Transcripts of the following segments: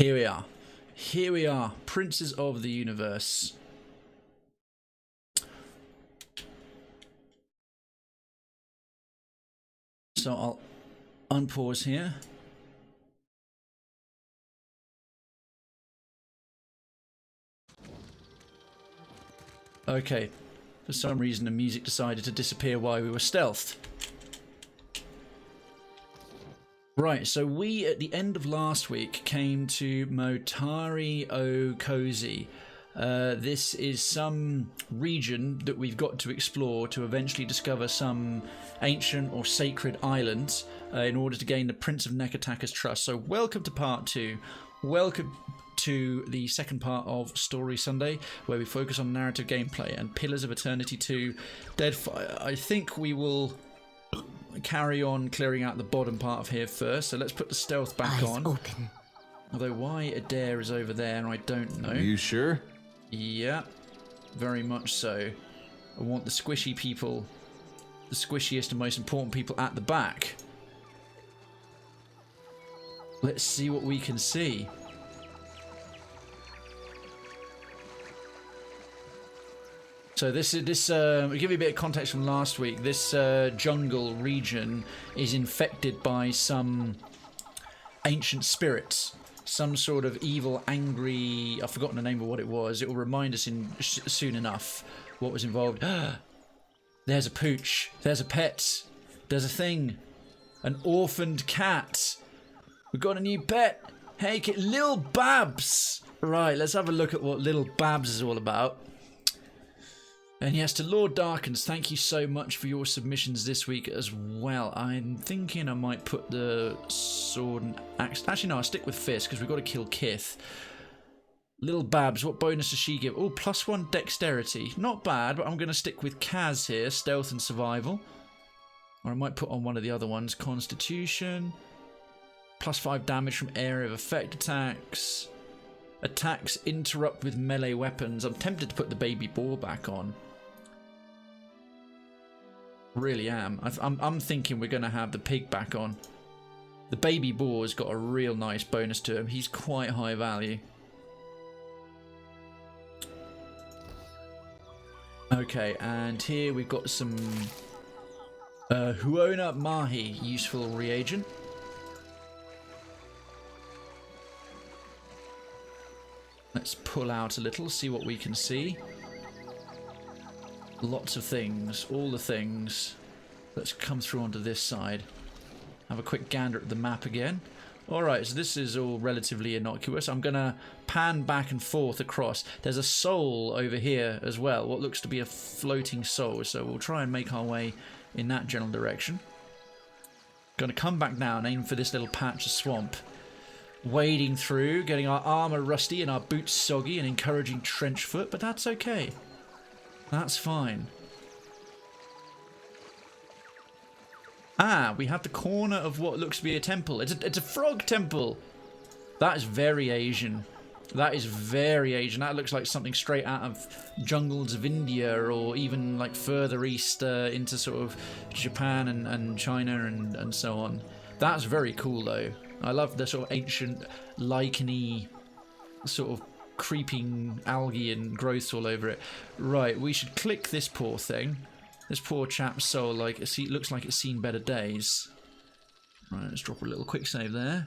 Here we are. Here we are, princes of the universe. So I'll unpause here. Okay, for some reason the music decided to disappear while we were stealthed. Right, so we at the end of last week came to Motaré Kōzi. This is some region that we've got to explore to eventually discover some ancient or sacred islands in order to gain the Prince of Nekataka's trust. So welcome to part 2. Welcome to the second part of Story Sunday, where we focus on narrative gameplay and Pillars of Eternity 2 Deadfire. I think we will carry on clearing out the bottom part of here first, so let's put the stealth back on. Open. Although why Adair is over there, I don't know. Are you sure? Yeah, very much so. I want the squishy people, the squishiest and most important people at the back. Let's see what we can see. So we'll give you a bit of context from last week. This jungle region is infected by some ancient spirits, some sort of evil, angry. I've forgotten the name of what it was. It will remind us soon enough what was involved. There's a pooch. There's a pet. There's a thing. An orphaned cat. We've got a new pet. Hey, Lil Babs. Right, let's have a look at what Little Babs is all about. And yes, to Lord Darkens, thank you so much for your submissions this week as well. I'm thinking I might put the sword and axe. Actually, no, I'll stick with fist because we've got to kill Kith. Little Babs, what bonus does she give? Oh, +1 dexterity. Not bad, but I'm going to stick with Kaz here, stealth and survival. Or I might put on one of the other ones, constitution. +5 damage from area of effect attacks. Attacks interrupt with melee weapons. I'm tempted to put the baby boar back on. Really am. I'm thinking we're going to have the pig back on. The baby boar's got a real nice bonus to him. He's quite high value. Okay, and here we've got some Huona Mahi, useful reagent. Let's pull out a little, see what we can see. Lots of things, all the things. Let's come through onto this side. Have a quick gander at the map again. Alright, so this is all relatively innocuous. I'm going to pan back and forth across. There's a soul over here as well, what looks to be a floating soul. So we'll try and make our way in that general direction. Going to come back now and aim for this little patch of swamp. Wading through, getting our armour rusty and our boots soggy and encouraging trench foot, but that's okay. That's fine. Ah, we have the corner of what looks to be a temple. It's a frog temple. That is very Asian. That is very Asian. That looks like something straight out of jungles of India or even like further east into sort of Japan and China and so on. That's very cool though. I love the sort of ancient licheny sort of creeping algae and growths all over it. Right, we should click this poor thing. This poor chap's soul, like, it looks like it's seen better days. Right, let's drop a little quick save there.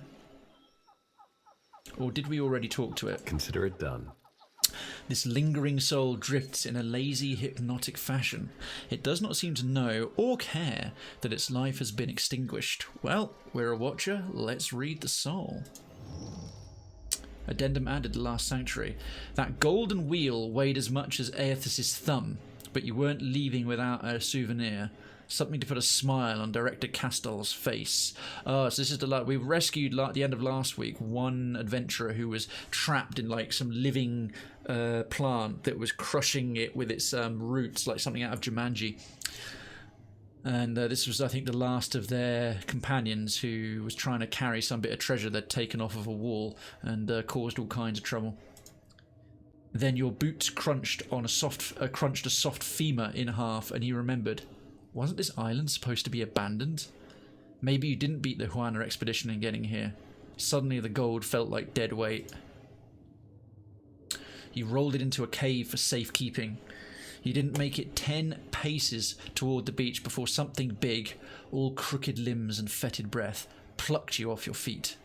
Or did we already talk to it? Consider it done. This lingering soul drifts in a lazy, hypnotic fashion. It does not seem to know or care that its life has been extinguished. Well, we're a watcher. Let's read the soul. Addendum added, the last sanctuary. That golden wheel weighed as much as Aethys' thumb, but you weren't leaving without a souvenir. Something to put a smile on Director Castal's face. Oh, so this is the we rescued at the end of last week one adventurer who was trapped in like some living plant that was crushing it with its roots, like something out of Jumanji. And this was, I think, the last of their companions who was trying to carry some bit of treasure they'd taken off of a wall and caused all kinds of trouble. Then your boots crunched a soft femur in half, and he remembered. Wasn't this island supposed to be abandoned? Maybe you didn't beat the Whenura expedition in getting here. Suddenly the gold felt like dead weight. You rolled it into a cave for safekeeping. You didn't make it 10 paces toward the beach before something big, all crooked limbs and fetid breath, plucked you off your feet.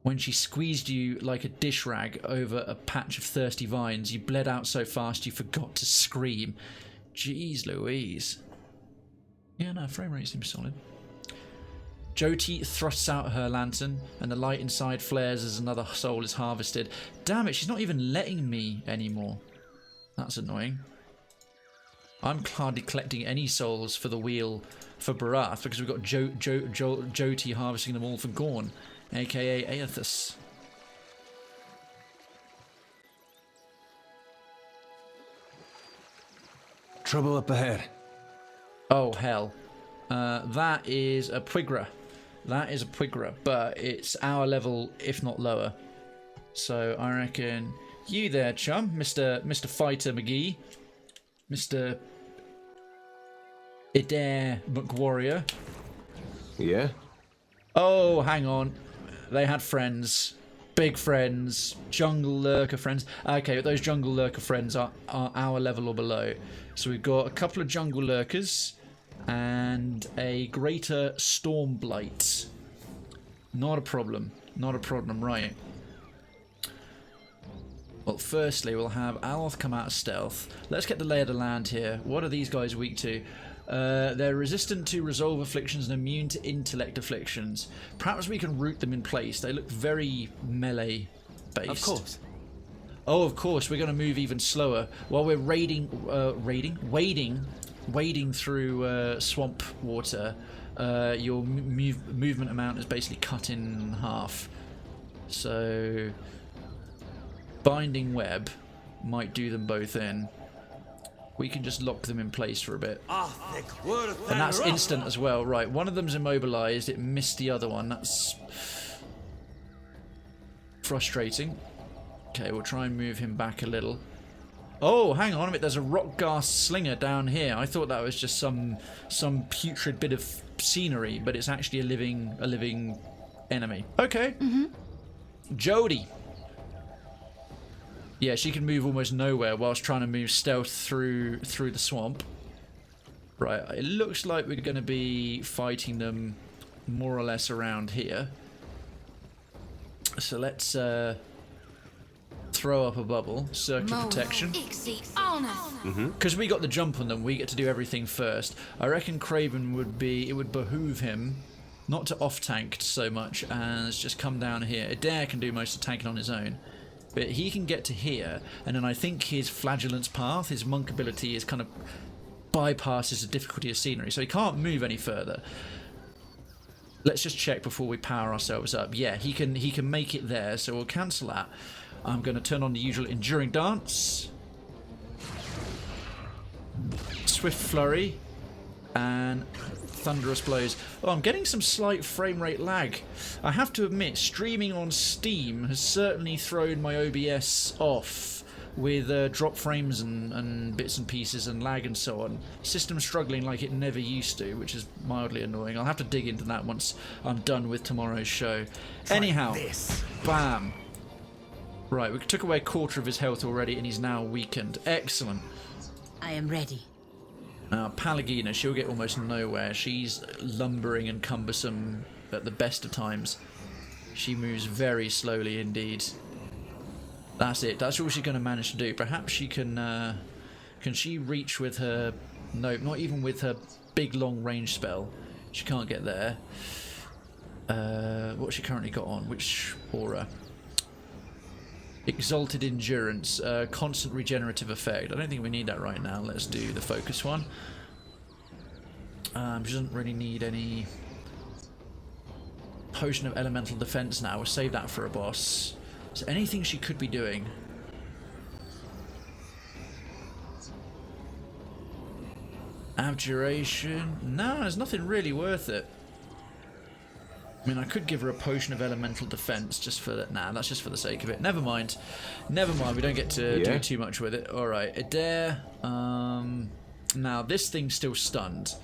When she squeezed you like a dish rag over a patch of thirsty vines, you bled out so fast you forgot to scream. Jeez Louise. Yeah, no, frame rate seems solid. Jyoti thrusts out her lantern, and the light inside flares as another soul is harvested. Damn it, she's not even letting me anymore. That's annoying. I'm hardly collecting any souls for the wheel for Barath, because we've got Jyoti harvesting them all for Gorn, aka Aethys. Trouble up ahead. Oh, hell. That is a Puigra. That is a Puigra, but it's our level, if not lower. So I reckon you there, chum, Mr. Fighter McGee, Mr. Adair McWarrior. Yeah? Oh, hang on. They had friends. Big friends. Jungle lurker friends. Okay, but those jungle lurker friends are our level or below. So we've got a couple of jungle lurkers and a greater storm blight. Not a problem. Not a problem, right. Well, firstly, we'll have Aloth come out of stealth. Let's get the lay of the land here. What are these guys weak to? They're resistant to resolve afflictions and immune to intellect afflictions. Perhaps we can root them in place. They look very melee based. Of course. Oh, of course. We're going to move even slower while we're wading through swamp water. Your movement amount is basically cut in half. So binding web might do them both in. We can just lock them in place for a bit. And that's instant as well. Right, one of them's immobilized. It missed the other one. That's frustrating. Okay, we'll try and move him back a little. Oh, hang on a minute. There's a rock ghast slinger down here. I thought that was just some putrid bit of scenery, but it's actually a living enemy. Okay. Jodie. Yeah, she can move almost nowhere whilst trying to move stealth through the swamp. Right, it looks like we're going to be fighting them more or less around here. So let's throw up a bubble, circular protection. Because we got the jump on them, we get to do everything first. I reckon Krayven it would behoove him not to off-tank so much as just come down here. Adair can do most of the tanking on his own. But he can get to here, and then I think his flagellance path, his monk ability, is kind of bypasses the difficulty of scenery, so he can't move any further. Let's just check before we power ourselves up. Yeah, he can make it there, so we'll cancel that. I'm going to turn on the usual enduring dance, swift flurry, and thunderous blows. Oh, I'm getting some slight frame rate lag. I have to admit, streaming on Steam has certainly thrown my OBS off with drop frames and bits and pieces and lag and so on. System's struggling like it never used to, which is mildly annoying. I'll have to dig into that once I'm done with tomorrow's show. Anyhow, bam. Right, we took away a quarter of his health already and he's now weakened. Excellent. I am ready. Now, Palagina, she'll get almost nowhere. She's lumbering and cumbersome at the best of times. She moves very slowly indeed. That's it. That's all she's going to manage to do. Perhaps she can she reach with her... No, not even with her big long range spell. She can't get there. What's she currently got on? Which aura? Exalted Endurance, constant regenerative effect. I don't think we need that right now. Let's do the focus one. She doesn't really need any potion of elemental defense now. We'll save that for a boss. So anything she could be doing. Abjuration. No, there's nothing really worth it. I mean, I could give her a potion of elemental defense just for that. Nah, that's just for the sake of it. Never mind. Never mind. We don't get to do too much with it. All right, Adair. Now this thing's still stunned,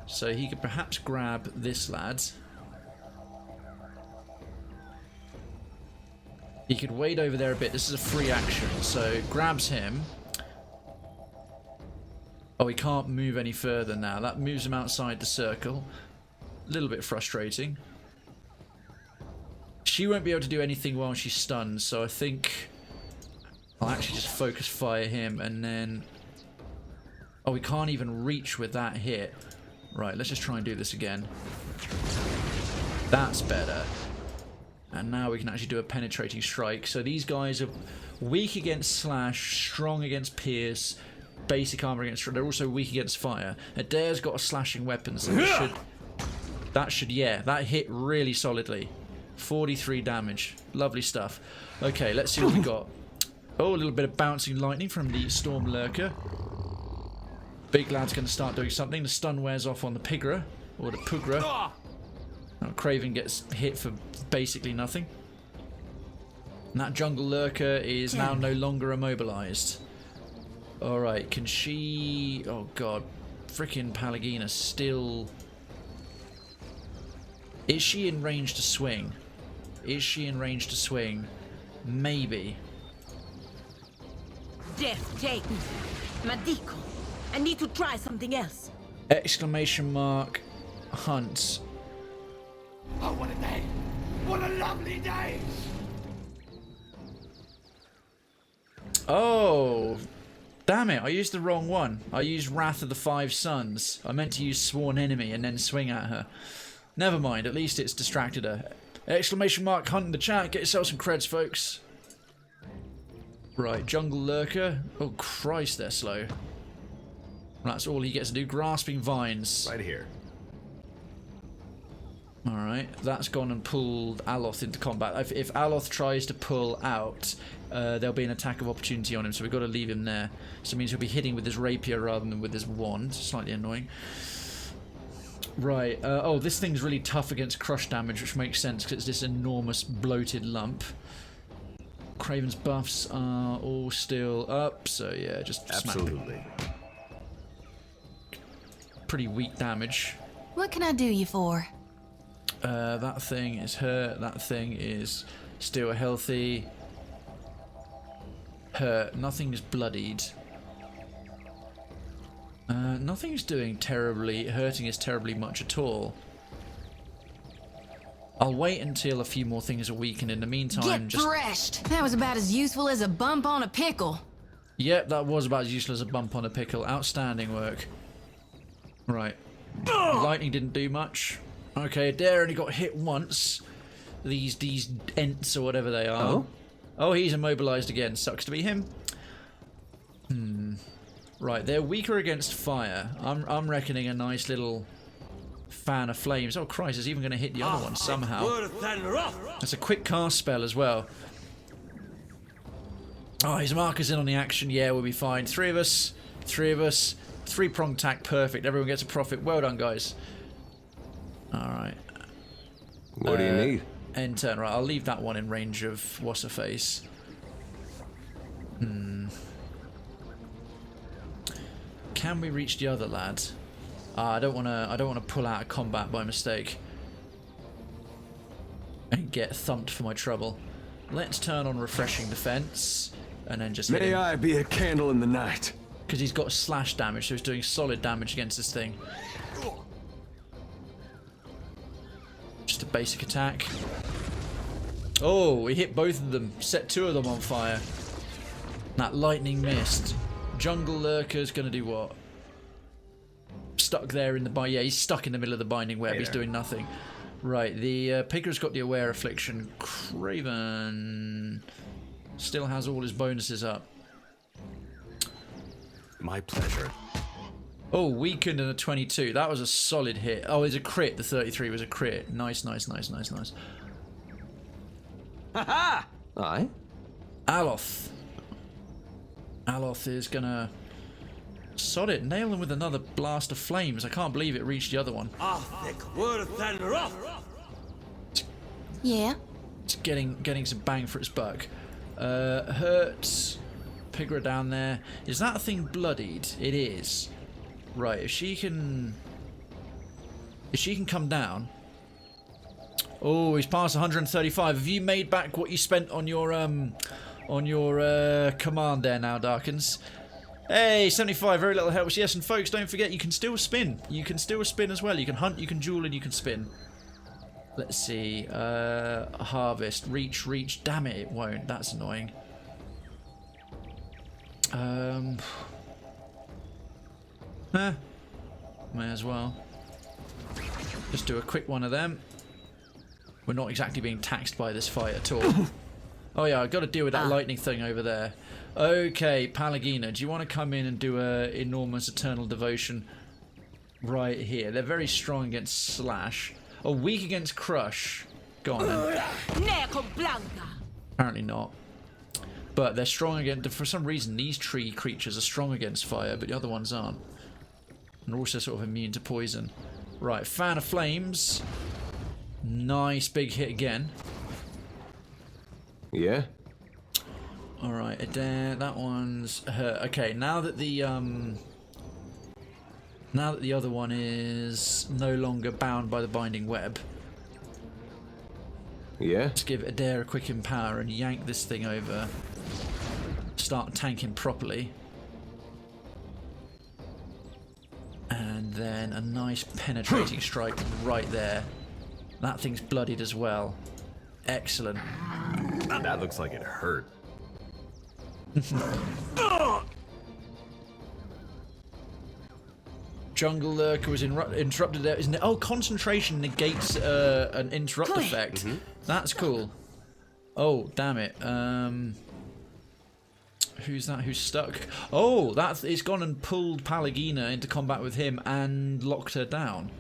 so he could perhaps grab this lad. He could wade over there a bit. This is a free action, so grabs him. Oh, he can't move any further now. That moves him outside the circle. A little bit frustrating. She won't be able to do anything while she's stunned, so I think I'll actually just focus fire him, and then... Oh, we can't even reach with that hit. Right, let's just try and do this again. That's better. And now we can actually do a penetrating strike. So these guys are weak against slash, strong against pierce, basic armor against... They're also weak against fire. Adair's got a slashing weapon, so yeah, that hit really solidly. 43 damage. Lovely stuff. Okay, let's see what we got. Oh, a little bit of bouncing lightning from the Storm Lurker. Big lad's going to start doing something. The stun wears off on the Pigra, or the Pugra. Now, Krayven gets hit for basically nothing. And that Jungle Lurker is now no longer immobilized. Alright, can she... Oh god, frickin' Palagina still... Is she in range to swing? Is she in range to swing? Maybe. Death taken. Madiko. I need to try something else. Exclamation mark. Hunt. Oh, what a day! What a lovely day! Oh, damn it! I used the wrong one. I used Wrath of the Five Suns. I meant to use Sworn Enemy and then swing at her. Never mind. At least it's distracted her. Exclamation mark. Hunt in the chat. Get yourself some creds, folks. Right, Jungle Lurker. Oh Christ, they're slow. That's all he gets to do. Grasping Vines. Right here. Alright, that's gone and pulled Aloth into combat. If Aloth tries to pull out, there'll be an attack of opportunity on him, so we've got to leave him there. So it means he'll be hitting with his rapier rather than with his wand. Slightly annoying. Right, oh, this thing's really tough against crush damage, which makes sense because it's this enormous bloated lump. Krayven's buffs are all still up, so yeah, just Absolutely. Pretty weak damage. What can I do you for? That thing is hurt. That thing is still healthy. Hurt. Nothing's bloodied. Nothing's doing terribly, hurting us terribly much at all. I'll wait until a few more things are weakened. In the meantime, Get threshed! That was about as useful as a bump on a pickle. Yep, that was about as useful as a bump on a pickle. Outstanding work. Right. Lightning didn't do much. Okay, Adair only got hit once. These Ents or whatever they are. Oh? Oh, he's immobilized again. Sucks to be him. Right, they're weaker against fire. I'm reckoning a nice little fan of flames. Oh Christ, it's even going to hit the other one somehow. That's a quick cast spell as well. Oh, his marker's in on the action. Yeah, we'll be fine. Three of us. Three-pronged attack, perfect. Everyone gets a profit. Well done, guys. Alright. What do you need? End turn. Right, I'll leave that one in range of what's-her-face. Can we reach the other lad? I don't wanna pull out of combat by mistake. And get thumped for my trouble. Let's turn on refreshing defense. And then just hit May him. I be a candle in the night. Because he's got slash damage, so he's doing solid damage against this thing. Just a basic attack. Oh, we hit both of them. Set two of them on fire. That lightning missed. Jungle Lurker's going to do what? Stuck there in the bind. Yeah, he's stuck in the middle of the binding web. He's doing nothing. Right, the Pigra's got the Aware Affliction. Krayven still has all his bonuses up. My pleasure. Oh, weakened and a 22. That was a solid hit. Oh, it's a crit. The 33 was a crit. Nice. Ha-ha! Aye? Aloth. Aloth is gonna sod it. Nail him with another blast of flames. I can't believe it reached the other one. Yeah? It's getting some bang for its buck. Hurts. Pigra down there. Is that thing bloodied? It is. Right, if she can come down, Oh, he's past 135. Have you made back what you spent on your command there now, Darkins? Hey, 75, very little helps. Yes, and folks, don't forget you can still spin. You can still spin as well. You can hunt, you can duel, and you can spin. Let's see. Harvest, reach. Damn it, it won't. That's annoying. May as well. Just do a quick one of them. We're not exactly being taxed by this fight at all. Oh yeah, I've got to deal with that lightning thing over there. Okay, Palagina, do you want to come in and do a enormous eternal devotion right here? They're very strong against slash. Oh, weak against crush. Go on then. Apparently not. But they're strong against... For some reason, these tree creatures are strong against fire, but the other ones aren't. And also sort of immune to poison. Right, Fan of Flames. Nice big hit again. Yeah? Alright, that one's hurt. Okay, now that the other one is no longer bound by the binding web. Yeah? Let's give Adair a quick empower and yank this thing over. Start tanking properly. And then a nice penetrating strike right there. That thing's bloodied as well. Excellent. That looks like it hurt. Jungle Lurker was interrupted there. Isn't it? Oh, concentration negates an interrupt effect. That's cool. Oh, damn it. Who's that who's stuck? Oh, it's gone and pulled Palagina into combat with him and locked her down.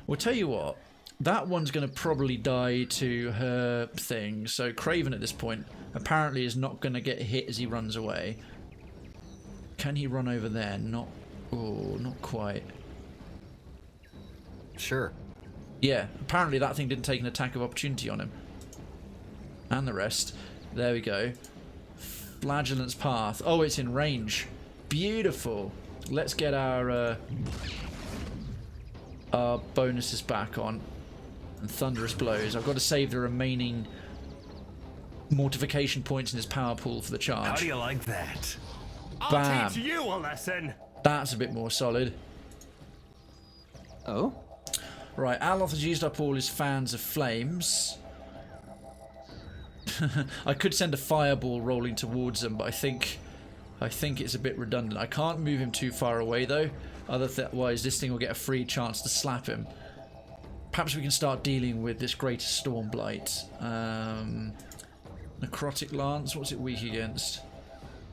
Well, tell you what. That one's going to probably die to her thing. So Krayven at this point apparently is not going to get hit as he runs away. Can he run over there? Not. Oh, not quite. Sure. Yeah, apparently that thing didn't take an attack of opportunity on him. And the rest. There we go. Flagellant's Path. Oh, it's in range. Beautiful. Let's get our bonuses back on. And Thunderous Blows. I've got to save the remaining mortification points in his power pool for the charge. How do you like that? Bam. I'll teach you a lesson. That's a bit more solid. Oh? Right, Aloth has used up all his fans of flames. I could send a fireball rolling towards him, but I think it's a bit redundant. I can't move him too far away though, otherwise this thing will get a free chance to slap him. Perhaps we can start dealing with this Greater Storm Blight. Necrotic Lance, what's it weak against?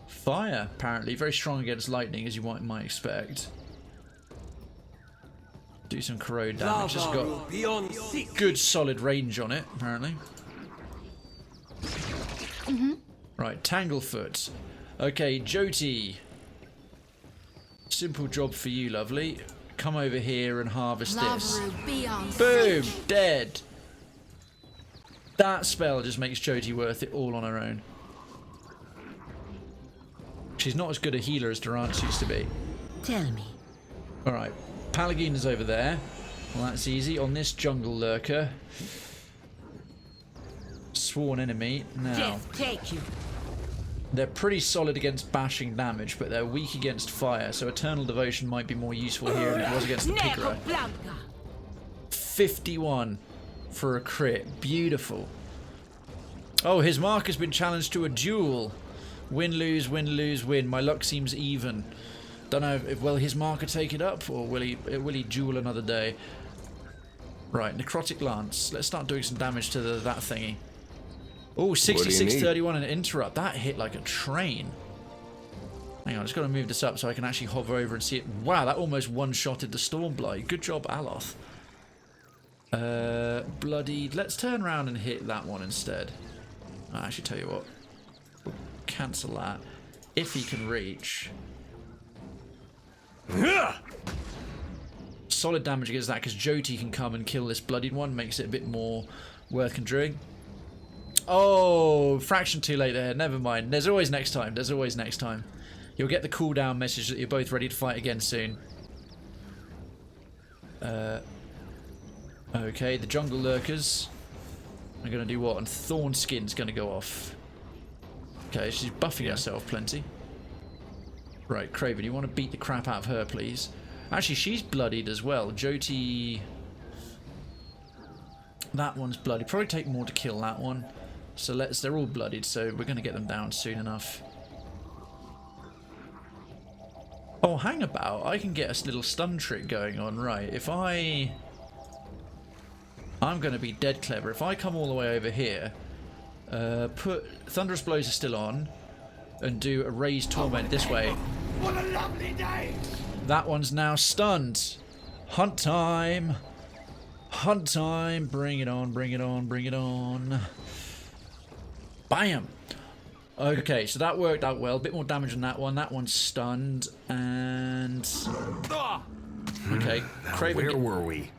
Fire, apparently. Very strong against lightning, as you might expect. Do some corrode damage. It's got good solid range on it, apparently. Right, Tanglefoot. Okay, Jyoti. Simple job for you, lovely. Come over here and harvest this. Boom! Dead! That spell just makes Jyoti worth it all on her own. She's not as good a healer as Durance used to be. Tell me. Alright, Palagina's over there. Well, that's easy. On this Jungle Lurker. Sworn enemy. Now, Death take you. they're pretty solid against bashing damage, but they're weak against fire, so Eternal Devotion might be more useful here than it was against the Pigra. 51 for a crit. Beautiful. Oh, his mark has been challenged to a duel. Win, lose, win, lose, win. My luck seems even. Don't know if will his marker take it up, or will he duel another day? Right, Necrotic Lance. Let's start doing some damage to that thingy. Oh, 66-31 and interrupt. That hit like a train. Hang on, I just got to move this up so I can actually hover over and see it. Wow, that almost one-shotted the Stormblight. Good job, Aloth. Bloodied. Let's turn around and hit that one instead. I'll actually tell you what. Cancel that. If he can reach. Solid damage against that because Jyoti can come and kill this bloodied one. Makes it a bit more worth conjuring. Oh, fraction too late there. Never mind. There's always next time. There's always next time. You'll get the cooldown message that you're both ready to fight again soon. Okay, the Jungle Lurkers. I'm going to do what? And Thorn Skin's going to go off. Okay, she's buffing herself plenty. Right, Krayven, you want to beat the crap out of her, please? Actually, she's bloodied as well. Jyoti... That one's bloodied. Probably take more to kill that one. So they're all bloodied, so we're going to get them down soon enough. Oh, hang about. I can get a little stun trick going on. Right, if I'm going to be dead clever. If I come all the way over here, put Thunderous Blows are still on, and do a Raised Torment this way. What a lovely day! That one's now stunned. Hunt time. Hunt time. Bring it on, bring it on, bring it on. Bam! Okay, so that worked out well. A bit more damage on that one. That one's stunned. And... Okay, Krayven Where were we?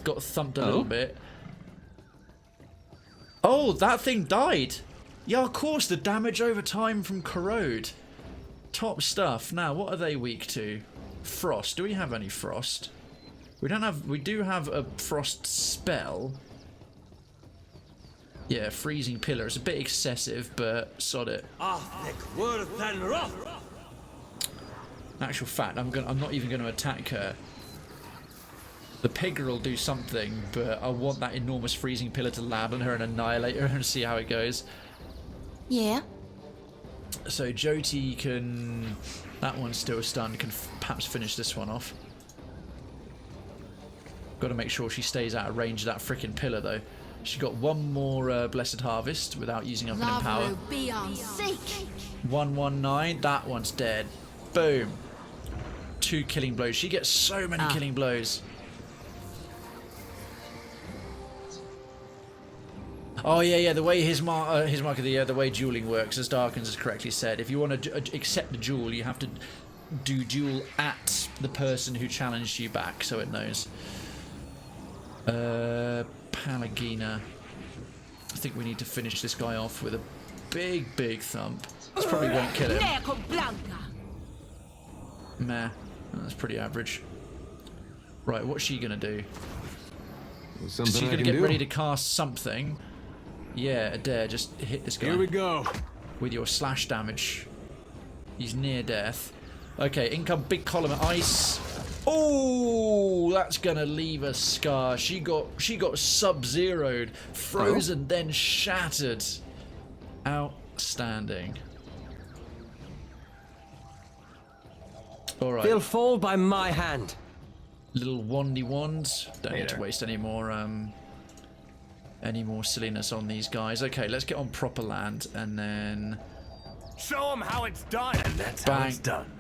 got thumped a little bit. Oh, that thing died! Yeah, of course, the damage over time from Corrode. Top stuff. Now, what are they weak to? Frost. Do we have any frost? We don't have... We do have a frost spell. Yeah, freezing pillar. It's a bit excessive, but sod it. Actual fact, I'm not even going to attack her. The pigger will do something, but I want that enormous freezing pillar to land on her and annihilate her and see how it goes. Yeah. So Jyoti can... That one's still stunned. Can perhaps finish this one off. Got to make sure she stays out of range of that frickin' pillar, though. She got one more Blessed Harvest without using up an Empower. Be on seek. 119. That one's dead. Boom. 2 killing blows. She gets so many killing blows. Oh yeah. The way his mark of the way dueling works, as Darkins has correctly said, if you want to accept the duel, you have to do duel at the person who challenged you back, so it knows. Palagina. I think we need to finish this guy off with a big thump. This probably won't kill him. Meh. That's pretty average. Right, what's she gonna do? She's gonna get ready to cast something. Yeah, Adair, just hit this guy. Here we go. With your slash damage. He's near death. Okay, income big column of ice. Oh, that's gonna leave a scar. She got sub-zeroed, frozen, then shattered. Outstanding. All right. They'll fall by my hand. Little wandy wands. Don't need to waste any more silliness on these guys. Okay, let's get on proper land and then Show them how it's done. And that's bang. how it's done.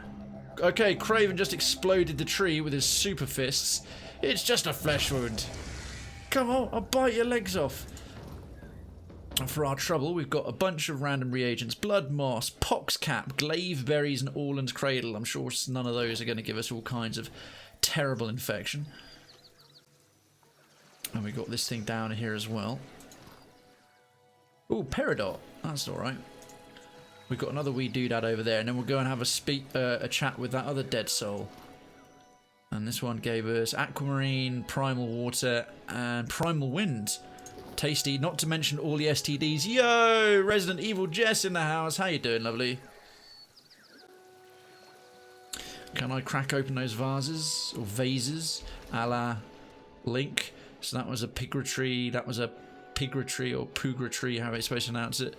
Okay, Krayven just exploded the tree with his super fists. It's just a flesh wound. Come on, I'll bite your legs off. And for our trouble, we've got a bunch of random reagents. Blood moss, pox cap, glaive berries, and Orland's cradle. I'm sure none of those are going to give us all kinds of terrible infection. And we got this thing down here as well. Ooh, Peridot. That's alright. We've got another wee doodad over there, and then we'll go and have a chat with that other dead soul. And this one gave us Aquamarine, Primal Water, and Primal Wind. Tasty, not to mention all the STDs. Yo, Resident Evil Jess in the house. How you doing, lovely? Can I crack open those vases, or vases, a la Link? So that was a pigratry, that was a pigratry, or pugratry, how are you supposed to pronounce it?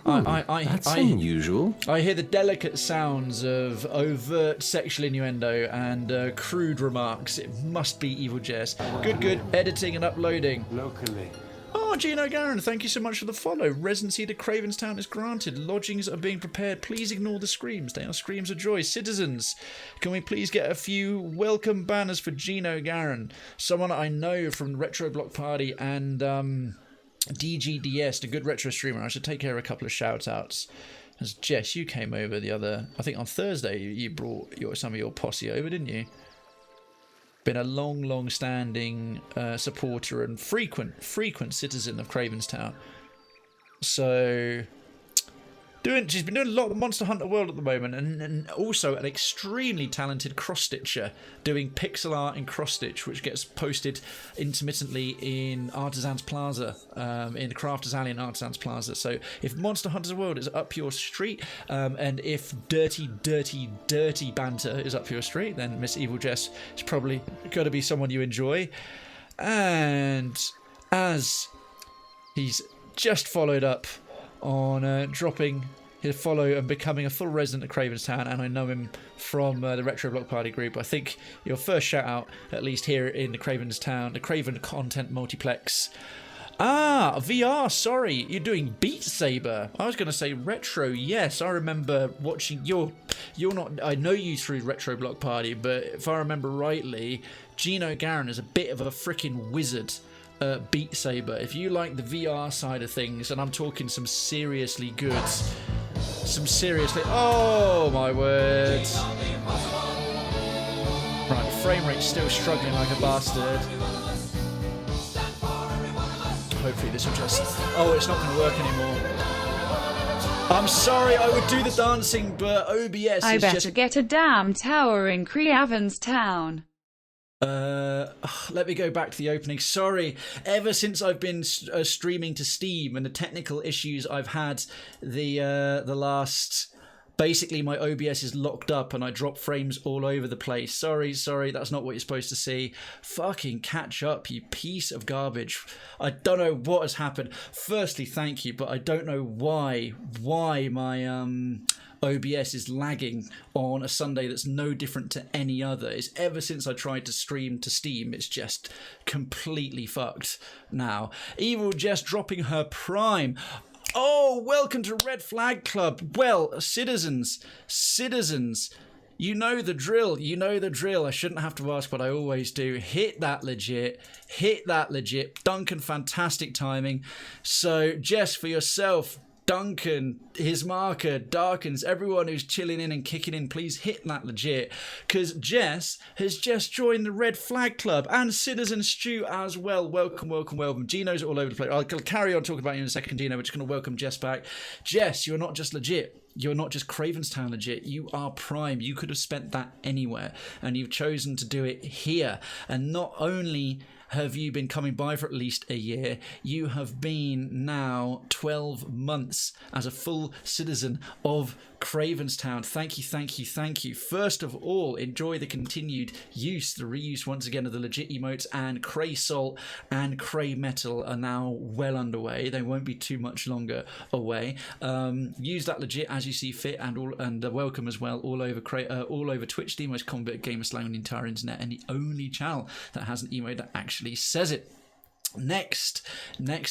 That's unusual. I hear the delicate sounds of overt sexual innuendo and crude remarks. It must be Evil Jess. Good. Editing and uploading. Locally. Oh, Gino Garin, thank you so much for the follow. Residency to Cravenstown is granted. Lodgings are being prepared. Please ignore the screams. They are screams of joy. Citizens, can we please get a few welcome banners for Gino Garin? Someone I know from Retro Block Party and DGDS, the good retro streamer. I should take care of a couple of shout outs. As Jess, you came over I think on Thursday, you brought some of your posse over, didn't you? Been a long standing supporter and frequent citizen of Cravenstown. So She's been doing a lot of Monster Hunter World at the moment, and also an extremely talented cross-stitcher doing pixel art in cross-stitch, which gets posted intermittently in Artisans Plaza, in the Crafters Alley and Artisans Plaza. So if Monster Hunter World is up your street, and if dirty banter is up your street, then Miss Evil Jess is probably going to be someone you enjoy. And as he's just followed up on dropping his follow and becoming a full resident of Krayven's Town, and I know him from the Retro Block Party group. I think your first shout out, at least here in the Krayven's Town, the Krayven Content Multiplex. VR, sorry, you're doing Beat Saber. I was going to say retro. Yes, I remember watching you're not, I know you through Retro Block Party, but if I remember rightly, Gino Garin is a bit of a freaking wizard. Beat Saber. If you like the VR side of things, and I'm talking some seriously good, oh my word. Right, frame rate's still struggling like a bastard. Hopefully this will just, oh, it's not going to work anymore. I'm sorry, I would do the dancing, but OBS I is better just... get a damn tower in Krayven's Town. Let me go back to the opening. Sorry, ever since I've been streaming to Steam and the technical issues I've had the last... Basically, my OBS is locked up and I drop frames all over the place. Sorry, that's not what you're supposed to see. Fucking catch up, you piece of garbage. I don't know what has happened. Firstly, thank you, but I don't know why my OBS is lagging on a Sunday that's no different to any other. It's ever since I tried to stream to Steam, it's just completely fucked now. Evil Jess dropping her prime. Oh, welcome to Red Flag Club. Well, citizens, you know the drill. I shouldn't have to ask, but I always do. Hit that legit. Duncan, fantastic timing. So, Jess, for yourself, Duncan, his marker, Darkens, everyone who's chilling in and kicking in, please hit that legit, because Jess has just joined the Red Flag Club, and Citizen Stew as well. Welcome. Gino's all over the place. I'll carry on talking about you in a second, Gino. We're just going to welcome Jess back. Jess, you're not just legit. You're not just Krayven's Town legit. You are prime. You could have spent that anywhere, and you've chosen to do it here. And not only have you been coming by for at least a year, you have been now 12 months as a full citizen of Krayven's Town. Thank you. First of all, enjoy the continued reuse once again of the legit emotes, and Cray Salt and Cray Metal are now well underway. They won't be too much longer away. Use that legit as you see fit, and welcome as well all over Twitch, the most common bit of gamer slang on the entire internet, and the only channel that has an emote that actually says it. Next,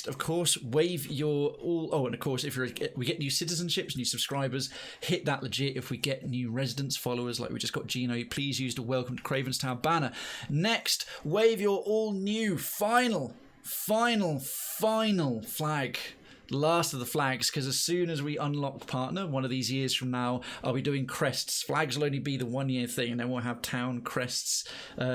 of course, wave your all. Oh, and of course, if we get new citizenships, new subscribers, hit that legit. If we get new residents, followers, like we just got Gino, please use the Welcome to Krayven's Town banner. Next, wave your all new final flag. Last of the flags, because as soon as we unlock partner, one of these years from now, I'll be doing crests. Flags will only be the 1 year thing, and then we'll have town crests,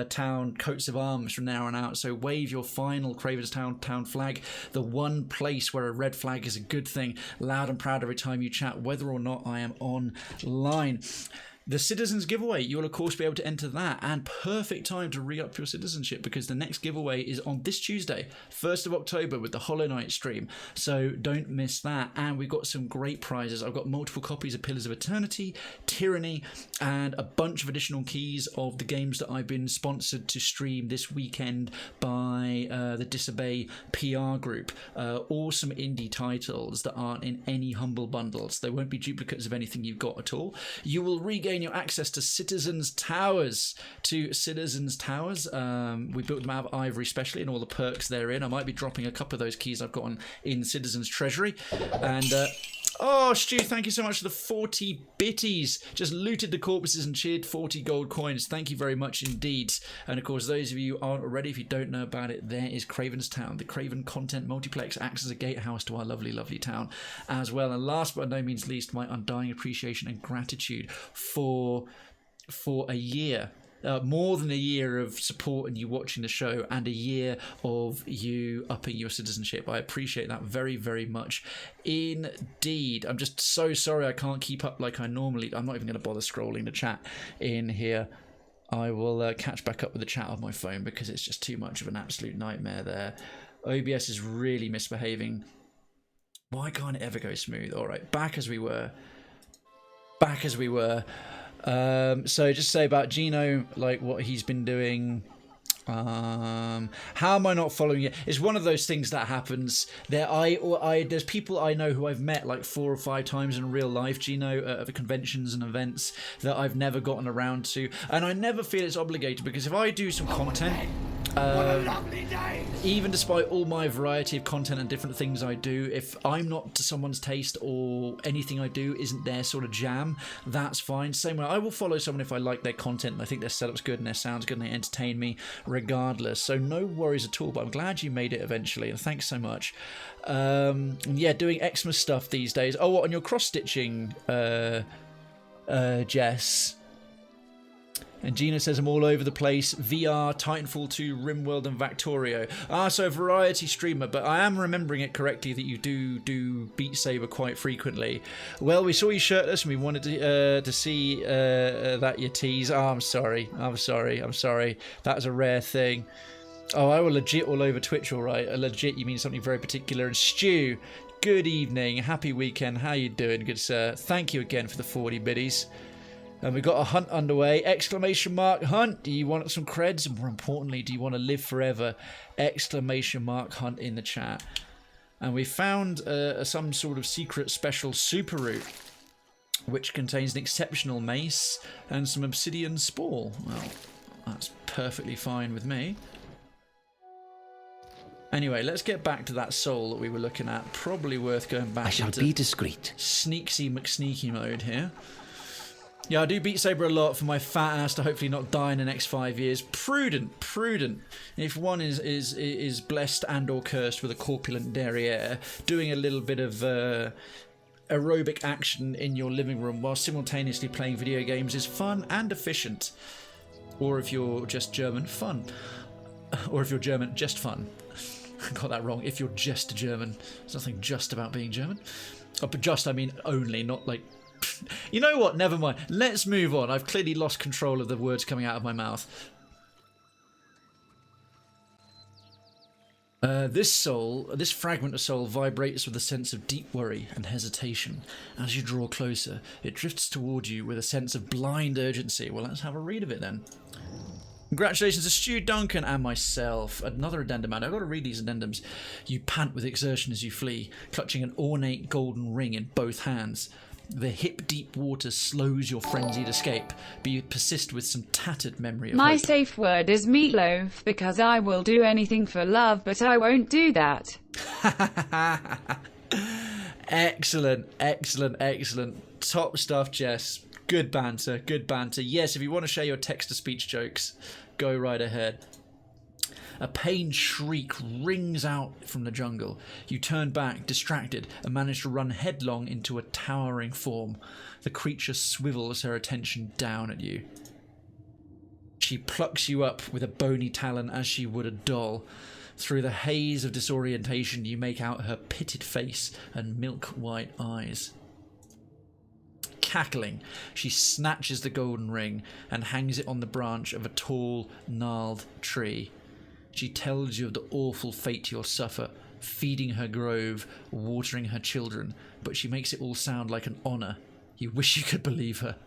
town coats of arms from now on out. So wave your final Krayven's Town flag, the one place where a red flag is a good thing, loud and proud every time you chat, whether or not I am online. The Citizens Giveaway, you will of course be able to enter that, and perfect time to re-up your citizenship, because the next giveaway is on this Tuesday, 1st of October, with the Hollow Knight stream, so don't miss that. And we've got some great prizes. I've got multiple copies of Pillars of Eternity, Tyranny, and a bunch of additional keys of the games that I've been sponsored to stream this weekend by the Disobey PR group. Awesome indie titles that aren't in any humble bundles. They won't be duplicates of anything you've got at all. You will regain your access to Citizens Towers. We built them out of ivory specially, and all the perks therein. I might be dropping a couple of those keys I've got in Citizens Treasury. And oh, Stu, thank you so much for the 40 bitties. Just looted the corpses and cheered 40 gold coins. Thank you very much indeed. And of course, those of you who aren't already, if you don't know about it, there is Krayven's Town. The Krayven Content Multiplex acts as a gatehouse to our lovely, lovely town as well. And last but no means least, my undying appreciation and gratitude for a year more than a year of support and you watching the show, and a year of you upping your citizenship. I appreciate that very, very much indeed. I'm just so sorry I can't keep up like I normally. I'm not even going to bother scrolling the chat in here. I will catch back up with the chat on my phone because it's just too much of an absolute nightmare there. OBS is really misbehaving. Why can't it ever go smooth? All right, back as we were. Back as we were. So just say about Gino, like what he's been doing. How am I not following it? It's one of those things that happens. There's people I know who I've met like 4 or 5 times in real life, Gino, at the conventions and events that I've never gotten around to, and I never feel it's obligated, because if I do some content, even despite all my variety of content and different things I do, if I'm not to someone's taste or anything I do isn't their sort of jam, that's fine. Same way, I will follow someone if I like their content and I think their setup's good and their sound's good and they entertain me regardless. So no worries at all, but I'm glad you made it eventually, and thanks so much. Yeah, doing Xmas stuff these days. Oh, what, on your cross-stitching, Jess? And Gina says, I'm all over the place. VR, Titanfall 2, RimWorld, and Factorio. So a variety streamer, but I am remembering it correctly that you do Beat Saber quite frequently. Well, we saw you shirtless and we wanted to see that you tease. Oh, I'm sorry. That's a rare thing. Oh, I were legit all over Twitch, all right. Legit, you mean something very particular. And Stu, good evening. Happy weekend. How you doing, good sir? Thank you again for the 40 biddies. And we've got a hunt underway. Exclamation mark hunt. Do you want some creds? And more importantly, do you want to live forever? Exclamation mark hunt in the chat. And we found some sort of secret special super route, which contains an exceptional mace and some obsidian spore. Well, that's perfectly fine with me. Anyway, let's get back to that soul that we were looking at. Probably worth going back. I shall be discreet. Sneaksy McSneaky mode here. Yeah, I do Beat Saber a lot for my fat ass to hopefully not die in the next 5 years. Prudent. If one is blessed and or cursed with a corpulent derriere, doing a little bit of aerobic action in your living room while simultaneously playing video games is fun and efficient. Or if you're just German, fun. Or if you're German, just fun. I got that wrong. If you're just German. There's nothing just about being German. Oh, but just, I mean only, not like... You know what? Never mind. Let's move on. I've clearly lost control of the words coming out of my mouth. This fragment of soul vibrates with a sense of deep worry and hesitation. As you draw closer, it drifts toward you with a sense of blind urgency. Well, let's have a read of it then. Congratulations to Stu, Duncan, and myself. Another addendum, man. I've got to read these addendums. You pant with exertion as you flee, clutching an ornate golden ring in both hands. The hip-deep water slows your frenzied escape, but you persist with some tattered memory of My hope. safe word is meatloaf, because I will do anything for love, but I won't do that. Excellent. Top stuff, Jess. Good banter. Yes, if you want to share your text-to-speech jokes, go right ahead. A pained shriek rings out from the jungle. You turn back, distracted, and manage to run headlong into a towering form. The creature swivels her attention down at you. She plucks you up with a bony talon as she would a doll. Through the haze of disorientation, you make out her pitted face and milk-white eyes. Cackling, she snatches the golden ring and hangs it on the branch of a tall, gnarled tree. She tells you of the awful fate you'll suffer, feeding her grove, watering her children, but she makes it all sound like an honour. You wish you could believe her.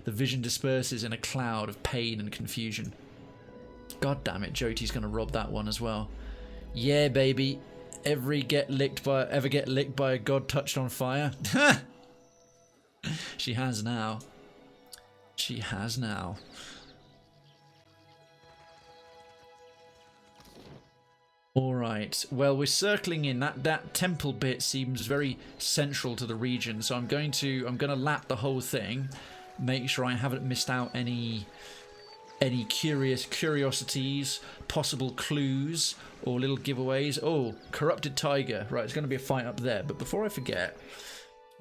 The vision disperses in a cloud of pain and confusion. God damn it, Jyoti's going to rob that one as well. Yeah, baby. Ever get licked by a god touched on fire? She has now. Alright, well, we're circling in. That temple bit seems very central to the region, so I'm going to lap the whole thing, make sure I haven't missed out any curiosities, possible clues, or little giveaways. Oh, corrupted tiger. Right, it's going to be a fight up there. But before I forget,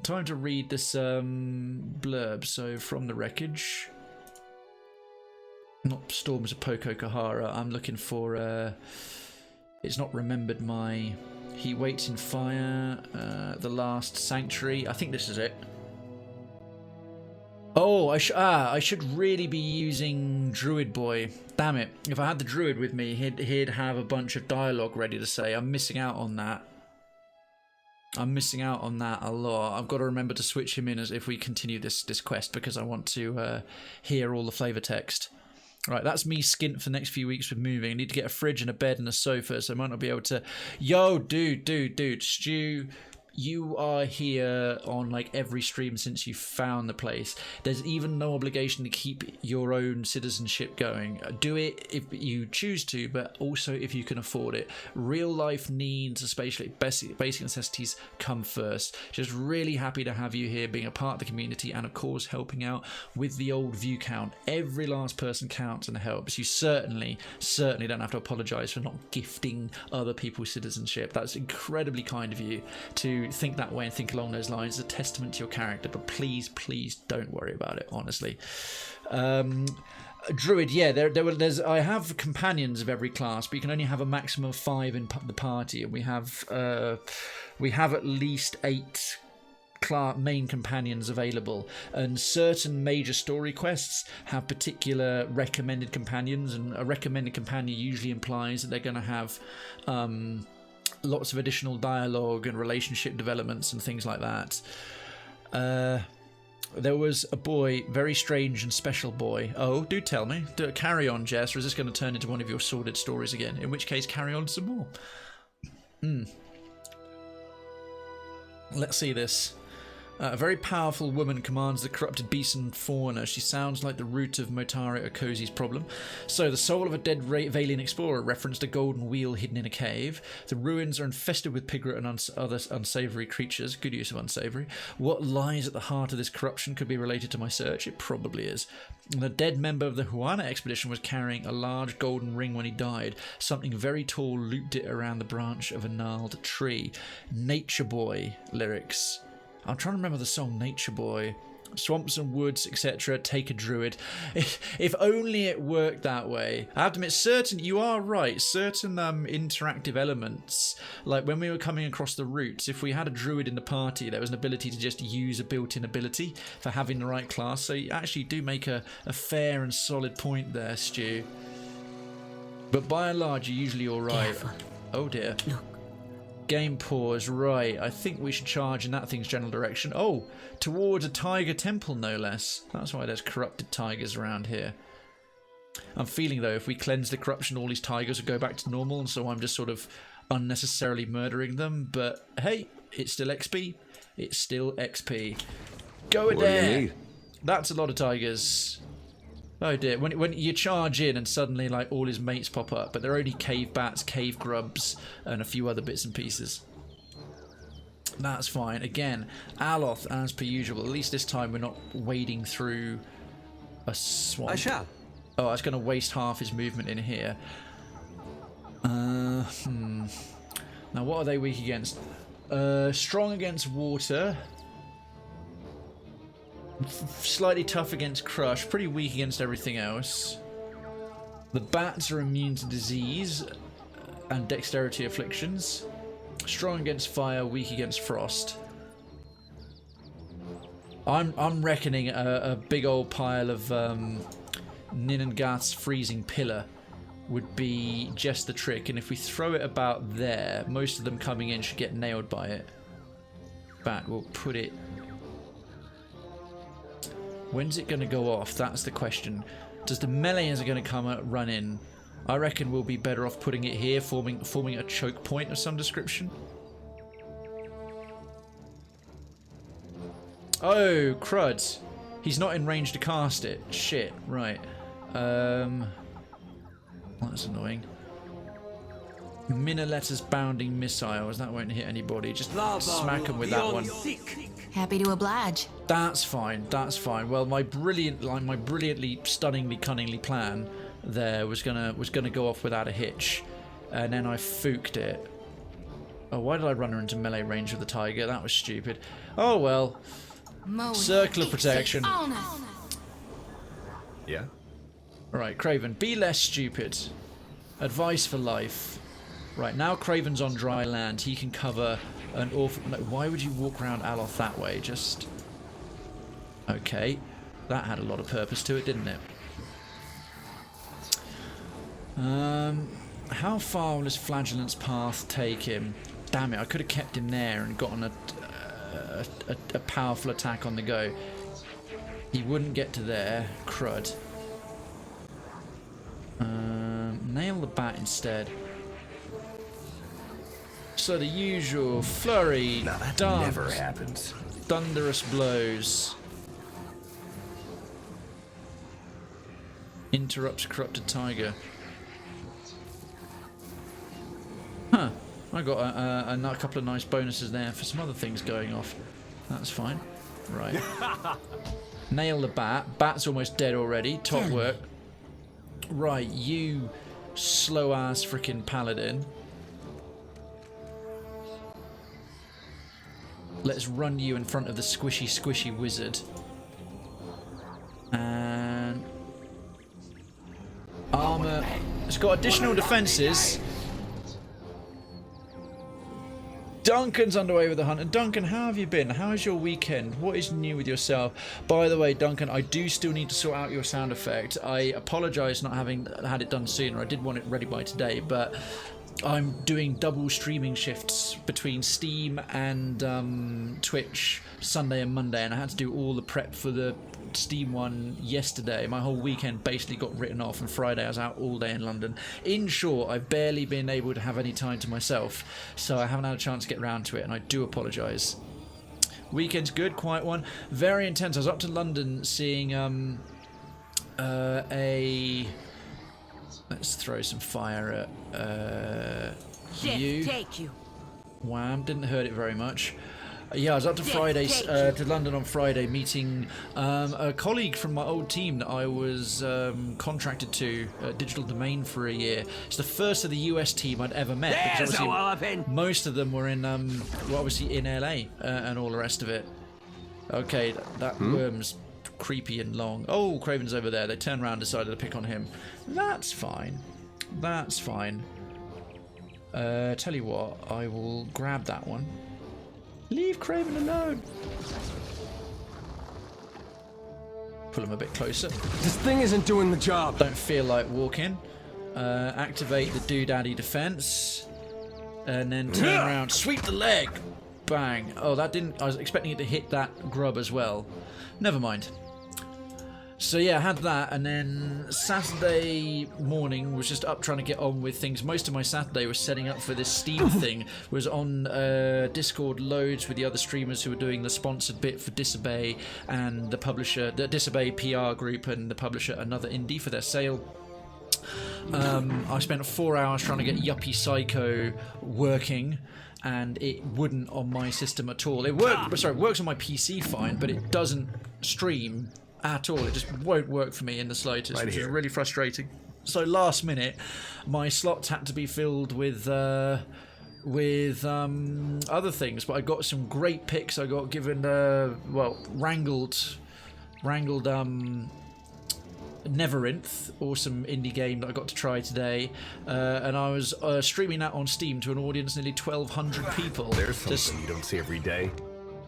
time to read this blurb. So, from the wreckage, Not Storms of Poko Kahara. I'm looking for... it's not remembered my... He waits in fire. The last sanctuary. I think this is it. Oh, I should really be using Druid Boy. Damn it. If I had the Druid with me, he'd have a bunch of dialogue ready to say. I'm missing out on that. I'm missing out on that a lot. I've got to remember to switch him in as if we continue this quest, because I want to hear all the flavour text. Right, that's me skint for the next few weeks with moving. I need to get a fridge and a bed and a sofa, so I might not be able to... Yo, dude, Stu... You are here on like every stream since you found the place. There's even no obligation to keep your own citizenship going. Do it if you choose to, but also if you can afford it. Real life needs, especially basic necessities, come first. Just really happy to have you here, being a part of the community, and of course helping out with the old view count. Every last person counts and helps. You certainly don't have to apologise for not gifting other people citizenship. That's incredibly kind of you to think that way and think along those lines. It's a testament to your character, but please don't worry about it, honestly. Druid, yeah, there's I have companions of every class, but you can only have a maximum of 5 in the party, and we have at least 8 main companions available, and certain major story quests have particular recommended companions, and a recommended companion usually implies that they're going to have lots of additional dialogue and relationship developments and things like that. There was a boy, very strange and special boy. Oh, do tell me. Carry on, Jess, or is this going to turn into one of your sordid stories again? In which case, carry on some more. Let's see this. A very powerful woman commands the corrupted beasts and fauna. She sounds like the root of Motare or Kozi's problem. So, the soul of a dead Valian explorer referenced a golden wheel hidden in a cave. The ruins are infested with piglet and other unsavoury creatures. Good use of unsavoury. What lies at the heart of this corruption could be related to my search? It probably is. The dead member of the Huana expedition was carrying a large golden ring when he died. Something very tall looped it around the branch of a gnarled tree. Nature Boy lyrics. I'm trying to remember the song Nature Boy. Swamps and woods, etc. Take a druid. If only it worked that way. I have to admit, you are right, certain interactive elements, like when we were coming across the routes, if we had a druid in the party, there was an ability to just use a built-in ability for having the right class. So you actually do make a fair and solid point there, Stu. But by and large, you're usually alright. Careful. Oh dear. Look. Game pause, right. I think we should charge in that thing's general direction. Oh, towards a tiger temple, no less. That's why there's corrupted tigers around here. I'm feeling, though, if we cleanse the corruption, all these tigers will go back to normal, and so I'm just sort of unnecessarily murdering them. But, hey, it's still XP. It's still XP. Go in there! That's a lot of tigers. Oh dear, when you charge in and suddenly like all his mates pop up, but they're only cave bats, cave grubs, and a few other bits and pieces. That's fine. Again, Aloth as per usual. At least this time we're not wading through a swamp. I shall. Oh, I was going to waste half his movement in here. Now what are they weak against? Strong against water. Slightly tough against crush, pretty weak against everything else. The bats are immune to disease and dexterity afflictions. Strong against fire, weak against frost. I'm reckoning a big old pile of Ninangath's freezing pillar would be just the trick, and if we throw it about there, most of them coming in should get nailed by it. But we'll put it... When's it going to go off? That's the question. Does the melees are going to come run in? I reckon we'll be better off putting it here, forming a choke point of some description. Oh, crud. He's not in range to cast it. Shit, right. That's annoying. Minoleta's bounding missiles. That won't hit anybody. Just smack him with that one. Happy to oblige. That's fine. That's fine. Well, my brilliantly, stunningly, cunningly plan there was gonna go off without a hitch, and then I fooked it. Oh, why did I run her into melee range with the tiger? That was stupid. Oh well. Circle of protection. Yeah? Alright, Krayven, be less stupid. Advice for life. Right, now Krayven's on dry land. He can cover an awful... No, why would you walk around Aloth that way? Just... Okay. That had a lot of purpose to it, didn't it? How far will this Flagellant's path take him? Damn it, I could have kept him there and gotten a powerful attack on the go. He wouldn't get to there. Crud. Nail the bat instead. So the usual flurry, Now that dance, never happens. thunderous blows. Interrupts corrupted tiger. Huh. I got a couple of nice bonuses there for some other things going off. That's fine. Right. Nail the bat. Bat's almost dead already. Top work. Right, you slow ass freaking paladin. Let's run you in front of the squishy wizard. And armor. It's got additional defenses. Duncan's underway with the hunt. And Duncan, how have you been? How is your weekend? What is new with yourself? By the way, Duncan, I do still need to sort out your sound effect. I apologise not having had it done sooner. I did want it ready by today, but I'm doing double streaming shifts between Steam and Twitch Sunday and Monday, and I had to do all the prep for the Steam one yesterday. My whole weekend basically got written off, and Friday I was out all day in London. In short, I've barely been able to have any time to myself, so I haven't had a chance to get round to it, and I do apologise. Weekend's good, quiet one. Very intense. I was up to London seeing let's throw some fire at you. Take you. Wham, didn't hurt it very much. Yeah, I was up to to London on Friday, meeting a colleague from my old team that I was contracted to Digital Domain for a year. It's the first of the US team I'd ever met. Because obviously most of them were in, obviously in LA and all the rest of it. Okay, that worm's creepy and long. Oh, Krayven's over there. They turned around and decided to pick on him. That's fine. That's fine. Tell you what, I will grab that one. Leave Krayven alone. Pull him a bit closer. This thing isn't doing the job. Don't feel like walking. Activate the doodaddy defense. And then turn around. Sweep the leg. Bang. Oh, that didn't... I was expecting it to hit that grub as well. Never mind. So yeah, I had that, and then Saturday morning was just up trying to get on with things. Most of my Saturday was setting up for this Steam thing. Was on Discord loads with the other streamers who were doing the sponsored bit for Disobey and the publisher, the Disobey PR group, and the publisher Another Indie for their sale. I spent 4 hours trying to get Yuppie Psycho working, and it wouldn't on my system at all. It worked. Sorry, it works on my PC fine, but it doesn't stream at all. It just won't work for me in the slightest, which is really frustrating. So last minute, my slots had to be filled with other things, but I got some great picks. I got given wrangled Neverynth, awesome indie game that I got to try today, and I was streaming that on Steam to an audience of nearly 1,200 people. There's something you don't see every day.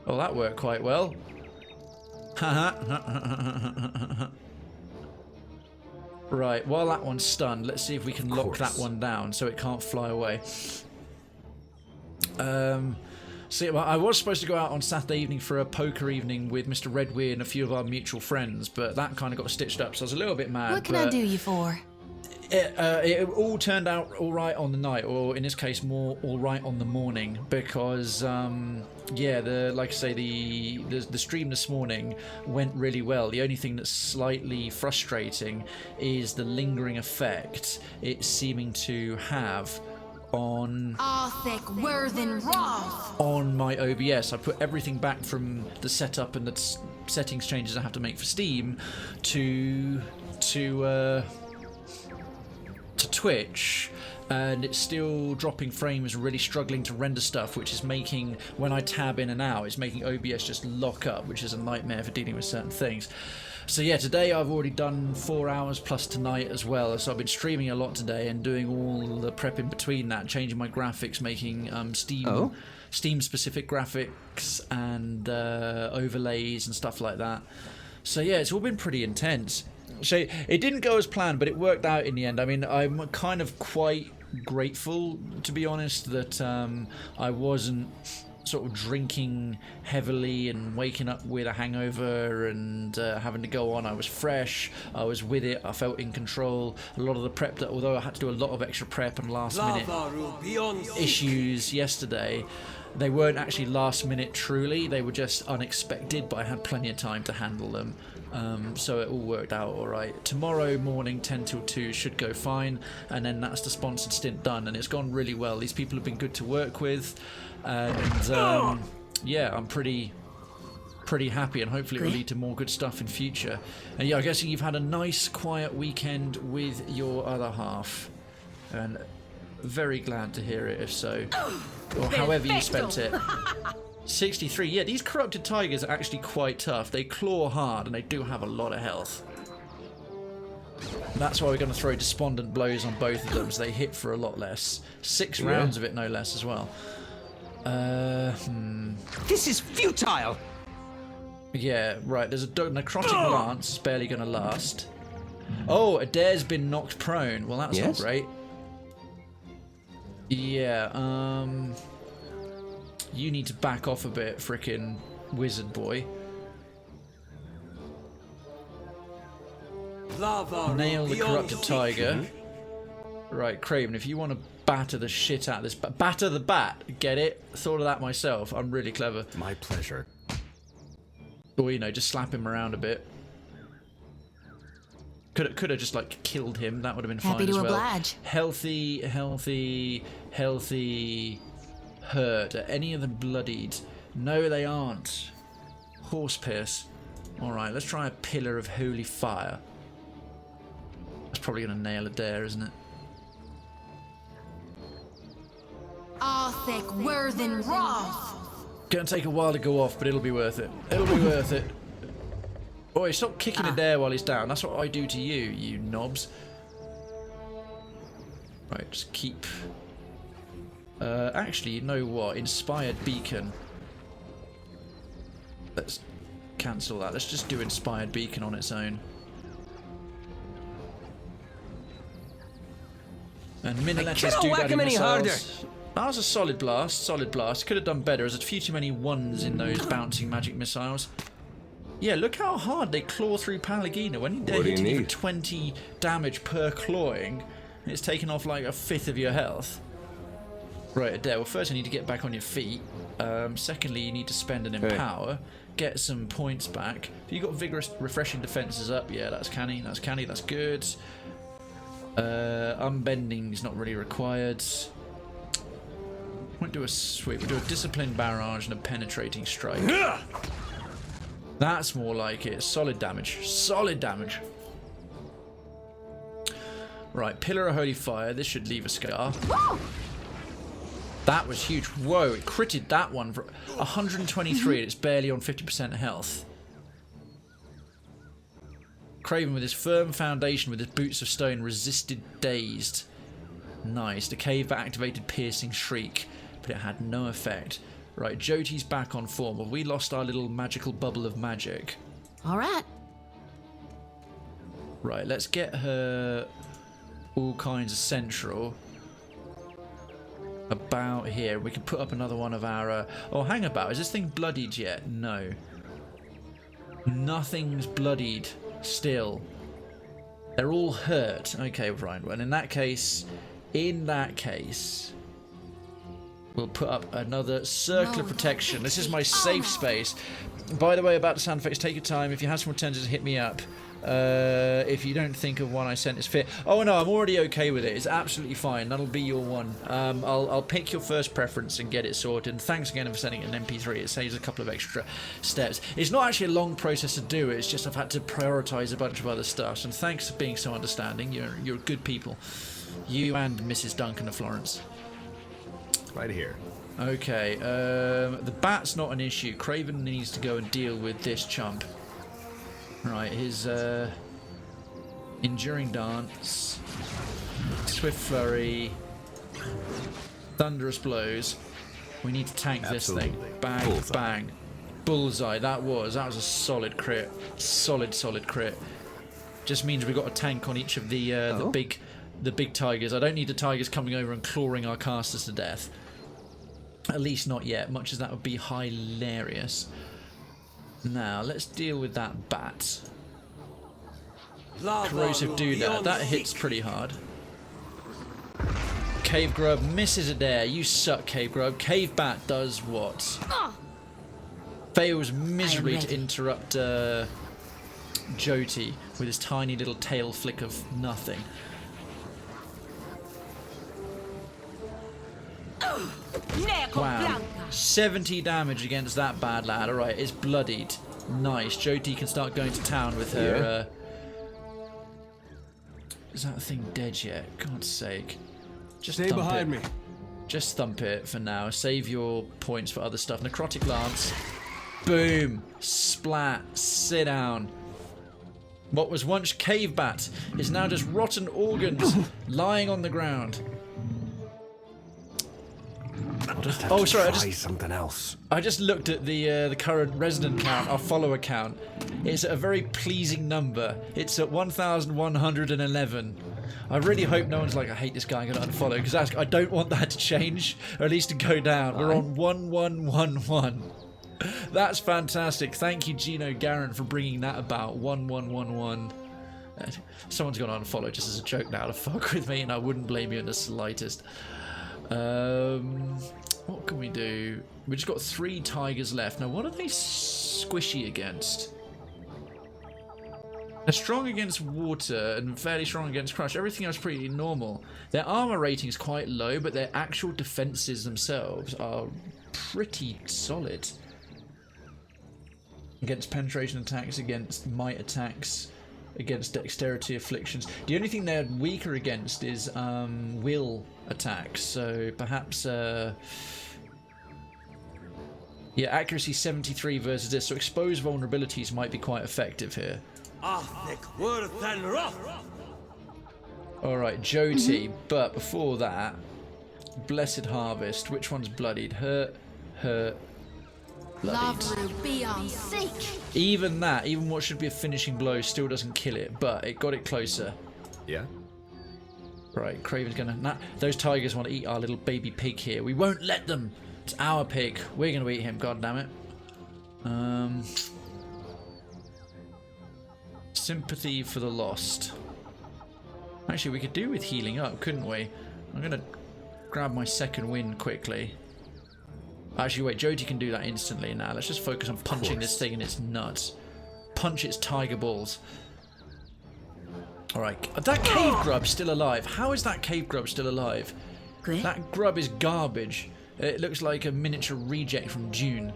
Oh, that worked quite well. Right, while that one's stunned, let's see if we can lock that one down so it can't fly away. See, well, I was supposed to go out on Saturday evening for a poker evening with Mr. Redweir and a few of our mutual friends, but that kind of got stitched up, so I was a little bit mad. What can I do you for? It all turned out all right on the night, or in this case, more all right on the morning, because yeah, like I say, the stream this morning went really well. The only thing that's slightly frustrating is the lingering effect it's seeming to have on on my OBS. I put everything back from the setup and the settings changes I have to make for Steam to Twitch, and it's still dropping frames, really struggling to render stuff, which is making, when I tab in and out, it's making OBS just lock up, which is a nightmare for dealing with certain things. So yeah, today I've already done 4 hours plus tonight as well. So I've been streaming a lot today and doing all the prep in between that, changing my graphics, making Steam specific graphics and overlays and stuff like that. So yeah, it's all been pretty intense. So it didn't go as planned, but it worked out in the end. I mean, I'm kind of quite grateful, to be honest, that I wasn't sort of drinking heavily and waking up with a hangover and having to go on. I was fresh, I was with it, I felt in control. A lot of the prep, that although I had to do a lot of extra prep and last minute issues yesterday, they weren't actually last minute truly, they were just unexpected, but I had plenty of time to handle them. So it all worked out alright. Tomorrow morning 10 till 2 should go fine, and then that's the sponsored stint done, and it's gone really well. These people have been good to work with, and yeah, I'm pretty happy, and hopefully it will lead to more good stuff in future. And yeah, I'm guessing you've had a nice quiet weekend with your other half, and very glad to hear it if so, or however you spent it. 63. Yeah, these corrupted tigers are actually quite tough. They claw hard and they do have a lot of health. That's why we're going to throw despondent blows on both of them, so they hit for a lot less. 6 rounds of it, no less, as well. This is futile! Yeah, right, there's a necrotic lance. It's barely going to last. Oh, Adair's been knocked prone. Well, that's not great. Yeah, you need to back off a bit, frickin' wizard boy. Nail the corrupted tiger. Right, Krayven, if you want to batter the shit out of this... Batter the bat, get it? Thought of that myself. I'm really clever. My pleasure. Or, you know, just slap him around a bit. Could have just, like, killed him. That would have been fine as well. Oblige. Healthy... Hurt. Are any of them bloodied? No, they aren't. Horse pierce. Alright, let's try a pillar of holy fire. That's probably going to nail it there, isn't it? Arthek Worthen Roth. Gonna take a while to go off, but it'll be worth it. It'll be worth it. Boy, stop kicking it there while he's down. That's what I do to you, you knobs. Right, just keep... actually, you know what? Inspired Beacon. Let's cancel that. Let's just do Inspired Beacon on its own. And Minilet's do daddy missiles. That was a solid blast. Solid blast. Could have done better. There's a few too many ones in those bouncing magic missiles. Yeah, look how hard they claw through Pallegina. When they're hitting you for 20 damage per clawing, it's taken off like a fifth of your health. Right, Adair, well, first you need to get back on your feet. Secondly, you need to spend an empower, get some points back. Have you got vigorous, refreshing defenses up? Yeah, that's canny, that's canny, that's good. Unbending is not really required. Won't do a sweep, we'll do a disciplined barrage and a penetrating strike. That's more like it. Solid damage. Solid damage. Right, Pillar of Holy Fire. This should leave a scar. That was huge. Whoa, it critted that one for 123 and it's barely on 50% health. Krayven with his firm foundation with his boots of stone resisted dazed. Nice. The cave activated piercing shriek, but it had no effect. Right, Jyoti's back on form. Have we lost our little magical bubble of magic? Alright. Right, let's get her all kinds of central. About here. We can put up another one of our... oh, hang about. Is this thing bloodied yet? No. Nothing's bloodied still. They're all hurt. Okay, right. Well, in that case... we'll put up another circle of protection. This is my safe space. By the way, about the sound effects, take your time. If you have some returns, hit me up. If you don't think of one I sent as fit. Oh no, I'm already okay with it. It's absolutely fine. That'll be your one. I'll pick your first preference and get it sorted. And thanks again for sending an MP3. It saves a couple of extra steps. It's not actually a long process to do. It's just I've had to prioritize a bunch of other stuff. And thanks for being so understanding. You're good people. You and Mrs. Duncan of Florence. Right here. Okay, the bat's not an issue. Krayven needs to go and deal with this chump. Right, his enduring dance, swift flurry, thunderous blows. We need to tank this thing. Bang, Bullseye. bang, bullseye. That was a solid crit. Solid crit. Just means we've got a tank on each of the big tigers. I don't need the tigers coming over and clawing our casters to death. At least not yet. Much as that would be hilarious. Now let's deal with that bat. Corrosive doodah. That hits pretty hard. Cave grub misses it there. You suck, cave grub. Cave bat does what? Fails miserably to interrupt Jyoti with his tiny little tail flick of nothing. Wow, 70 damage against that bad lad. Alright, it's bloodied. Nice. Jyoti can start going to town with her... Is that thing dead yet? God's sake. Just Stay behind me. Just thump it for now. Save your points for other stuff. Necrotic Lance. Boom. Splat. Sit down. What was once cave bat is now just rotten organs lying on the ground. Oh, sorry. Something else. I just looked at the current resident count, our follower count. It's at a very pleasing number. It's at 1,111. I really hope no one's like, I hate this guy, I'm going to unfollow, because I don't want that to change, or at least to go down. We're on 1111. That's fantastic. Thank you, Gino Garin, for bringing that about. 1111. Someone's going to unfollow just as a joke now to fuck with me, and I wouldn't blame you in the slightest. What can we do? We just got 3 tigers left. Now, what are they squishy against? They're strong against water and fairly strong against crush. Everything else pretty normal. Their armor rating is quite low, but their actual defenses themselves are pretty solid. Against penetration attacks, against might attacks, against dexterity afflictions. The only thing they're weaker against is will attacks. So perhaps... yeah, accuracy 73 versus this. So exposed vulnerabilities might be quite effective here. Alright, Jyoti. But before that, Blessed Harvest. Which one's bloodied? Hurt, bloodied. Even that, even what should be a finishing blow, still doesn't kill it, but it got it closer. Yeah. Right, Krayven's gonna... those tigers want to eat our little baby pig here. We won't let them. It's our pig. We're gonna eat him, god damn it. Sympathy for the lost. Actually, we could do with healing up, couldn't we? I'm gonna grab my second wind quickly. Actually, wait, Jyoti can do that instantly now. Let's just focus on punching this thing in its nuts. Punch its tiger balls. Alright, that cave grub's still alive. How is that cave grub still alive? That grub is garbage. It looks like a miniature reject from Dune.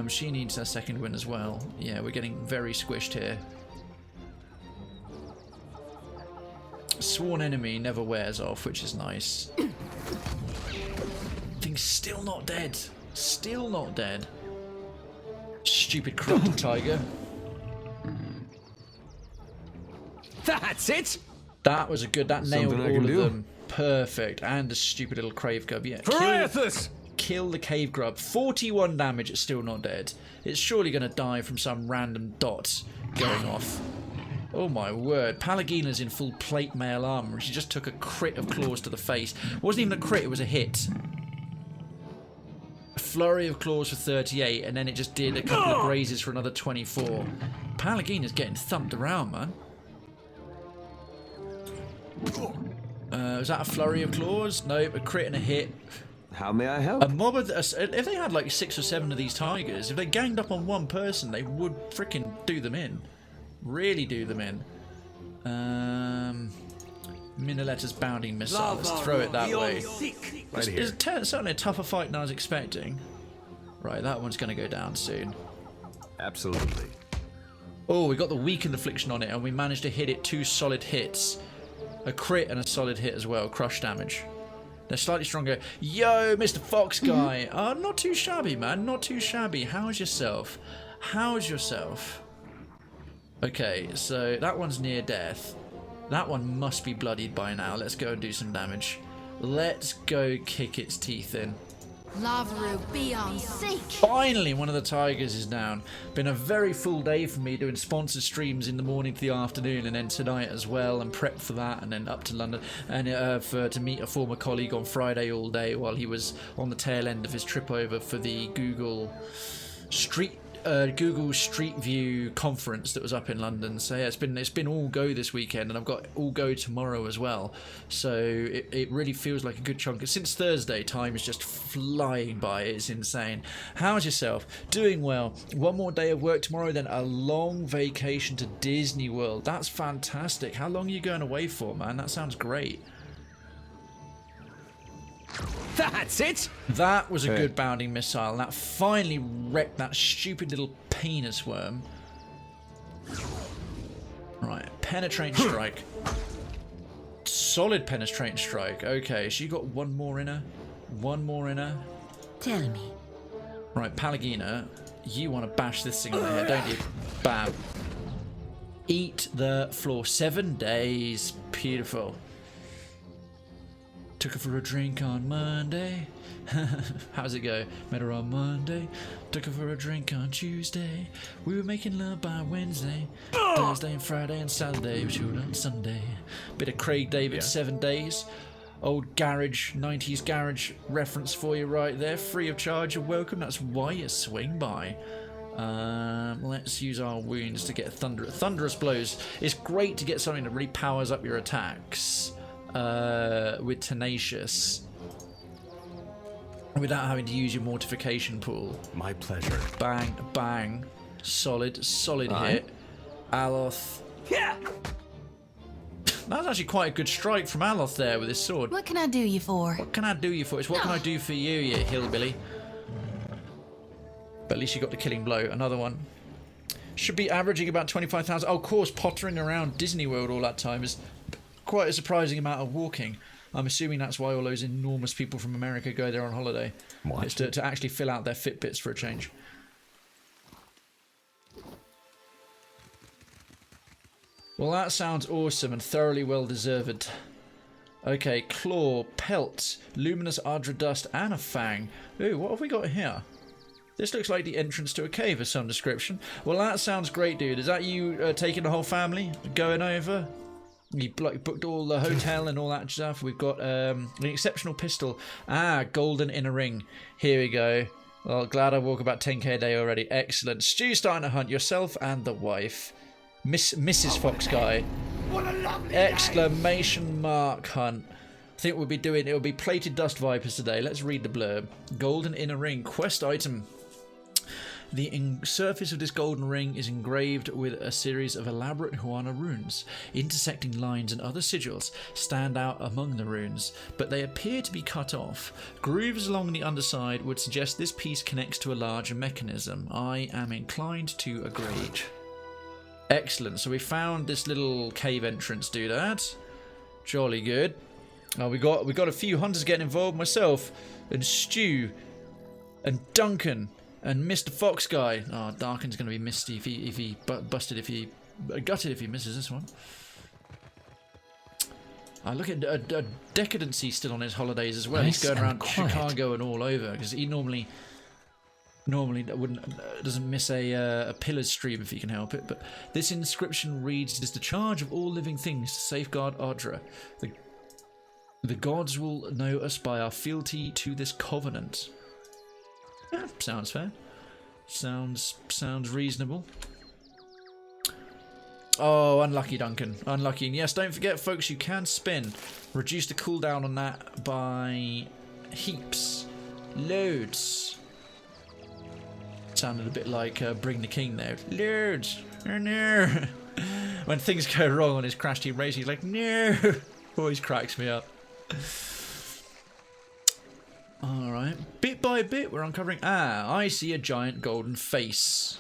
She needs her second win as well. Yeah, we're getting very squished here. Sworn enemy never wears off, which is nice. Thing's still not dead. Still not dead. Stupid corrupted tiger. That's it. That was a good. That nailed Something I all can of do. them. Perfect. And the stupid little cave grub. Yeah. Kill the cave grub. 41 damage. It's still not dead. It's surely going to die from some random dots going off. Oh my word. Palagina's in full plate mail armor. She just took a crit of claws to the face. It wasn't even a crit. It was a hit. A flurry of claws for 38, and then it just did a couple of grazes for another 24. Palagina's getting thumped around, man. Was that a flurry of claws? Nope, a crit and a hit. How may I help? A mob of... if they had like 6 or 7 of these tigers, if they ganged up on one person, they would frickin' do them in. Really do them in. Minalette's bounding missile. Let's throw it that way. Right here. It's certainly a tougher fight than I was expecting. Right, that one's going to go down soon. Absolutely. Oh, we got the weakened affliction on it, and we managed to hit it 2 solid hits. A crit and a solid hit as well. Crush damage. They're slightly stronger. Yo, Mr. Fox guy. Not too shabby, man. Not too shabby. How's yourself? How's yourself? Okay, so that one's near death. That one must be bloodied by now. Let's go and do some damage. Let's go kick its teeth in. Lavaru, be on seek. Finally, one of the tigers is down. Been a very full day for me doing sponsored streams in the morning to the afternoon, and then tonight as well, and prep for that, and then up to London and to meet a former colleague on Friday all day while he was on the tail end of his trip over for the Google Street View conference that was up in London. So yeah, it's been all go this weekend, and I've got all go tomorrow as well. So it really feels like a good chunk. Since Thursday, time is just flying by. It's insane. How's yourself? Doing well. One more day of work tomorrow, then a long vacation to Disney World. That's fantastic. How long are you going away for, man? That sounds great. That's it! That was a good bounding missile, and that finally wrecked that stupid little penis worm. Right, penetrating strike. Solid penetrating strike. Okay, she got one more in her. One more in her. Tell me. Right, Palagina, you want to bash this thing on the head, don't you? Bam. Eat the floor. 7 days. Beautiful. Took her for a drink on Monday. How's it go? Met her on Monday. Took her for a drink on Tuesday. We were making love by Wednesday. Thursday and Friday and Saturday. We showed on Sunday. Bit of Craig David, 7 days. Old garage, 90s garage reference for you right there. Free of charge, you're welcome. That's why you swing by. Let's use our wounds to get thunderous blows. It's great to get something that really powers up your attacks. With Tenacious without having to use your mortification pool. My pleasure. Bang, bang. Solid hit. Aloth. Yeah. That's actually quite a good strike from Aloth there with his sword. What can I do you for? What can I do you for? It's what can I do for you, you hillbilly? But at least you got the killing blow. Another one. Should be averaging about 25,000. Oh, of course, pottering around Disney World all that time is quite a surprising amount of walking. I'm assuming that's why all those enormous people from America go there on holiday. What? It's to actually fill out their Fitbits for a change. Well, that sounds awesome and thoroughly well deserved. Okay, Claw, Pelt, Luminous Ardra Dust, and a Fang. Ooh, what have we got here? This looks like the entrance to a cave of some description. Well, that sounds great, dude. Is that you taking the whole family? Going over? You booked all the hotel and all that stuff. We've got an exceptional pistol. Ah, golden inner ring. Here we go. Well, glad I walk about 10k a day already. Excellent. Stu's starting to hunt yourself and the wife. Mrs. Fox Guy. What a lovely Exclamation mark hunt. I think it'll be plated dust vipers today. Let's read the blurb. Golden inner ring. Quest item. The surface of this golden ring is engraved with a series of elaborate Huana runes. Intersecting lines and other sigils stand out among the runes, but they appear to be cut off. Grooves along the underside would suggest this piece connects to a larger mechanism. I am inclined to agree. Excellent. So we found this little cave entrance, do that. Jolly good. Oh, we got a few hunters getting involved. Myself and Stu and Duncan. And Mr. Fox Guy. Oh, Darkin's going to be misty if he gutted if he misses this one. Look at Decadency still on his holidays as well. He's going around Chicago and all over because he normally doesn't miss a Pillars stream if he can help it. But this inscription reads: "It is the charge of all living things to safeguard Ardra. The gods will know us by our fealty to this covenant." Yeah, sounds fair. Sounds reasonable. Oh, unlucky, Duncan. Unlucky. And yes, don't forget, folks, you can spin. Reduce the cooldown on that by heaps. Loads. Sounded a bit like Bring the King there. Loads. No. When things go wrong on his Crash Team Racing, he's like, no. Always cracks me up. Alright, bit by bit we're uncovering... I see a giant golden face.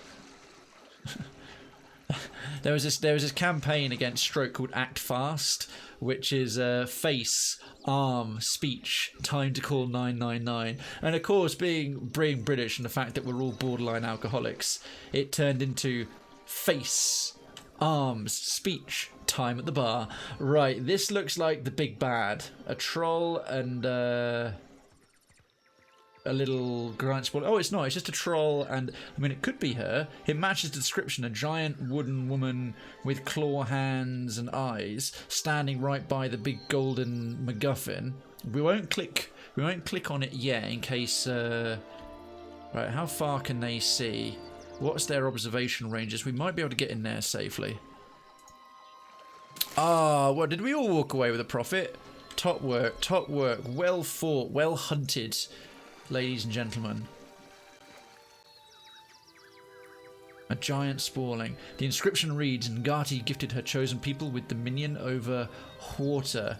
There was this campaign against stroke called Act Fast, which is face, arm, speech, time to call 999. And of course, being British and the fact that we're all borderline alcoholics, it turned into face, Arms, speech, time at the bar. Right, this looks like the big bad. A troll and a little giant spawn. Oh, it's not. It's just a troll and... I mean, it could be her. It matches the description. A giant wooden woman with claw hands and eyes standing right by the big golden MacGuffin. We won't click on it yet in case... Right, how far can they see? What's their observation ranges? We might be able to get in there safely. Ah, what, did we all walk away with a profit? Top work, top work. Well fought, well hunted, ladies and gentlemen. A giant spawling. The inscription reads, Ngati gifted her chosen people with dominion over water.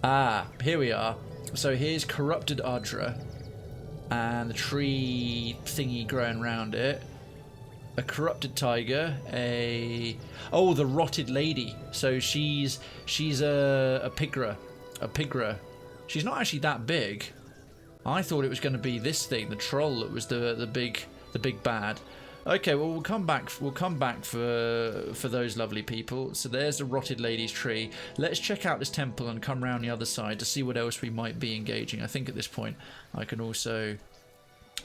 Ah, here we are. So here's corrupted Ardra. And the tree thingy growing around it. A corrupted tiger, the rotted lady. So she's a pigra. She's not actually that big. I thought it was going to be this thing, the troll, that was the big bad. Okay, well we'll come back for those lovely people. So there's the rotted lady's tree. Let's check out this temple and come round the other side to see what else we might be engaging. I think at this point I can also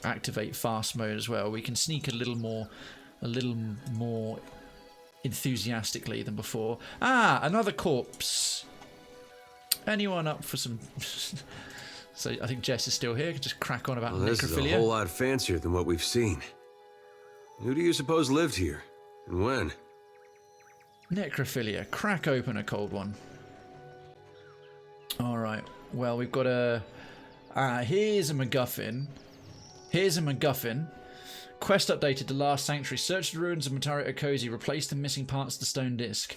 activate fast mode as well. We can sneak a little more enthusiastically than before. Ah, another corpse. Anyone up for some... So I think Jess is still here. Can just crack on about necrophilia. This is a whole lot fancier than what we've seen. Who do you suppose lived here? And when? Necrophilia. Crack open a cold one. Alright. Well, we've got a... here's a MacGuffin. Quest updated to last sanctuary. Search the ruins of Motare Kozi. Replace the missing parts of the stone disc.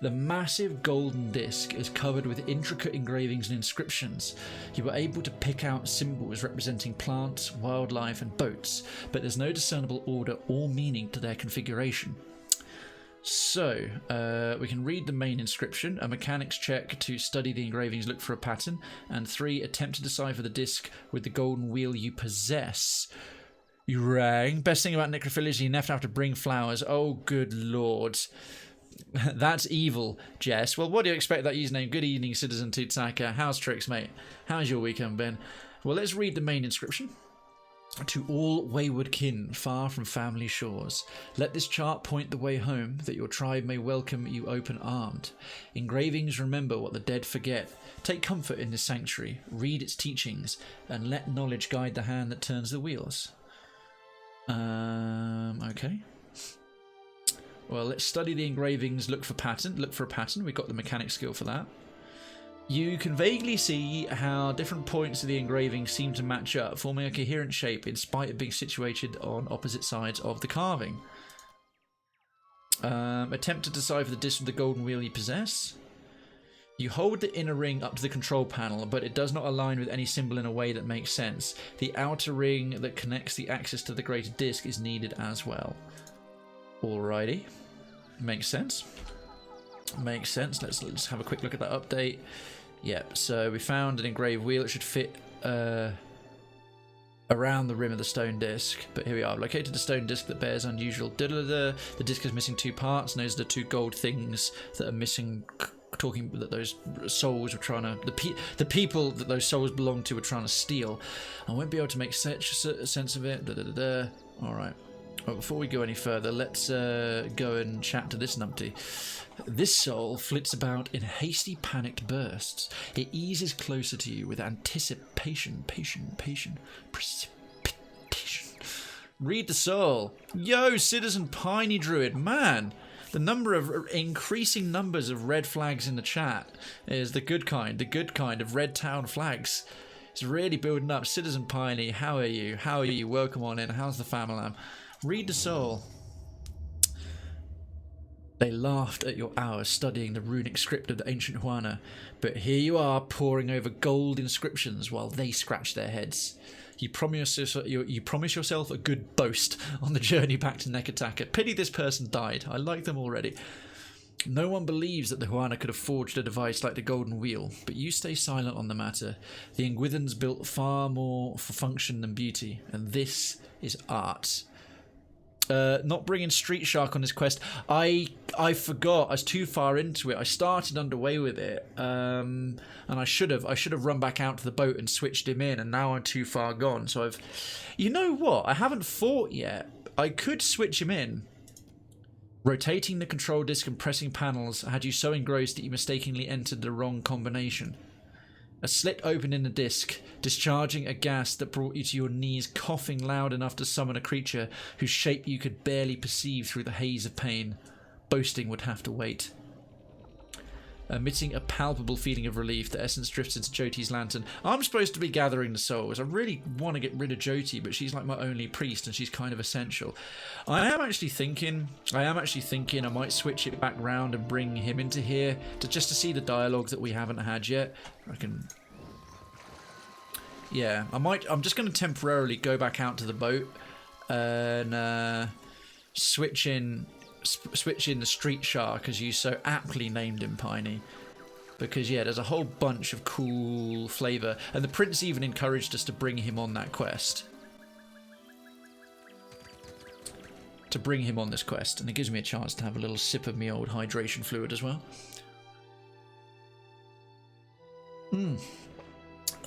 The massive golden disc is covered with intricate engravings and inscriptions. You were able to pick out symbols representing plants, wildlife and boats, but there's no discernible order or meaning to their configuration. So, we can read the main inscription, a mechanics check to study the engravings, look for a pattern, and 3, attempt to decipher the disc with the golden wheel you possess. You rang. Best thing about necrophilia is you never have to bring flowers. Oh, good lord. That's evil, Jess. Well, what do you expect that username? Good evening, Citizen Tutsaka. How's tricks, mate? How's your weekend been? Well, let's read the main inscription. To all wayward kin, far from family shores, let this chart point the way home, that your tribe may welcome you open-armed. Engravings remember what the dead forget. Take comfort in this sanctuary, read its teachings, and let knowledge guide the hand that turns the wheels. Okay. Well, let's study the engravings, look for a pattern. We've got the mechanic skill for that. You can vaguely see how different points of the engraving seem to match up, forming a coherent shape in spite of being situated on opposite sides of the carving. Attempt to decipher the disc of the golden wheel you possess. You hold the inner ring up to the control panel, but it does not align with any symbol in a way that makes sense. The outer ring that connects the axis to the greater disc is needed as well. Alrighty. Makes sense. Makes sense. Let's have a quick look at that update. Yep, so we found an engraved wheel. It should fit around the rim of the stone disc. But here we are. Located the stone disc that bears unusual... The disc is missing 2 parts, and those are the 2 gold things that are missing... Talking that those souls were trying to... The people that those souls belong to were trying to steal. I won't be able to make such a sense of it. Alright. Well, before we go any further, let's go and chat to this numpty. This soul flits about in hasty, panicked bursts. It eases closer to you with anticipation, precipitation. Read the soul. Yo, Citizen Piney Druid, man! The increasing numbers of red flags in the chat is the good kind of red town flags. It's really building up. Citizen Piney, how are you? Welcome on in. How's the family? Read the soul. They laughed at your hours studying the runic script of the ancient Huana, but here you are poring over gold inscriptions while they scratch their heads. You promise yourself a good boast on the journey back to Nekataka. Pity this person died. I like them already. No one believes that the Huana could have forged a device like the Golden Wheel, but you stay silent on the matter. The Nguithans built far more for function than beauty, and this is art. Not bringing Street Shark on this quest. I forgot. I was too far into it. I started underway with it, and I should have run back out to the boat and switched him in. And now I'm too far gone. So I've, you know what? I haven't fought yet. I could switch him in. Rotating the control disc and pressing panels had you so engrossed that you mistakenly entered the wrong combination. A slit opened in the disc, discharging a gas that brought you to your knees, coughing loud enough to summon a creature whose shape you could barely perceive through the haze of pain. Boasting would have to wait. Emitting a palpable feeling of relief, the essence drifts into Jyoti's lantern. I'm supposed to be gathering the souls. I really want to get rid of Jyoti, but she's like my only priest and she's kind of essential. I am actually thinking I might switch it back round and bring him into here just to see the dialogue that we haven't had yet. I can... Yeah, I'm just going to temporarily go back out to the boat and switch in the Street Shark, as you so aptly named him, Piney, because yeah, there's a whole bunch of cool flavour, and the prince even encouraged us to bring him on that quest, and it gives me a chance to have a little sip of me old hydration fluid as well.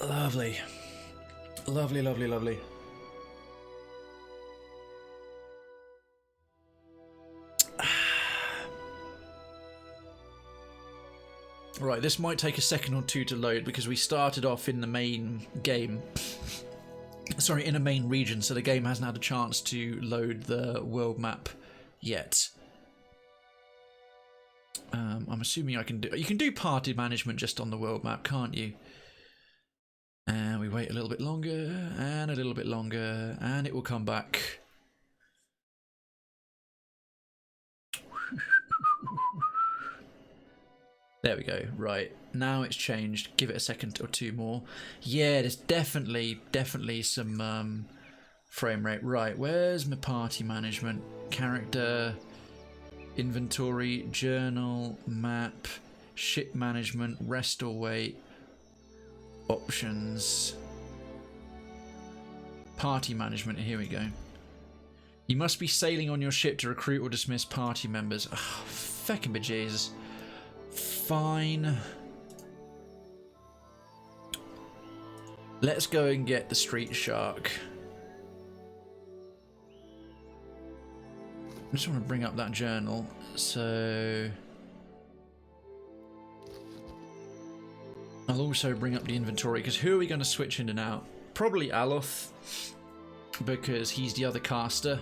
Lovely, lovely, lovely, lovely. Right, this might take a second or two to load because we started off in the main game. Sorry, in a main region, so the game hasn't had a chance to load the world map yet. I'm assuming I can do... You can do party management just on the world map, can't you? And we wait a little bit longer, and a little bit longer, and it will come back. There we go. Right, now it's changed. Give it a second or two more. Yeah, there's definitely some frame rate. Right, where's my party management? Character, inventory, journal, map, ship management, rest or wait, options, party management. Here we go. You must be sailing on your ship to recruit or dismiss party members. Oh, feckin' bejesus. Fine. Let's go and get the Street Shark. I just want to bring up that journal. So I'll also bring up the inventory, because who are we going to switch in and out? Probably Aloth, because he's the other caster.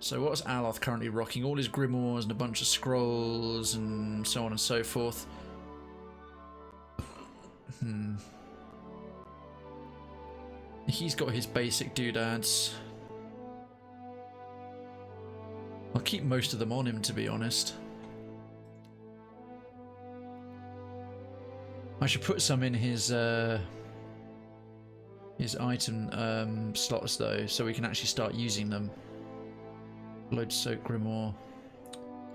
So what's Aloth currently rocking? All his grimoires and a bunch of scrolls and so on and so forth. He's got his basic doodads. I'll keep most of them on him, to be honest. I should put some in his item slots though, so we can actually start using them. Blood soaked grimoire,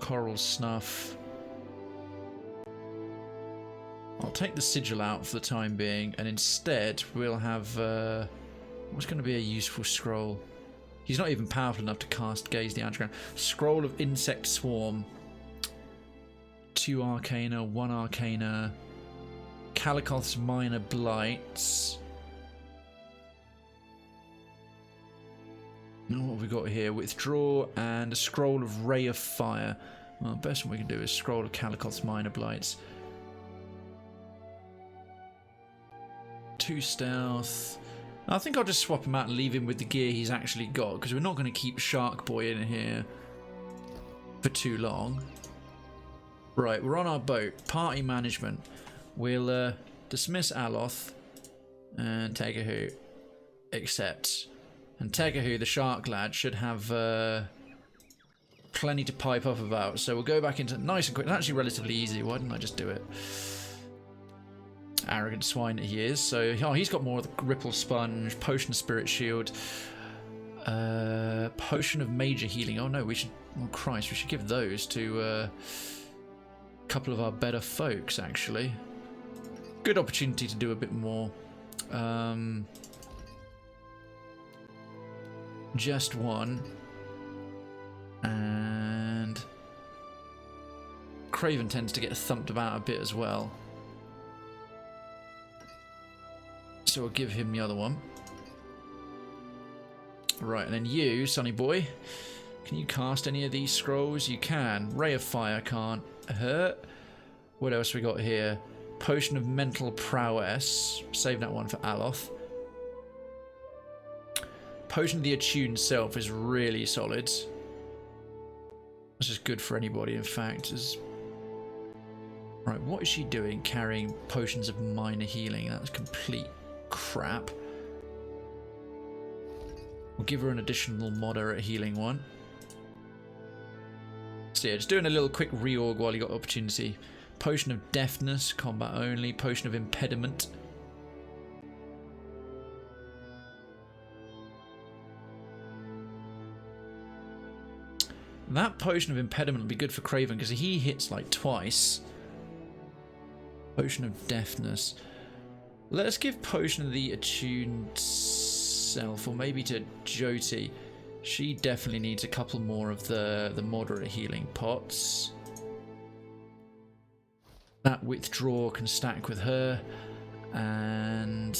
coral snuff. I'll take the sigil out for the time being, and instead we'll have what's going to be a useful scroll. He's not even powerful enough to cast Gaze the Underground. Scroll of Insect Swarm. 2 Arcana, 1 Arcana. Kalikoth's Minor Blights. Now what have we got here? Withdraw and a Scroll of Ray of Fire. Well, the best one we can do is Scroll of Kalikoth's Minor Blights. 2 Stealth. I think I'll just swap him out and leave him with the gear he's actually got, because we're not going to keep Shark Boy in here for too long. Right, we're on our boat. Party management. We'll dismiss Aloth and Tegahu. Accept. And Tegahu, the shark lad, should have plenty to pipe up about. So we'll go back into nice and quick. It's actually relatively easy. Why didn't I just do it? Arrogant swine that he is. So he's got more of the Ripple Sponge, Potion of Spirit Shield, Potion of Major Healing. Oh no, we should... Oh Christ, we should give those to a couple of our better folks, actually. Good opportunity to do a bit more. Just one. And Krayven tends to get thumped about a bit as well. So I'll give him the other one. Right, and then you, Sonny boy. Can you cast any of these scrolls? You can. Ray of Fire can't hurt. What else we got here? Potion of Mental Prowess. Save that one for Aloth. Potion of the Attuned Self is really solid. This is good for anybody, in fact. Right, what is she doing carrying potions of minor healing? That's complete crap. We'll give her an additional moderate healing one. So yeah, just doing a little quick reorg while you got opportunity. Potion of Deafness, combat only. Potion of Impediment. That Potion of Impediment will be good for Krayven because he hits like twice. Potion of Deafness. Let's give Potion of the Attuned Self, or maybe to Jyoti. She definitely needs a couple more of the moderate healing pots. That Withdraw can stack with her, and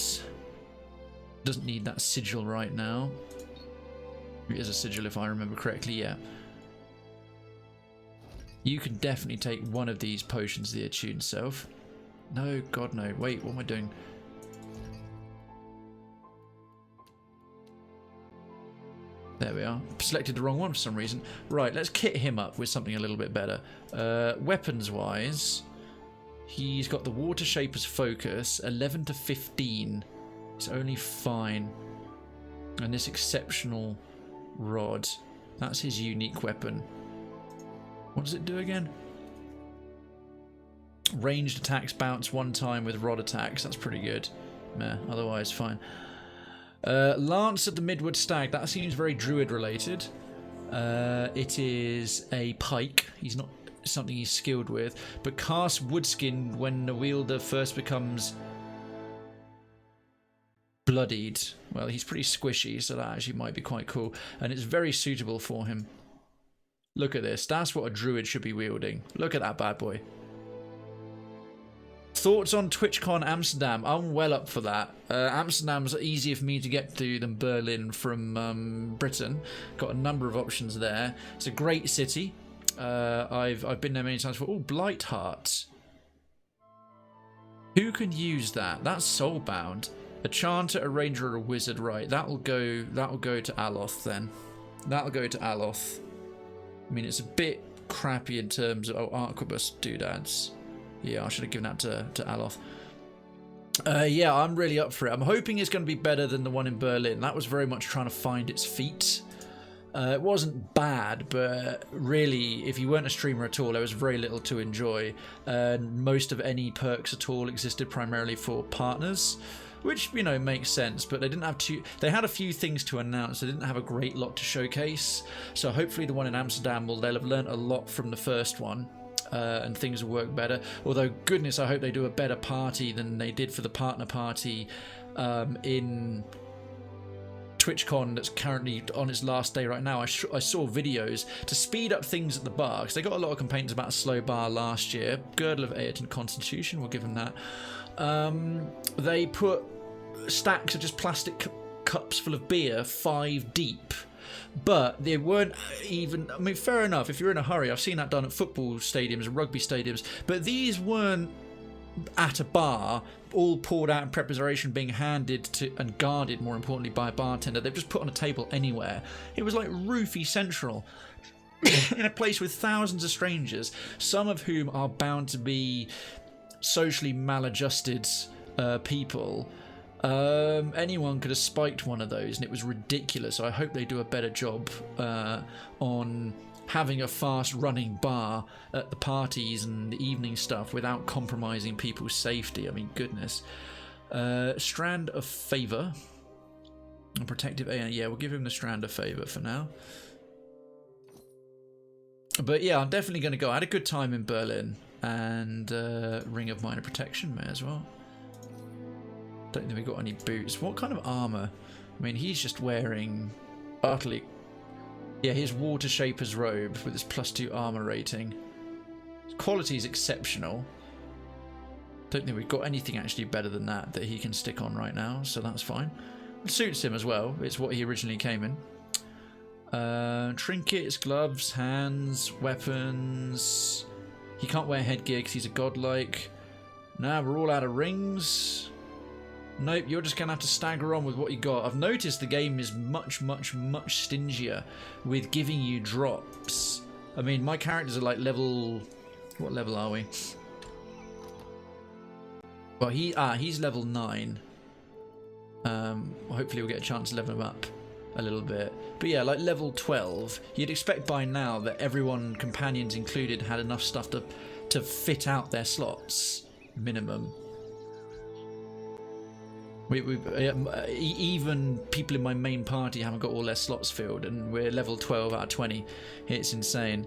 doesn't need that sigil right now. It is a sigil if I remember correctly, yeah. You can definitely take one of these potions of the Attuned Self. No, God no. Wait, what am I doing? There we are. Selected the wrong one for some reason. Right, let's kit him up with something a little bit better. Weapons-wise, he's got the Water Shaper's Focus, 11 to 15. It's only fine. And this exceptional rod. That's his unique weapon. What does it do again? Ranged attacks bounce one time with rod attacks. That's pretty good. Meh, otherwise fine. Lance of the Midwood Stag. That seems very druid related. It is a pike. He's not something he's skilled with. But cast Woodskin when the wielder first becomes bloodied. Well, he's pretty squishy, so that actually might be quite cool. And it's very suitable for him. Look at this. That's what a druid should be wielding. Look at that bad boy. Thoughts on TwitchCon Amsterdam? I'm well up for that. Amsterdam's easier for me to get to than Berlin from Britain. Got a number of options there. It's a great city. I've been there many times before. Oh, Blight Heart. Who can use that? That's soulbound. A chanter, a ranger, or a wizard. Right, that'll go to Aloth then. That'll go to Aloth. I mean, it's a bit crappy in terms of Arquebus doodads. Yeah, I should have given that to Aloth. Yeah, I'm really up for it. I'm hoping it's going to be better than the one in Berlin. That was very much trying to find its feet. It wasn't bad, but really, if you weren't a streamer at all, there was very little to enjoy. Most of any perks at all existed primarily for partners, which, you know, makes sense, but they didn't have they had a few things to announce. They didn't have a great lot to showcase. So hopefully the one in Amsterdam, they'll have learnt a lot from the first one. And things will work better. Although, goodness, I hope they do a better party than they did for the partner party in TwitchCon that's currently on its last day right now. I saw videos to speed up things at the bar, because they got a lot of complaints about a slow bar last year. Girdle of Ayrton Constitution, we'll give them that. They put stacks of just plastic cups full of beer 5 deep. But they weren't even... I mean, fair enough, if you're in a hurry. I've seen that done at football stadiums and rugby stadiums. But these weren't at a bar, all poured out in preparation, being handed to and guarded, more importantly, by a bartender. They've just put on a table anywhere. It was like Roofie Central. In a place with thousands of strangers, some of whom are bound to be socially maladjusted people. Anyone could have spiked one of those, and it was ridiculous. I hope they do a better job on having a fast running bar at the parties and the evening stuff without compromising people's safety. I mean, goodness. Strand of Favour. A protective... Yeah, we'll give him the Strand of Favour for now. But yeah, I'm definitely going to go. I had a good time in Berlin. And Ring of Minor Protection may as well. Don't think we got any boots. What kind of armor? I mean, he's just wearing utterly... Yeah, his Water Shaper's robe with its +2 armor rating. His quality is exceptional. Don't think we've got anything actually better than that he can stick on right now, so that's fine. It suits him as well. It's what he originally came in. Trinkets, gloves, hands, weapons. He can't wear headgear because he's a godlike. Nah, we're all out of rings. Nope, you're just going to have to stagger on with what you got. I've noticed the game is much, much, much stingier with giving you drops. I mean, my characters are like level... What level are we? Well, he's level 9. Hopefully we'll get a chance to level him up a little bit. But yeah, like level 12, you'd expect by now that everyone, companions included, had enough stuff to fit out their slots, minimum. Even people in my main party haven't got all their slots filled, and we're level 12 out of 20. It's insane.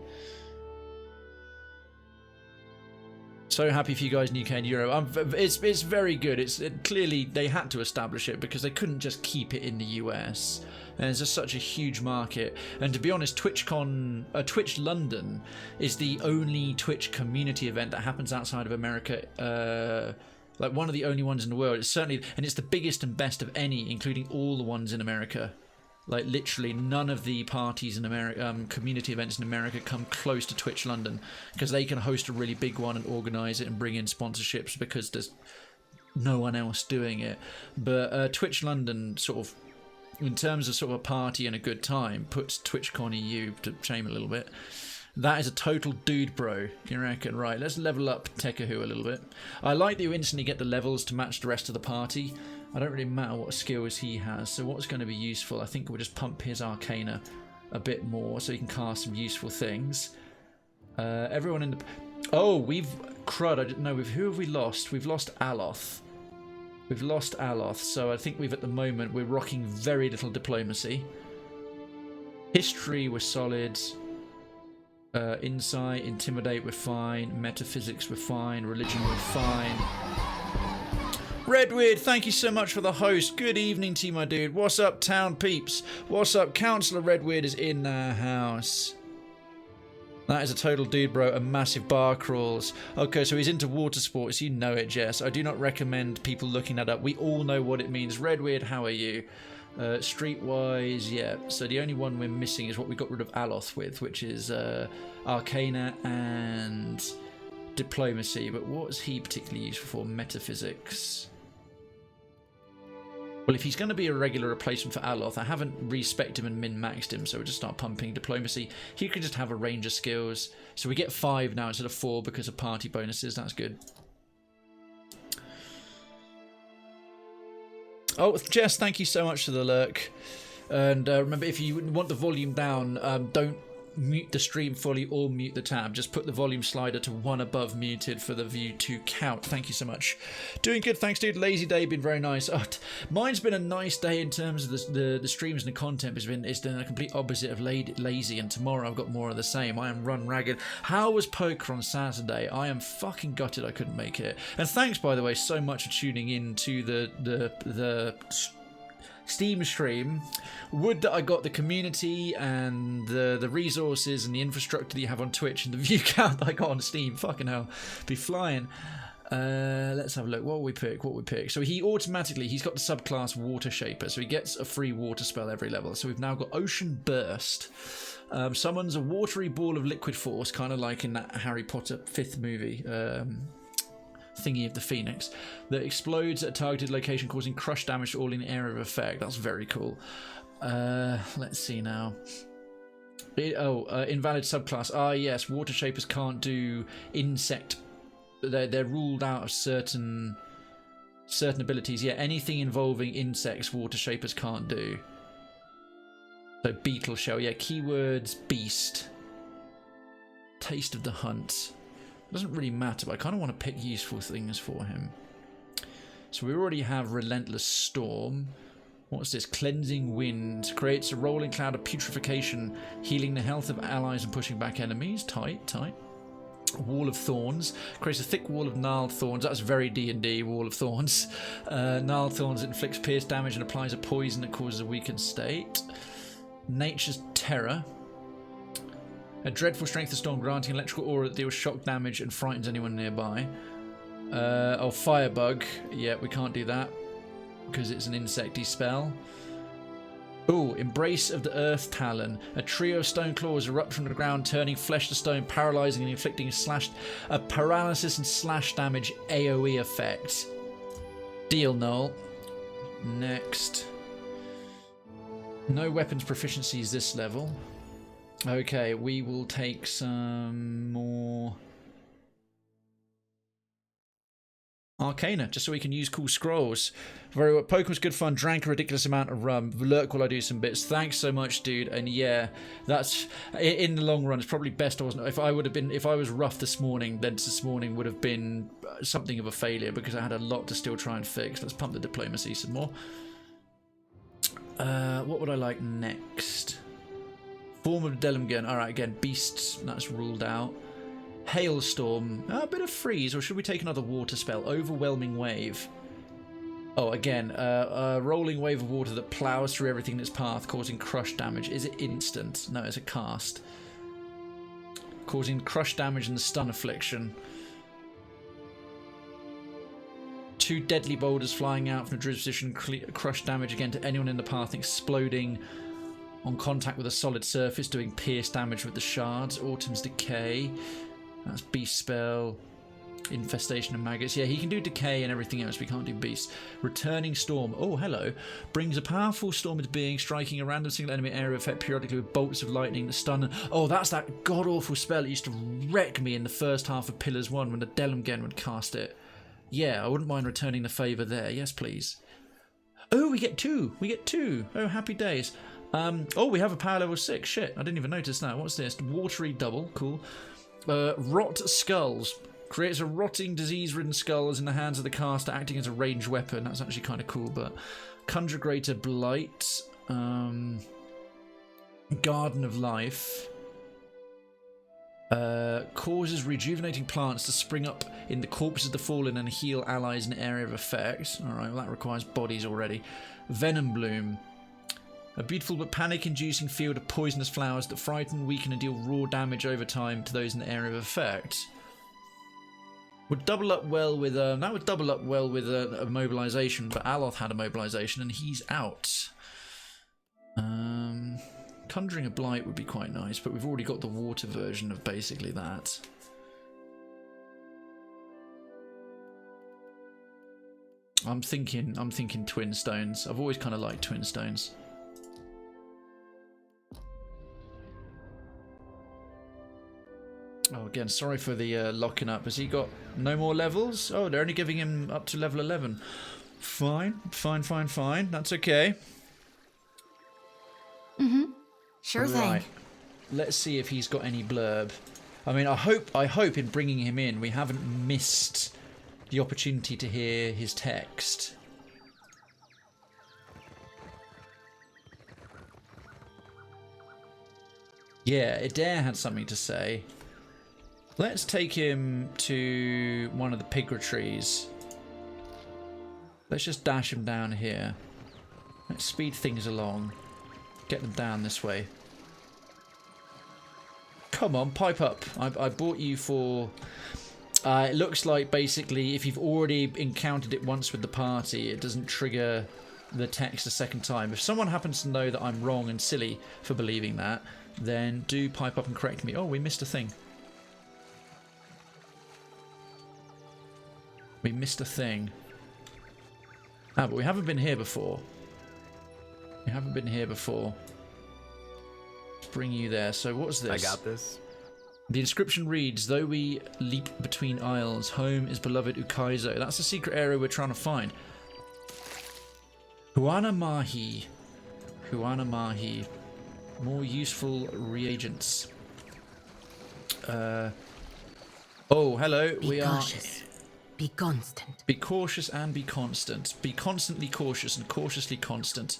So happy for you guys in UK and Europe. It's very good. Clearly they had to establish it because they couldn't just keep it in the US. And there's just such a huge market. And to be honest, Twitch London is the only Twitch community event that happens outside of America. Like one of the only ones in the world. It's certainly, and it's the biggest and best of any, including all the ones in America. Like literally none of the parties in America, community events in America, come close to Twitch London because they can host a really big one and organise it and bring in sponsorships because there's no one else doing it. But Twitch London, sort of, in terms of sort of a party and a good time, puts TwitchCon EU to shame a little bit. That is a total dude bro, you reckon? Right, let's level up Tekahoo a little bit. I like that you instantly get the levels to match the rest of the party. I don't really matter what skills he has, so what's going to be useful? I think we'll just pump his Arcana a bit more so he can cast some useful things. Everyone in the... Oh, we've... Crud, I didn't know. Who have we lost? We've lost Aloth. We've lost Aloth, so I think at the moment, we're rocking very little diplomacy. History, we're solid. Insight, Intimidate, we're fine. Metaphysics, we're fine. Religion, we're fine. Redweird, thank you so much for the host. Good evening to you, my dude. What's up, town peeps? What's up? Councillor Redweird is in the house. That is a total dude, bro. A massive bar crawls. Okay, so he's into water sports. You know it, Jess. I do not recommend people looking that up. We all know what it means. Redweird, how are you? Streetwise, yeah. So the only one we're missing is what we got rid of Aloth with, which is Arcana and Diplomacy. But what is he particularly useful for? Metaphysics. Well, if he's going to be a regular replacement for Aloth, I haven't respec'd him and min-maxed him, so we'll just start pumping Diplomacy. He could just have a range of skills. So we get 5 now instead of 4 because of party bonuses. That's good. Oh, Jess, thank you so much for the lurk. And remember, if you want the volume down, don't mute the stream fully or mute the tab. Just put the volume slider to 1 above muted for the view to count. Thank you so much. Doing good, thanks, dude. Lazy day, been very nice. Oh, mine's been a nice day in terms of the streams and the content. It's been a complete opposite of lazy, and tomorrow I've got more of the same. I am run ragged. How was poker on Saturday? I am fucking gutted I couldn't make it. And thanks, by the way, so much for tuning in to the Steam stream. Would that I got the community and the resources and the infrastructure that you have on Twitch and the view count that I got on Steam. Fucking hell, be flying. Let's have a look. What will we pick? So he's got the subclass Water Shaper, so he gets a free water spell every level. So we've now got Ocean Burst. Summons a watery ball of liquid force, kind of like in that Harry Potter 5th movie. Thingy of the Phoenix, that explodes at a targeted location, causing crush damage to all in the area of effect. That's very cool. Let's see now. Invalid subclass. Ah, yes, water shapers can't do insect. They're ruled out of certain abilities. Yeah, anything involving insects, water shapers can't do. So beetle shell. Yeah, keywords beast. Taste of the hunt. Doesn't really matter, but I kind of want to pick useful things for him. So we already have Relentless Storm. What's this? Cleansing Wind. Creates a rolling cloud of putrefaction, healing the health of allies and pushing back enemies. Tight. Wall of Thorns. Creates a thick wall of gnarled thorns. That's very D&D, Wall of Thorns. Gnarled Thorns inflicts pierce damage and applies a poison that causes a weakened state. Nature's Terror. A dreadful strength of storm, granting electrical aura that deals shock damage and frightens anyone nearby. Oh, firebug. Yeah, we can't do that because it's an insecty spell. Ooh, Embrace of the Earth Talon. A trio of stone claws erupt from the ground, turning flesh to stone, paralyzing and inflicting a paralysis and slash damage AoE effect. Deal, null. Next. No weapons proficiencies this level. Okay, we will take some more Arcana, just so we can use cool scrolls. Very well. Pokemon's good fun. Drank a ridiculous amount of rum. Lurk while I do some bits. Thanks so much, dude. And yeah, that's in the long run. It's probably best I wasn't. If I was rough this morning, then this morning would have been something of a failure because I had a lot to still try and fix. Let's pump the diplomacy some more. What would I like next? Form of Delumgun. All right, again, beasts. That's ruled out. Hailstorm. A bit of freeze, or should we take another water spell? Overwhelming wave. Oh, again, a rolling wave of water that plows through everything in its path, causing crush damage. Is it instant? No, it's a cast. Causing crush damage and the stun affliction. 2 deadly boulders flying out from the druid's position, crush damage again to anyone in the path, exploding on contact with a solid surface, doing pierce damage with the shards. Autumn's Decay. That's beast spell. Infestation of maggots. Yeah, he can do decay and everything else. We can't do beast. Returning storm. Oh, hello. Brings a powerful storm into being, striking a random single enemy area effect periodically with bolts of lightning that stun. Oh, that's that god-awful spell that used to wreck me in the first half of Pillars 1 when the Delumgen would cast it. Yeah, I wouldn't mind returning the favour there. Yes, please. Oh, we get 2. We get 2. Oh, happy days. Oh, we have a power level 6. Shit, I didn't even notice that. What's this? Watery double. Cool. Rot Skulls. Creates a rotting, disease-ridden skulls in the hands of the caster, acting as a ranged weapon. That's actually kind of cool, but... Conjure Greater Blight. Garden of Life. Causes rejuvenating plants to spring up in the corpses of the fallen and heal allies in an area of effect. Alright, well that requires bodies already. Venom Bloom. A beautiful but panic-inducing field of poisonous flowers that frighten, weaken and deal raw damage over time to those in the area of effect. Would double up well with that would double up well with a mobilization, but Aloth had a mobilization and he's out. Conjuring a Blight would be quite nice, but we've already got the water version of basically that. I'm thinking Twin Stones. I've always kind of liked Twin Stones. Oh, again, sorry for the locking up. Has he got no more levels? Oh, they're only giving him up to level 11. Fine. That's okay. Mm-hmm. Sure thing. Let's see if he's got any blurb. I mean, I hope in bringing him in, we haven't missed the opportunity to hear his text. Yeah, Adair had something to say. Let's take him to one of the Pigra trees. Let's just dash him down here. Let's speed things along. Get them down this way. Come on, pipe up. I bought you for... it looks like basically if you've already encountered it once with the party, it doesn't trigger the text a second time. If someone happens to know that I'm wrong and silly for believing that, then do pipe up and correct me. Oh, we missed a thing. We missed a thing. Ah, but we haven't been here before. Let's bring you there. So what's this? I got this. The inscription reads, though we leap between isles, home is beloved Ukaizo. That's the secret area we're trying to find. Huana Mahi. More useful reagents. Oh, hello. Be cautious. Be constant. Be cautious and be constant. Be constantly cautious and cautiously constant.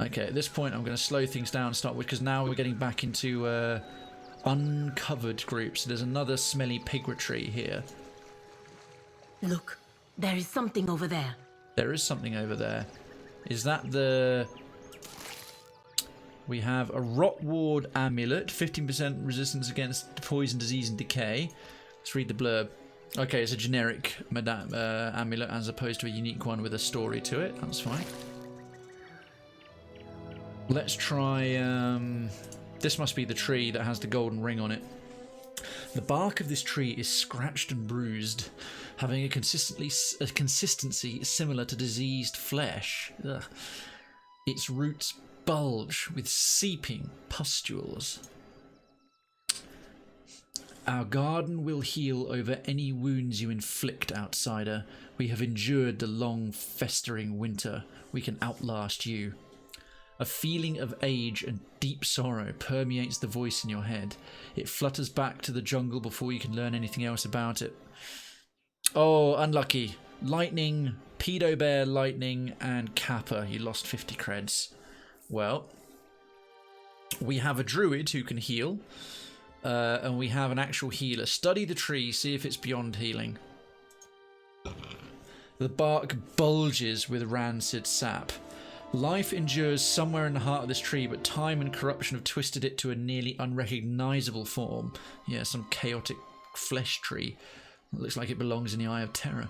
Okay, at this point I'm going to slow things down and start with, because now we're getting back into uncovered groups. There's another smelly Pigra tree here. Look, there is something over there. There is something over there. Is that the We have a Rot Ward Amulet, 15% resistance against poison, disease, and decay. Let's read the blurb. Okay, it's a generic amulet as opposed to a unique one with a story to it. That's fine. Let's try... this must be the tree that has the golden ring on it. The bark of this tree is scratched and bruised, having a consistency similar to diseased flesh. Ugh. Its roots bulge with seeping pustules. Our garden will heal over any wounds you inflict, outsider. We have endured the long, festering winter. We can outlast you. A feeling of age and deep sorrow permeates the voice in your head. It flutters back to the jungle before you can learn anything else about it. Oh, unlucky. Lightning, Pedo Bear, Lightning, and Kappa. You lost 50 creds. Well, we have a druid who can heal. And we have an actual healer. Study the tree, see if it's beyond healing. The bark bulges with rancid sap. Life endures somewhere in the heart of this tree, but time and corruption have twisted it to a nearly unrecognizable form. Yeah, some chaotic flesh tree. It looks like it belongs in the Eye of Terror.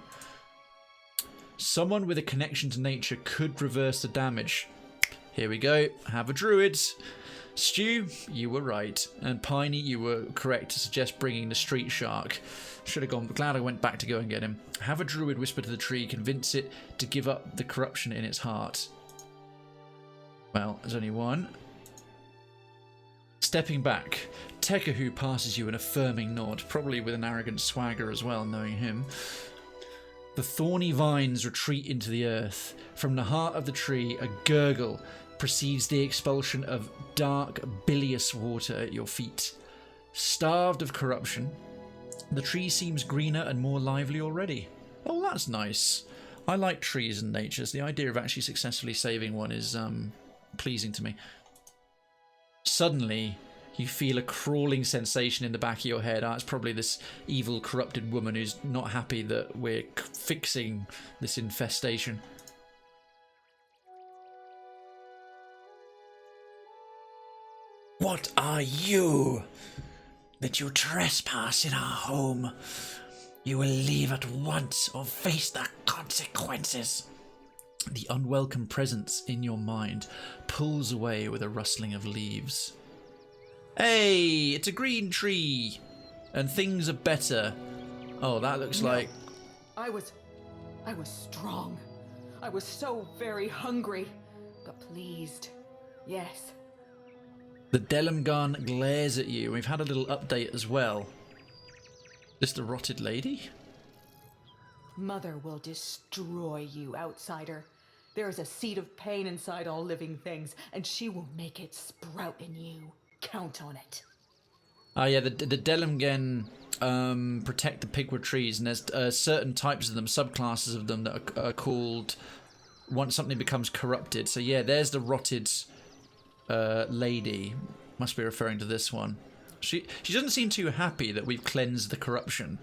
Someone with a connection to nature could reverse the damage. Here we go. Have a druid. Stu, you were right, and Piney, you were correct to suggest bringing the street shark. Should have gone, but glad I went back to go and get him. Have a druid whisper to the tree, convince it to give up the corruption in its heart. Well, there's only one. Stepping back, Tekahu passes you an affirming nod, probably with an arrogant swagger as well, knowing him. The thorny vines retreat into the earth. From the heart of the tree, a gurgle precedes the expulsion of dark, bilious water at your feet. Starved of corruption, the tree seems greener and more lively already. Oh, that's nice. I like trees and nature, so the idea of actually successfully saving one is pleasing to me. Suddenly, you feel a crawling sensation in the back of your head. It's probably this evil, corrupted woman who's not happy that we're fixing this infestation. What are you, that you trespass in our home? You will leave at once or face the consequences. The unwelcome presence in your mind pulls away with a rustling of leaves. Hey, it's a green tree, and things are better. Oh, that looks like... I was strong. I was so very hungry, but pleased. Yes. The Delimgan glares at you. We've had a little update as well. Is the rotted lady? Mother will destroy you, outsider. There is a seed of pain inside all living things, and she will make it sprout in you. Count on it. Oh yeah, the Delimgan protect the pigwood trees, and there's certain types of them, subclasses of them that are called once something becomes corrupted. So yeah, there's the rotted lady. Must be referring to this one. She doesn't seem too happy that we've cleansed the corruption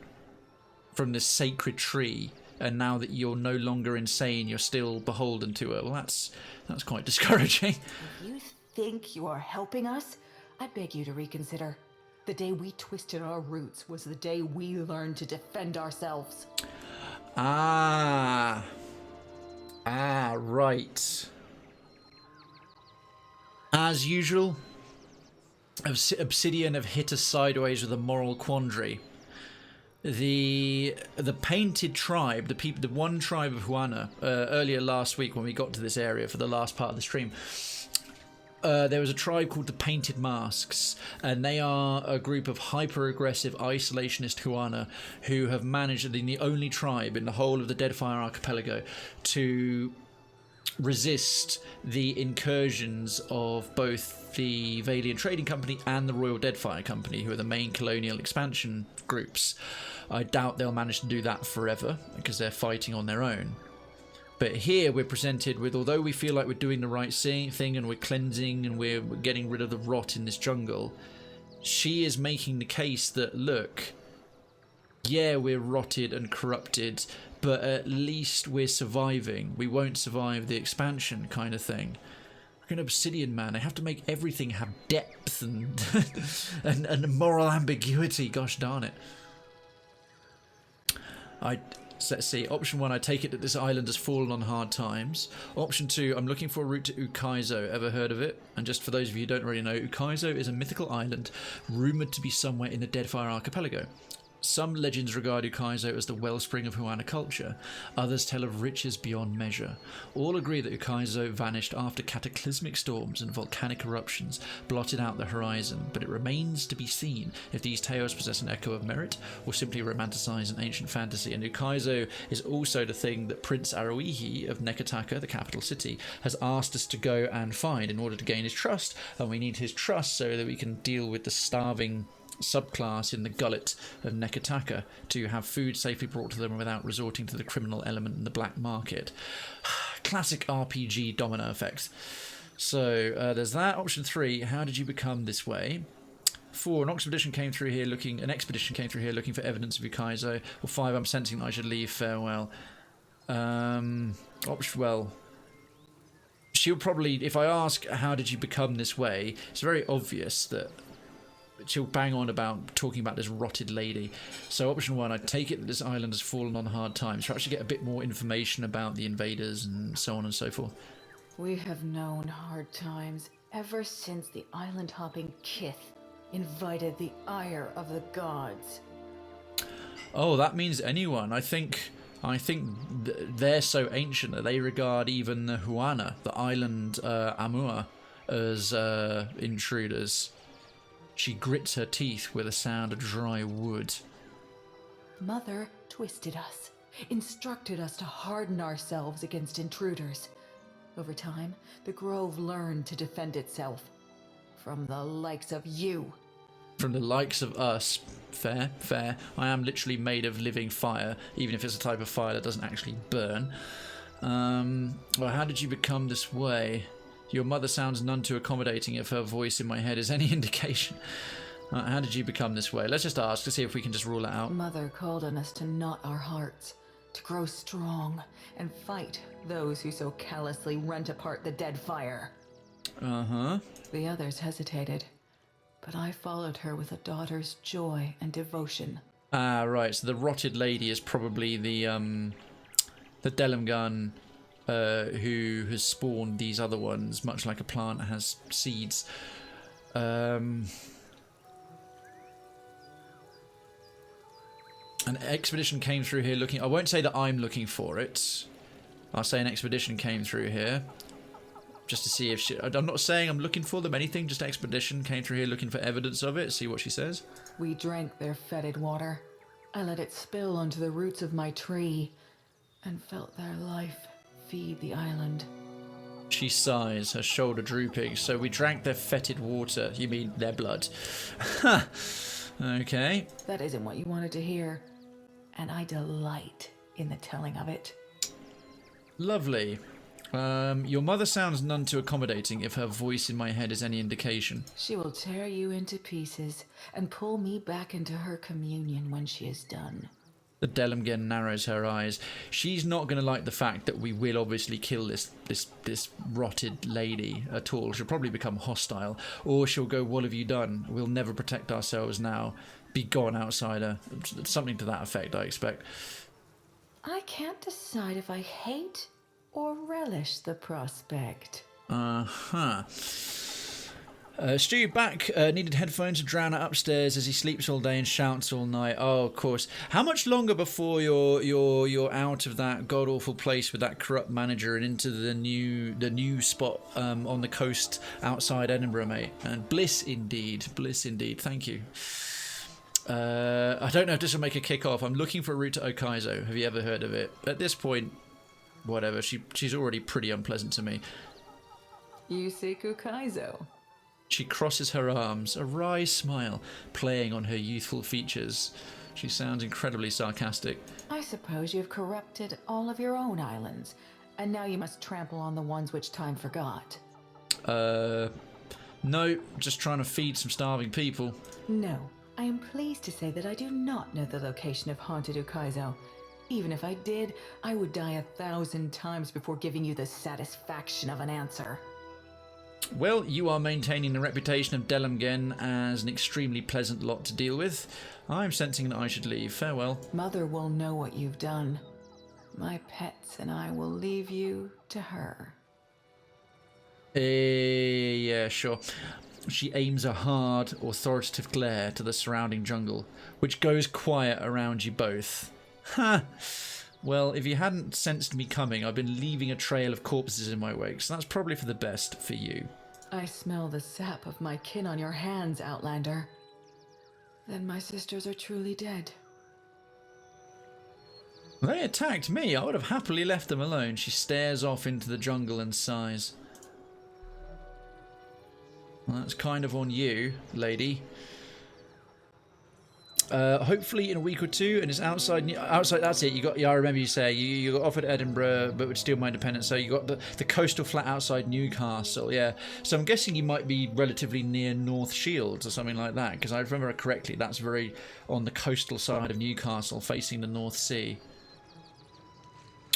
from this sacred tree, and now that you're no longer insane, you're still beholden to her. Well, that's quite discouraging. If you think you are helping us, I beg you to reconsider. The day we twisted our roots was the day we learned to defend ourselves. Ah, right. As usual, Obsidian have hit us sideways with a moral quandary. The painted tribe, the one tribe of Huana, earlier last week when we got to this area for the last part of the stream, there was a tribe called the Painted Masks, and they are a group of hyper-aggressive isolationist Huana who have managed, the only tribe in the whole of the Deadfire Archipelago, to resist the incursions of both the Valiant Trading Company and the Royal Deadfire Company, who are the main colonial expansion groups. I doubt they'll manage to do that forever because they're fighting on their own. But here we're presented with, although we feel like we're doing the right thing and we're cleansing and we're getting rid of the rot in this jungle, she is making the case that, look, yeah, we're rotted and corrupted, but at least we're surviving. We won't survive the expansion kind of thing. Freaking Obsidian Man. They have to make everything have depth and and moral ambiguity. Gosh darn it. So let's see. Option 1, I take it that this island has fallen on hard times. Option 2, I'm looking for a route to Ukaizo. Ever heard of it? And just for those of you who don't already know, Ukaizo is a mythical island rumoured to be somewhere in the Deadfire Archipelago. Some legends regard Ukaizo as the wellspring of Whenura culture. Others tell of riches beyond measure. All agree that Ukaizo vanished after cataclysmic storms and volcanic eruptions blotted out the horizon, but it remains to be seen if these tales possess an echo of merit or simply romanticize an ancient fantasy. And Ukaizo is also the thing that Prince Aruihi of Nekataka, the capital city, has asked us to go and find in order to gain his trust, and we need his trust so that we can deal with the starving subclass in the gullet of Nekataka to have food safely brought to them without resorting to the criminal element in the black market. Classic RPG domino effect. So there's that. Option 3, how did you become this way? 4, an expedition came through here looking for evidence of Ukaizo. Or 5, I'm sensing that I should leave. Farewell. Well, she'll probably, if I ask how did you become this way, it's very obvious that she'll bang on about talking about this rotted lady. So option 1, I take it that this island has fallen on hard times. So actually get a bit more information about the invaders and so on and so forth. We have known hard times ever since the island-hopping Kith invited the ire of the gods. Oh, that means anyone. I think they're so ancient that they regard even the Huana, the island Amua, as intruders. She grits her teeth with a sound of dry wood. Mother twisted us, instructed us to harden ourselves against intruders. Over time, the Grove learned to defend itself. From the likes of you. From the likes of us. Fair, fair. I am literally made of living fire, even if it's a type of fire that doesn't actually burn. Well, how did you become this way? Your mother sounds none too accommodating if her voice in my head is any indication. How did you become this way? Let's just ask to see if we can just rule it out. Mother called on us to knot our hearts, to grow strong, and fight those who so callously rent apart the dead fire. Uh-huh. The others hesitated, but I followed her with a daughter's joy and devotion. Ah, right. So the rotted lady is probably the Delimgun who has spawned these other ones, much like a plant has seeds. An expedition came through here looking... I won't say that I'm looking for it. I'll say an expedition came through here. Just to see if she... I'm not saying I'm looking for them, anything. Just an expedition came through here looking for evidence of it. See what she says. We drank their fetid water. I let it spill onto the roots of my tree and felt their life feed the island. She sighs, her shoulder drooping. So we drank their fetid water. You mean their blood. Okay. That isn't what you wanted to hear. And I delight in the telling of it. Lovely. Your mother sounds none too accommodating if her voice in my head is any indication. She will tear you into pieces and pull me back into her communion when she is done. The Delimgen narrows her eyes. She's not going to like the fact that we will obviously kill this rotted lady at all. She'll probably become hostile. Or she'll go, what have you done? We'll never protect ourselves now. Be gone, outsider. Something to that effect, I expect. I can't decide if I hate or relish the prospect. Uh-huh. Stu back needed headphones to drown out upstairs as he sleeps all day and shouts all night. Oh, of course. How much longer before you're out of that god awful place with that corrupt manager and into the new spot on the coast outside Edinburgh, mate? And bliss indeed, Thank you. I don't know if this will make a kick off. I'm looking for a route to Ukaizo. Have you ever heard of it? At this point, whatever. She's already pretty unpleasant to me. You seek Ukaizo. She crosses her arms, a wry smile playing on her youthful features. She sounds incredibly sarcastic. I suppose you've corrupted all of your own islands, and now you must trample on the ones which time forgot. No, just trying to feed some starving people. No, I am pleased to say that I do not know the location of haunted Ukaizo. Even if I did, I would die 1,000 times before giving you the satisfaction of an answer. Well, you are maintaining the reputation of Delamgen as an extremely pleasant lot to deal with. I'm sensing that I should leave. Farewell. Mother will know what you've done. My pets and I will leave you to her. Yeah, sure. She aims a hard, authoritative glare to the surrounding jungle, which goes quiet around you both. Ha! Well, if you hadn't sensed me coming, I've been leaving a trail of corpses in my wake, so that's probably for the best for you. I smell the sap of my kin on your hands, Outlander. Then my sisters are truly dead. They attacked me. I would have happily left them alone. She stares off into the jungle and sighs. Well, that's kind of on you, lady. Hopefully in a week or two, and it's outside. That's it. You got. Yeah, I remember you saying you got offered Edinburgh, but would steal my independence. So you got the coastal flat outside Newcastle. Yeah. So I'm guessing you might be relatively near North Shields or something like that, because I remember correctly. That's very on the coastal side of Newcastle, facing the North Sea.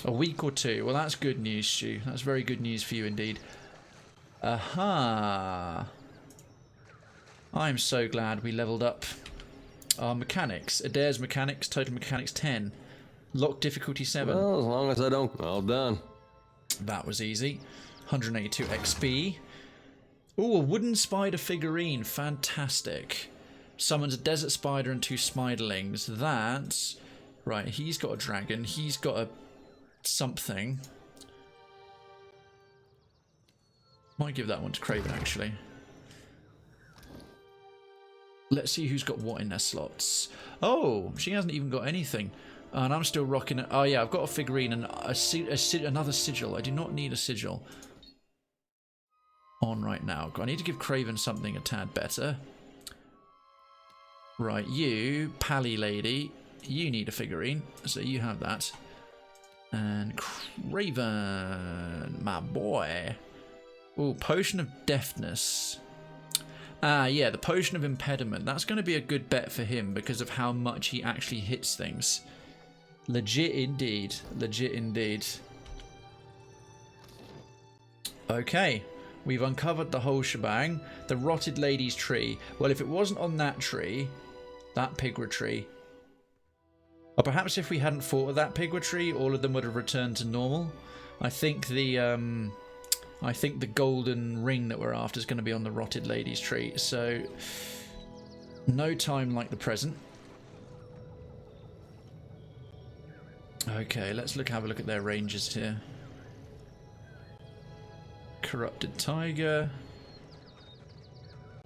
A week or two. Well, that's good news, Stu. That's very good news for you indeed. Aha. I'm so glad we leveled up our mechanics. Adair's mechanics, total mechanics 10. Lock difficulty 7. Well, as long as I don't... All done. That was easy. 182 XP. Ooh, a wooden spider figurine. Fantastic. Summons a desert spider and 2 spiderlings. That's... Right, he's got a dragon. He's got a... something. Might give that one to Krayven, actually. Let's see who's got what in their slots. Oh, she hasn't even got anything. And I'm still rocking it. Oh, yeah, I've got a figurine and another sigil. I do not need a sigil on right now. I need to give Krayven something a tad better. Right, you, Pally Lady, you need a figurine. So you have that. And Krayven, my boy. Oh, Potion of Deafness. Ah, yeah, the Potion of Impediment. That's going to be a good bet for him because of how much he actually hits things. Legit indeed. Legit indeed. Okay, we've uncovered the whole shebang. The Rotted Lady's tree. Well, if it wasn't on that tree, that Pigwa tree, or perhaps if we hadn't fought with that Pigwa tree, all of them would have returned to normal. I think the golden ring that we're after is going to be on the Rotted Lady's tree. So, no time like the present. Okay, let's have a look at their ranges here. Corrupted Tiger.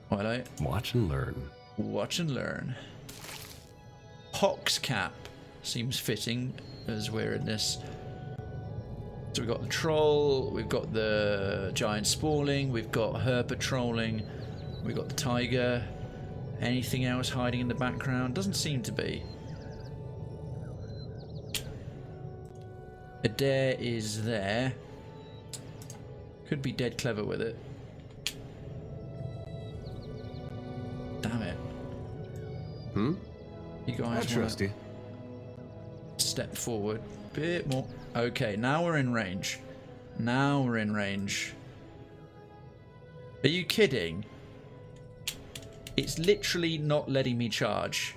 Hello. Watch and learn. Watch and learn. Pox Cap seems fitting as we're in this. So we've got the troll, we've got the giant spawling, we've got her patrolling, we've got the tiger. Anything else hiding in the background? Doesn't seem to be. Adair is there. Could be dead clever with it. Damn it. You guys I trust you. Step forward. Bit more. Okay, now we're in range. Now we're in range. Are you kidding? It's literally not letting me charge.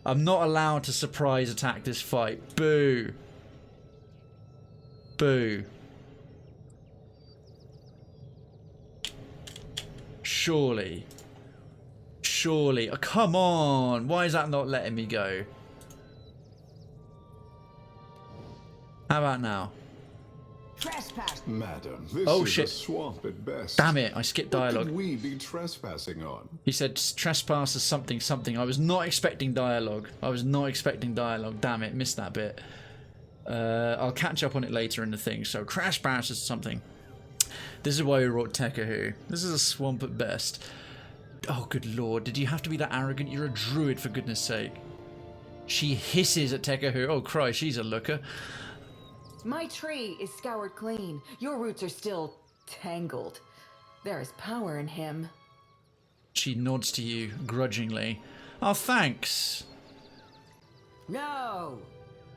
I'm not allowed to surprise attack this fight. Boo. Boo. Surely. Surely. Oh, come on. Why is that not letting me go? How about now? Trespass. Madam, this Oh, is shit. a swamp at best. Damn it, I skipped dialogue. What could we be trespassing on? He said trespass is something something. I was not expecting dialogue. Damn it, missed that bit. I'll catch up on it later in the thing. So trespass is something. This is why we wrote Tekahu. This is a swamp at best. Oh, good lord. Did you have to be that arrogant? You're a druid, for goodness sake. She hisses at Tekahu. Oh, Christ, she's a looker. My tree is scoured clean. Your roots are still tangled. There is power in him. She nods to you grudgingly. Oh, thanks. No!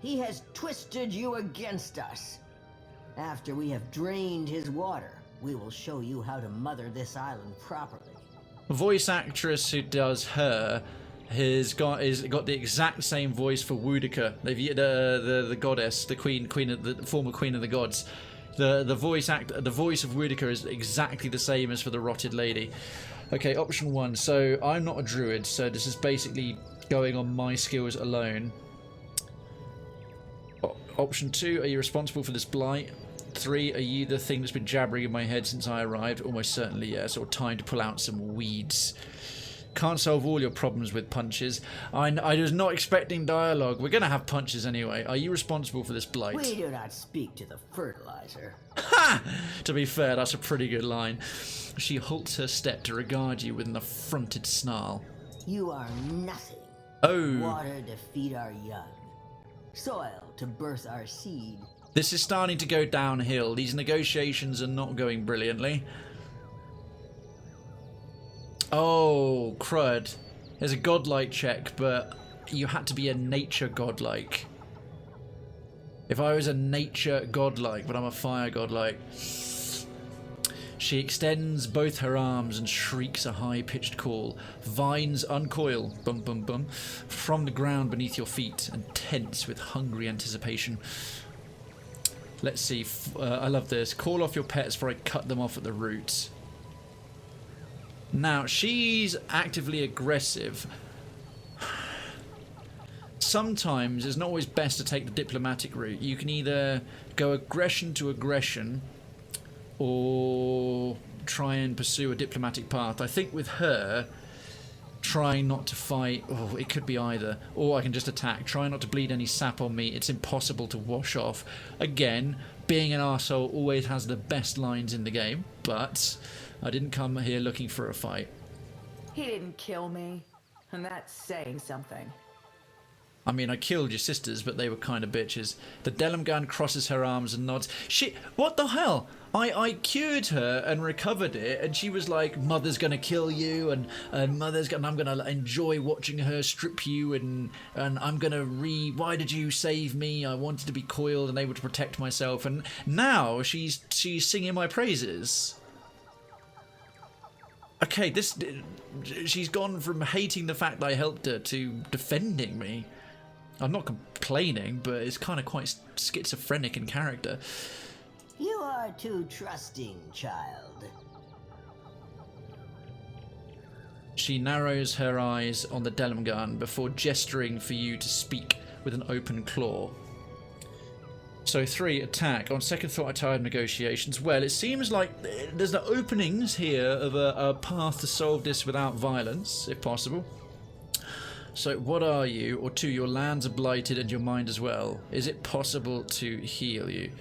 He has twisted you against us. After we have drained his water, We will show you how to mother this island properly. Voice actress who does her has got the exact same voice for Whenura. They've the goddess, the queen of the former queen of the gods. The voice of Whenura is exactly the same as for the rotted lady. Okay, option 1. So I'm not a druid, so this is basically going on my skills alone. Option 2, are you responsible for this blight? 3, are you the thing that's been jabbering in my head since I arrived? Almost certainly, yes. Or time to pull out some weeds. Can't solve all your problems with punches. I was not expecting dialogue. We're going to have punches anyway. Are you responsible for this blight? We do not speak to the fertilizer. Ha! To be fair, that's a pretty good line. She halts her step to regard you with an affronted snarl. You are nothing. Oh. Water to feed our young. Soil to birth our seed. This is starting to go downhill. These negotiations are not going brilliantly. Oh, crud. There's a godlike check, but you had to be a nature godlike. If I was a nature godlike, but I'm a fire godlike. She extends both her arms and shrieks a high-pitched call. Vines uncoil, bum bum bum, from the ground beneath your feet and tense with hungry anticipation. Let's see. I love this. Call off your pets before I cut them off at the roots. Now, she's actively aggressive. Sometimes it's not always best to take the diplomatic route. You can either go aggression to aggression or try and pursue a diplomatic path. I think with her, trying not to fight, oh, it could be either. Or I can just attack. Try not to bleed any sap on me. It's impossible to wash off. Again, being an arsehole always has the best lines in the game, but I didn't come here looking for a fight. He didn't kill me, and that's saying something. I mean, I killed your sisters, but they were kind of bitches. The Delimgan crosses her arms and nods. Shit, what the hell? I cured her and recovered it, and she was like, Mother's gonna kill you, and I'm gonna enjoy watching her strip you, and I'm gonna why did you save me? I wanted to be coiled and able to protect myself, and now she's singing my praises. Okay, she's gone from hating the fact that I helped her to defending me. I'm not complaining, but it's kind of quite schizophrenic in character. You are too trusting, child. She narrows her eyes on the Delimgan before gesturing for you to speak with an open claw. So 3, attack. On second thought, I tired of negotiations. Well, it seems like there's the openings here of a path to solve this without violence, if possible. So what are you? Or 2, your lands are blighted and your mind as well. Is it possible to heal you?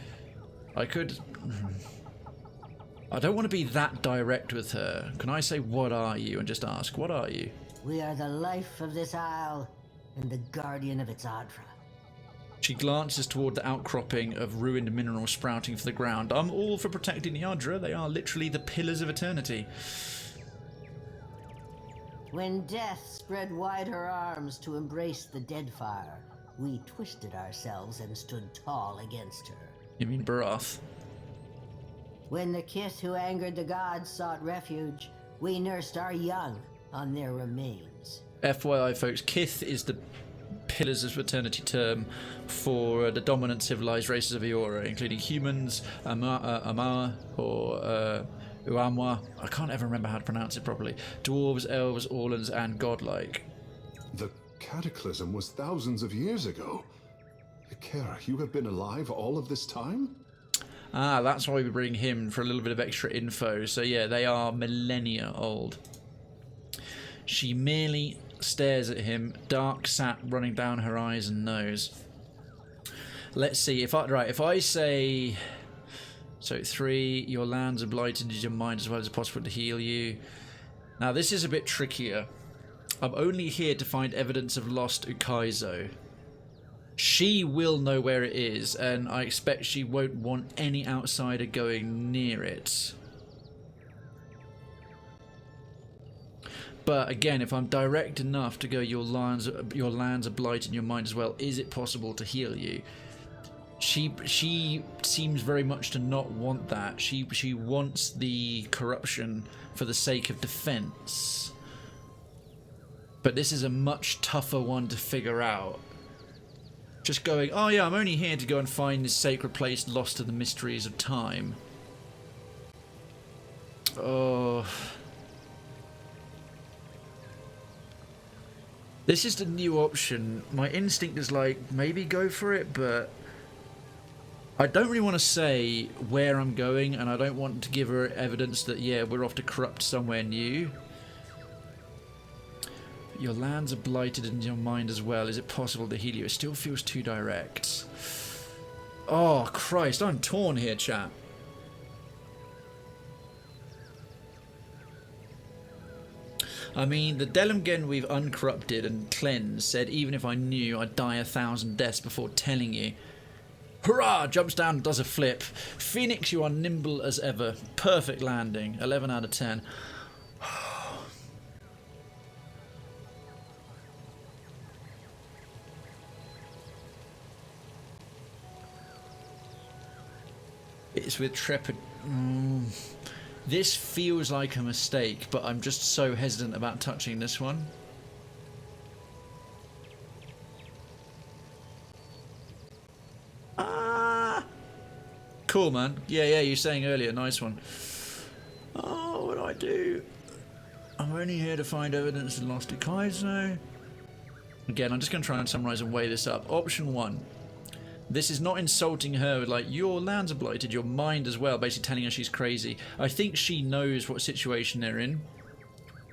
I could... I don't want to be that direct with her. Can I say, what are you? And just ask, what are you? We are the life of this isle and the guardian of its Adra. She glances toward the outcropping of ruined mineral sprouting from the ground. I'm all for protecting the Adra. They are literally the pillars of eternity. When death spread wide her arms to embrace the dead fire, we twisted ourselves and stood tall against her. You mean Barath? When the Kith who angered the gods sought refuge, we nursed our young on their remains. FYI, folks, Kith is the pillars of eternity term for the dominant civilized races of Eora, including humans, Amar, or Uamwa. I can't ever remember how to pronounce it properly. Dwarves, elves, Orlans, and godlike. The cataclysm was thousands of years ago. Ikera, you have been alive all of this time? Ah, that's why we bring him for a little bit of extra info. So yeah, they are millennia old. She merely stares at him, dark sap running down her eyes and nose. Let's see, if I say... So 3, your lands are blighted into your mind as well as possible to heal you. Now this is a bit trickier. I'm only here to find evidence of lost Ukaizo. She will know where it is, and I expect she won't want any outsider going near it. But again, if I'm direct enough to go, your lands are blighted in your mind as well, is it possible to heal you? She seems very much to not want that. She wants the corruption for the sake of defense. But this is a much tougher one to figure out. Just going, oh yeah, I'm only here to go and find this sacred place lost to the mysteries of time. Oh. This is the new option. My instinct is like, maybe go for it, but I don't really want to say where I'm going, and I don't want to give her evidence that, yeah, we're off to corrupt somewhere new. Your lands are blighted in your mind as well. Is it possible to heal you? It still feels too direct. Oh, Christ, I'm torn here, chat. I mean, the Delumgen we've uncorrupted and cleansed said even if I knew I'd die 1,000 deaths before telling you. Hurrah! Jumps down and does a flip. Phoenix, you are nimble as ever. Perfect landing. 11 out of 10. It's with trepid. This feels like a mistake, but I'm just so hesitant about touching this one. Ah! Cool, man. Yeah, you were saying earlier. Nice one. Oh, what do I do? I'm only here to find evidence of lost Ukaizo. Again, I'm just going to try and summarize and weigh this up. Option 1. This is not insulting her with like, your lands are blighted, your mind as well, basically telling her she's crazy. I think she knows what situation they're in,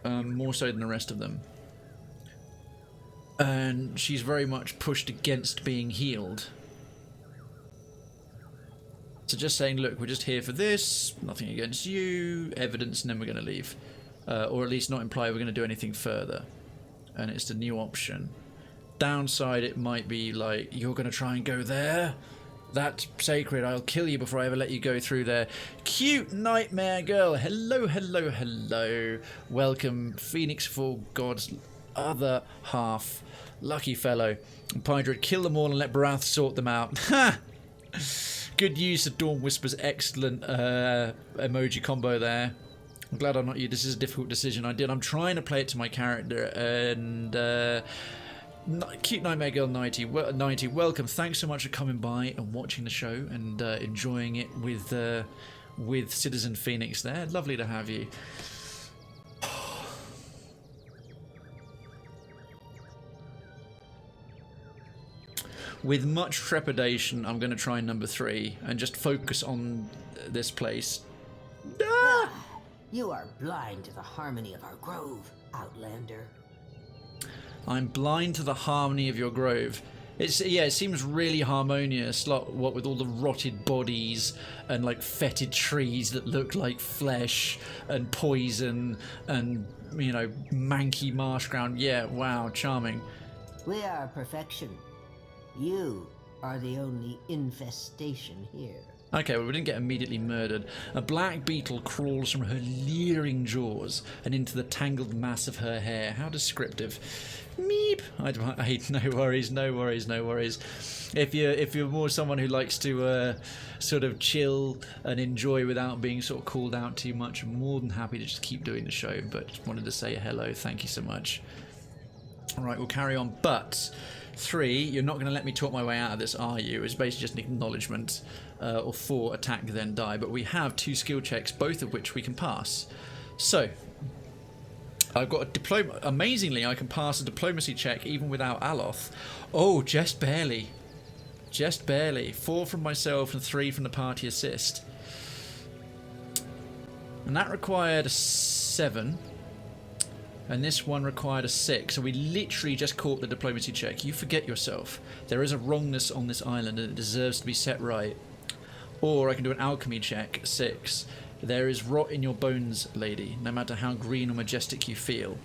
more so than the rest of them. And she's very much pushed against being healed. So just saying, look, we're just here for this, nothing against you, evidence, and then we're going to leave. Or at least not imply we're going to do anything further. And it's the new option. Downside, it might be like, you're going to try and go there? That's sacred. I'll kill you before I ever let you go through there. Cute nightmare girl. Hello, hello, hello. Welcome, Phoenix Fall God's other half. Lucky fellow. Pydred, kill them all and let Barath sort them out. Ha! Good use of Dawn Whisper's excellent emoji combo there. I'm glad I'm not you. This is a difficult decision I did. I'm trying to play it to my character, and Cute Nightmare Girl 90, welcome. Thanks so much for coming by and watching the show and enjoying it with Citizen Phoenix there. Lovely to have you. With much trepidation, I'm going to try number 3 and just focus on this place. Ah! You are blind to the harmony of our grove, Outlander. I'm blind to the harmony of your grove. It seems really harmonious, like what with all the rotted bodies and like fetid trees that look like flesh and poison and, you know, manky marsh ground. Yeah, wow, charming. We are perfection. You are the only infestation here. Okay, well, we didn't get immediately murdered. A black beetle crawls from her leering jaws and into the tangled mass of her hair. How descriptive. Meep. No worries, no worries, no worries. If you're more someone who likes to sort of chill and enjoy without being sort of called out too much, I'm more than happy to just keep doing the show. But just wanted to say hello. Thank you so much. All right, we'll carry on. But 3, you're not going to let me talk my way out of this, are you? It's basically just an acknowledgement. Or 4, attack then die. But we have 2 skill checks, both of which we can pass. So I've got a diploma. Amazingly, I can pass a diplomacy check even without Aloth. Oh, just barely. Just barely. 4 from myself and 3 from the party assist. And that required a 7. And this one required a 6. So we literally just caught the diplomacy check. You forget yourself. There is a wrongness on this island and it deserves to be set right. Or I can do an alchemy check, 6. There is rot in your bones, lady, no matter how green or majestic you feel.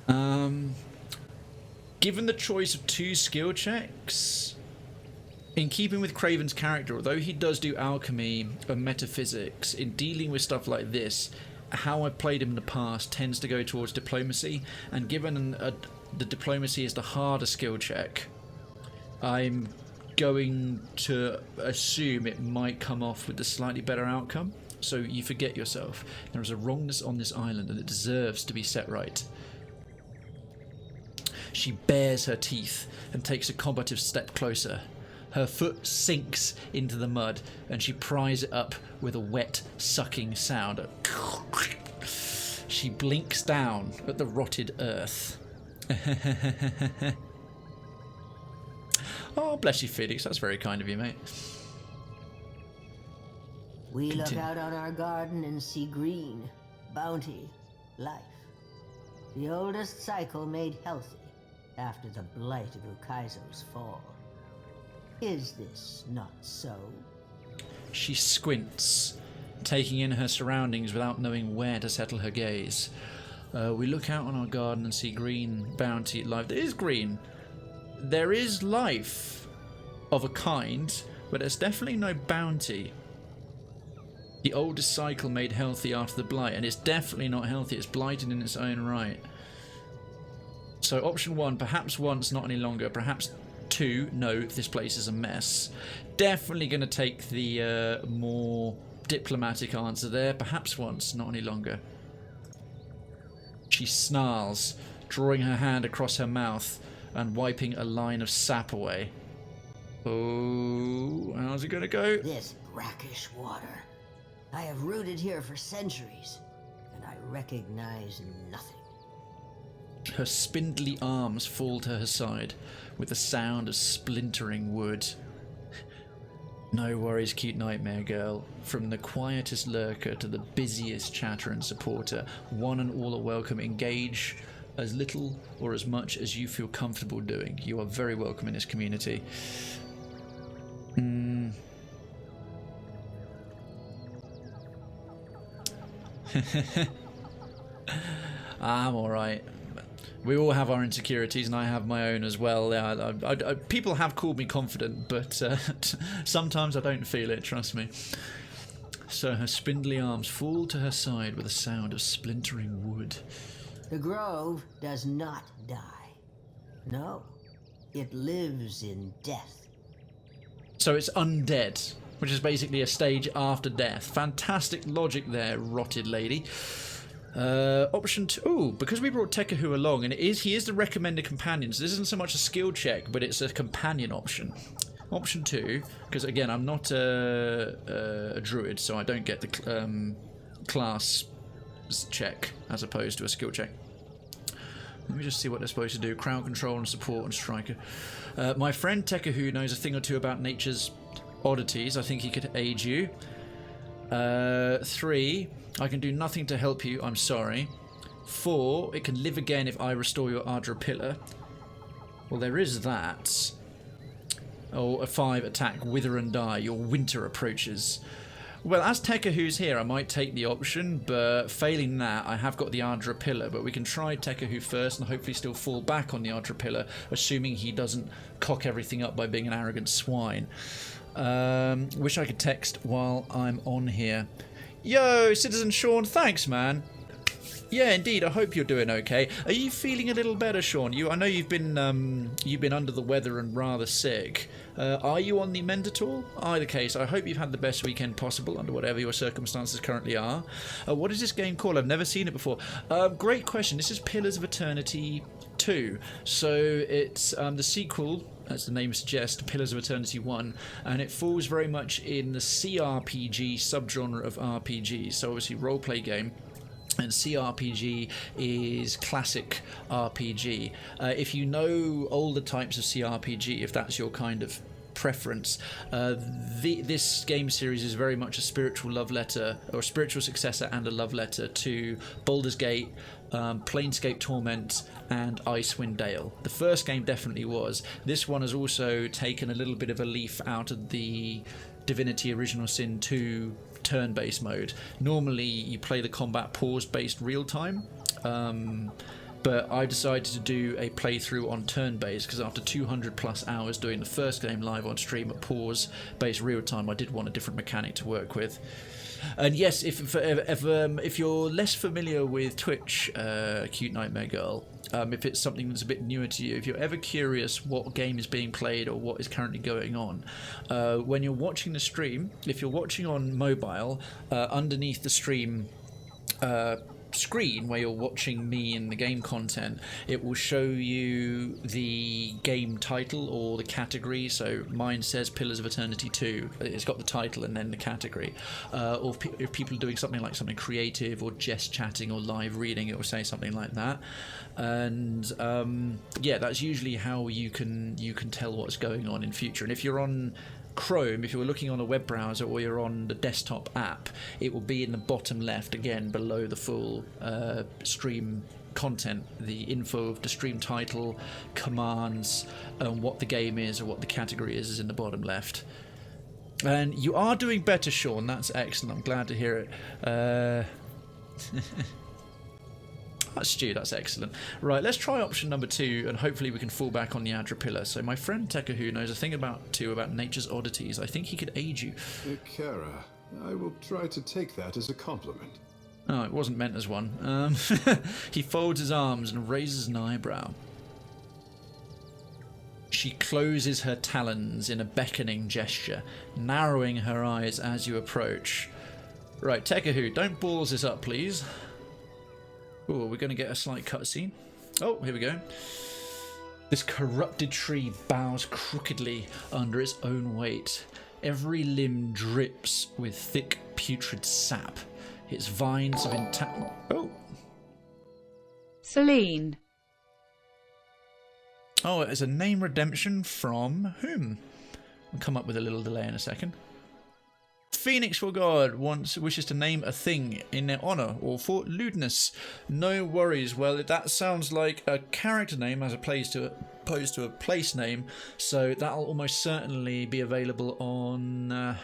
Given the choice of 2 skill checks, in keeping with Krayven's character, although he does do alchemy and metaphysics, in dealing with stuff like this, how I've played him in the past tends to go towards diplomacy, and given the diplomacy is the harder skill check, I'm going to assume it might come off with a slightly better outcome. So you forget yourself. There is a wrongness on this island and it deserves to be set right. She bares her teeth and takes a combative step closer. Her foot sinks into the mud and she pries it up with a wet, sucking sound. She blinks down at the rotted earth. Oh, bless you, Felix. That's very kind of you, mate. We look out on our garden and see green, bounty, life. The oldest cycle made healthy after the blight of Ukaizo's fall. Is this not so? She squints, taking in her surroundings without knowing where to settle her gaze. We look out on our garden and see green, bounty, life. There is green. There is life of a kind, but there's definitely no bounty. The oldest cycle made healthy after the blight, and it's definitely not healthy. It's blighted in its own right. So option 1, perhaps once, not any longer. Perhaps 2, no, this place is a mess. Definitely going to take the more diplomatic answer there. Perhaps once, not any longer. She snarls, drawing her hand across her mouth and wiping a line of sap away. Oh, how's it going to go? This brackish water. I have rooted here for centuries, and I recognize nothing. Her spindly arms fall to her side with the sound of splintering wood. No worries, cute nightmare girl. From the quietest lurker to the busiest chatter and supporter, one and all are welcome. Engage as little or as much as you feel comfortable doing. You are very welcome in this community. I'm alright. We all have our insecurities, and I have my own as well. People have called me confident, but sometimes I don't feel it, trust me. So her spindly arms fall to her side with a sound of splintering wood. The grove does not die. No, it lives in death. So it's undead, which is basically a stage after death. Fantastic logic there, rotted lady. Option 2. Ooh, because we brought Tekahu along, and he is the recommended companion, so this isn't so much a skill check, but it's a companion option. Option 2, because again, I'm not a druid, so I don't get the class check as opposed to a skill check. Let me just see what they're supposed to do. Crowd control and support and striker. My friend Tekahu knows a thing or two about nature's oddities. I think he could aid you. 3. I can do nothing to help you, I'm sorry. 4. It can live again if I restore your Ardra Pillar. Well, there is that. Or 5. Attack, wither and die. Your winter approaches. Well, as Tekahu's here, I might take the option, but failing that, I have got the Ardra Pillar, but we can try Tekahu first and hopefully still fall back on the Ardra Pillar, assuming he doesn't cock everything up by being an arrogant swine. Wish I could text while I'm on here. Yo, Citizen Sean, thanks, man. Yeah, indeed. I hope you're doing okay. Are you feeling a little better, Sean? I know you've been under the weather and rather sick. Are you on the mend at all? Either case, I hope you've had the best weekend possible under whatever your circumstances currently are. What is this game called? I've never seen it before. Great question. This is Pillars of Eternity 2. So it's the sequel, as the name suggests, to Pillars of Eternity 1, and it falls very much in the CRPG subgenre of RPG. So obviously roleplay game. And CRPG is classic RPG. If you know older types of CRPG, if that's your kind of preference, this game series is very much a spiritual love letter, or a spiritual successor and a love letter to Baldur's Gate, Planescape Torment, and Icewind Dale. The first game definitely was. This one has also taken a little bit of a leaf out of the Divinity Original Sin 2 turn-based mode. Normally you play the combat pause-based real-time, but I decided to do a playthrough on turn-based because after 200 plus hours doing the first game live on stream at pause-based real-time, I did want a different mechanic to work with. And yes, if you're less familiar with Twitch, Cute Nightmare Girl, if it's something that's a bit newer to you, if you're ever curious what game is being played or what is currently going on, when you're watching the stream, if you're watching on mobile, underneath the stream screen where you're watching me and the game content, it will show you the game title or the category. So mine says Pillars of Eternity 2. It's got the title and then the category. Or if people are doing something like something creative or just chatting or live reading, it will say something like that. And yeah, that's usually how you can tell what's going on in future. And if you're on Chrome, if you're looking on a web browser or you're on the desktop app, it will be in the bottom left, again below the full stream content, the info of the stream title, commands, what the game is or what the category is in the bottom left. And you are doing better, Sean. That's excellent. I'm glad to hear it. That's Stu, that's excellent. Right, let's try option number 2, and hopefully we can fall back on the Adra pillar. So my friend Tekahu knows a thing about nature's oddities. I think he could aid you. Kara, I will try to take that as a compliment. Oh, it wasn't meant as one. He folds his arms and raises an eyebrow. She closes her talons in a beckoning gesture, narrowing her eyes as you approach. Right, Tekahu, don't balls this up, please. Oh, we're going to get a slight cutscene. Oh, here we go. This corrupted tree bows crookedly under its own weight. Every limb drips with thick, putrid sap. Its vines of intact... Oh. Celine. Oh, it's a name redemption from whom? I'll come up with a little delay in a second. Phoenix for God wishes to name a thing in their honour or for lewdness. No worries. Well, that sounds like a character name as opposed to a place name, so that'll almost certainly be available on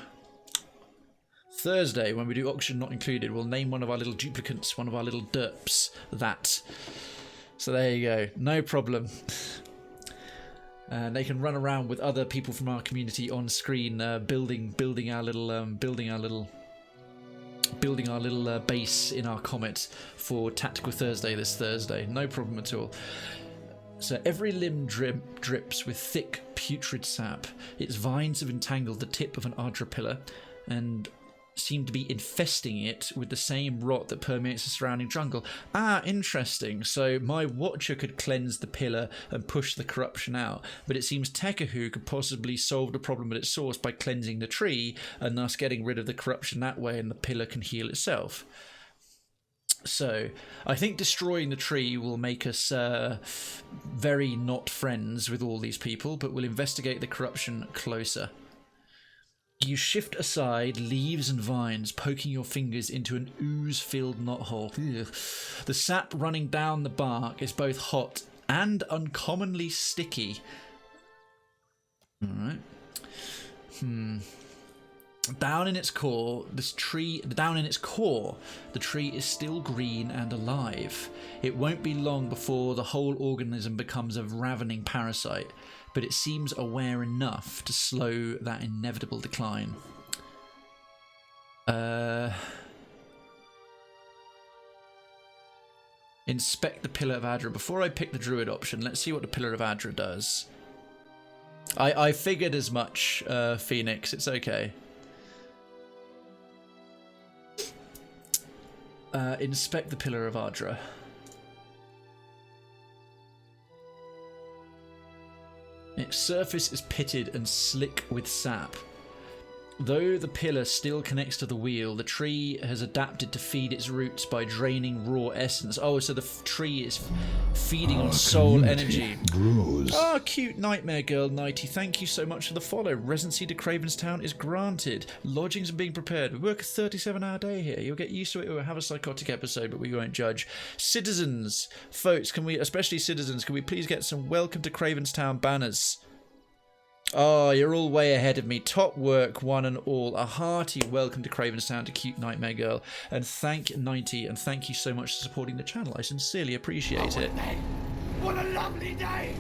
Thursday when we do Auction Not Included. We'll name one of our little duplicates, one of our little derps, that. So there you go. No problem. And they can run around with other people from our community on screen, building our little base in our comet for Tactical Thursday this Thursday. No problem at all. So every limb drips with thick, putrid sap. Its vines have entangled the tip of an Adra pillar and seem to be infesting it with the same rot that permeates the surrounding jungle. Ah, interesting. So my watcher could cleanse the pillar and push the corruption out, but it seems Tekahu could possibly solve the problem at its source by cleansing the tree and thus getting rid of the corruption that way, and the pillar can heal itself. So I think destroying the tree will make us very not friends with all these people, but we'll investigate the corruption closer. You shift aside leaves and vines, poking your fingers into an ooze-filled knothole. Ugh. The sap running down the bark is both hot and uncommonly sticky. All right. Down in its core, the tree is still green and alive. It won't be long before the whole organism becomes a ravening parasite, but it seems aware enough to slow that inevitable decline. Inspect the Pillar of Adra. Before I pick the Druid option, let's see what the Pillar of Adra does. I figured as much, Phoenix. It's okay. Inspect the Pillar of Adra. Its surface is pitted and slick with sap. Though the pillar still connects to the wheel, the tree has adapted to feed its roots by draining raw essence. Oh, so the tree is feeding on soul energy. Grows. Ah, cute Nightmare Girl 90. Thank you so much for the follow. Residency to Cravenstown is granted. Lodgings are being prepared. We work a 37-hour day here. You'll get used to it. We'll have a psychotic episode, but we won't judge. Citizens, folks, especially citizens, can we please get some Welcome to Cravenstown banners? Oh, you're all way ahead of me. Top work, one and all. A hearty welcome to Cravenstown to Cute Nightmare Girl. And thank 90, and thank you so much for supporting the channel. I sincerely appreciate it. What a lovely day!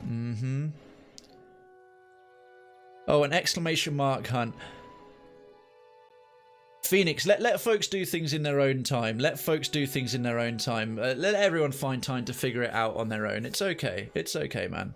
Mm-hmm. Oh, an exclamation mark hunt. Phoenix, let folks do things in their own time. Let folks do things in their own time. Let everyone find time to figure it out on their own. It's okay. It's okay, man.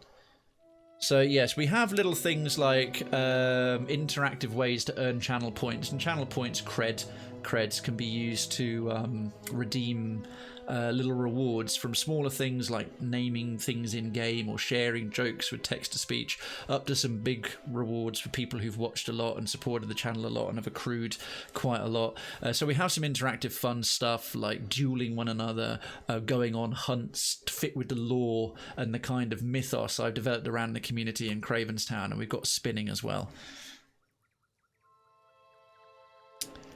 So yes, we have little things like interactive ways to earn channel points, and channel points creds can be used to redeem little rewards from smaller things like naming things in game or sharing jokes with text to speech, up to some big rewards for people who've watched a lot and supported the channel a lot and have accrued quite a lot. So we have some interactive fun stuff like dueling one another, going on hunts to fit with the lore and the kind of mythos I've developed around the community in Krayven's Town, and we've got spinning as well.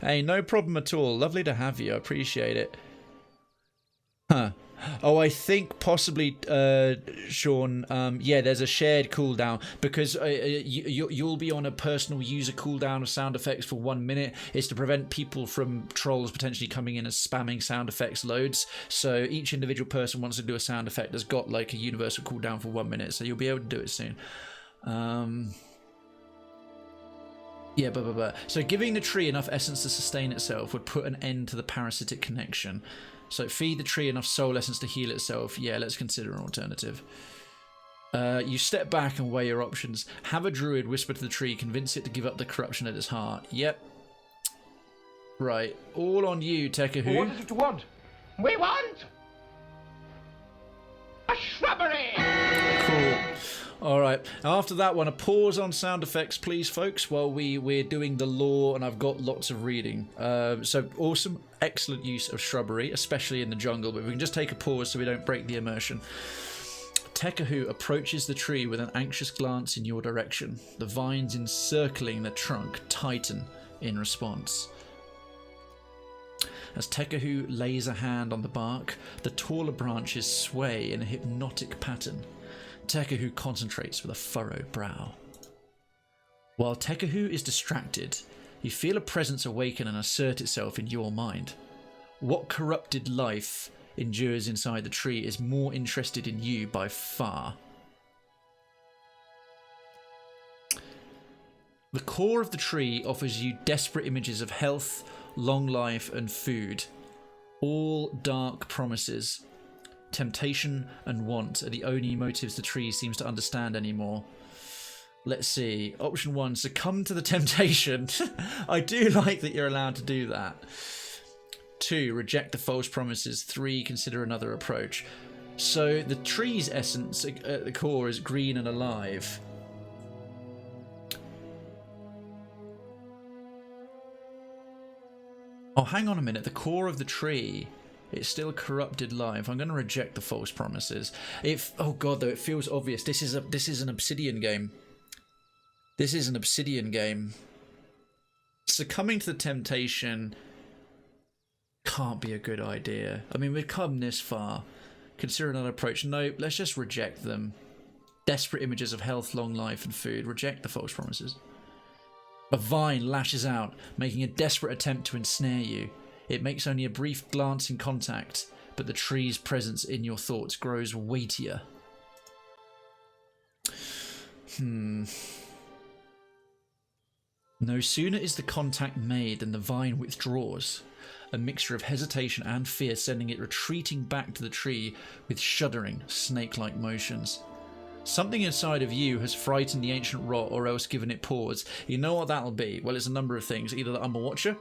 Hey, no problem at all. Lovely to have you. I appreciate it. Huh. Oh, I think possibly, Sean, yeah, there's a shared cooldown because you'll be on a personal user cooldown of sound effects for 1 minute. It's to prevent people from trolls potentially coming in and spamming sound effects loads. So each individual person wants to do a sound effect has got like a universal cooldown for 1 minute. So you'll be able to do it soon. Yeah, So giving the tree enough essence to sustain itself would put an end to the parasitic connection. So feed the tree enough soul essence to heal itself. Yeah, let's consider an alternative. You step back and weigh your options. Have a druid whisper to the tree, convince it to give up the corruption at its heart. Yep. Right. All on you, Tekahu. What is it you want? We want a shrubbery! Cool. All right. After that one, a pause on sound effects, please, folks, while we're doing the lore, and I've got lots of reading. So awesome, excellent use of shrubbery, especially in the jungle, but we can just take a pause so we don't break the immersion. Tekahu approaches the tree with an anxious glance in your direction. The vines encircling the trunk tighten in response. As Tekahu lays a hand on the bark, the taller branches sway in a hypnotic pattern. Tekahu concentrates with a furrowed brow. While Tekahu is distracted, you feel a presence awaken and assert itself in your mind. What corrupted life endures inside the tree is more interested in you by far. The core of the tree offers you desperate images of health, long life, and food. All dark promises. Temptation and want are the only motives the tree seems to understand anymore. Let's see. Option 1, succumb to the temptation. I do like that you're allowed to do that. 2, reject the false promises. 3, consider another approach. So the tree's essence at the core is green and alive. Oh, hang on a minute. The core of the tree... It's still corrupted life. I'm going to reject the false promises. Oh god, though, it feels obvious. This is an Obsidian game. This is an Obsidian game. Succumbing to the temptation can't be a good idea. I mean, we've come this far. Consider another approach. Nope, let's just reject them. Desperate images of health, long life, and food. Reject the false promises. A vine lashes out, making a desperate attempt to ensnare you. It makes only a brief glance in contact, but the tree's presence in your thoughts grows weightier. No sooner is the contact made than the vine withdraws, a mixture of hesitation and fear sending it retreating back to the tree with shuddering, snake-like motions. Something inside of you has frightened the ancient rot or else given it pause. You know what that'll be? Well, it's a number of things. Either that I'm a watcher,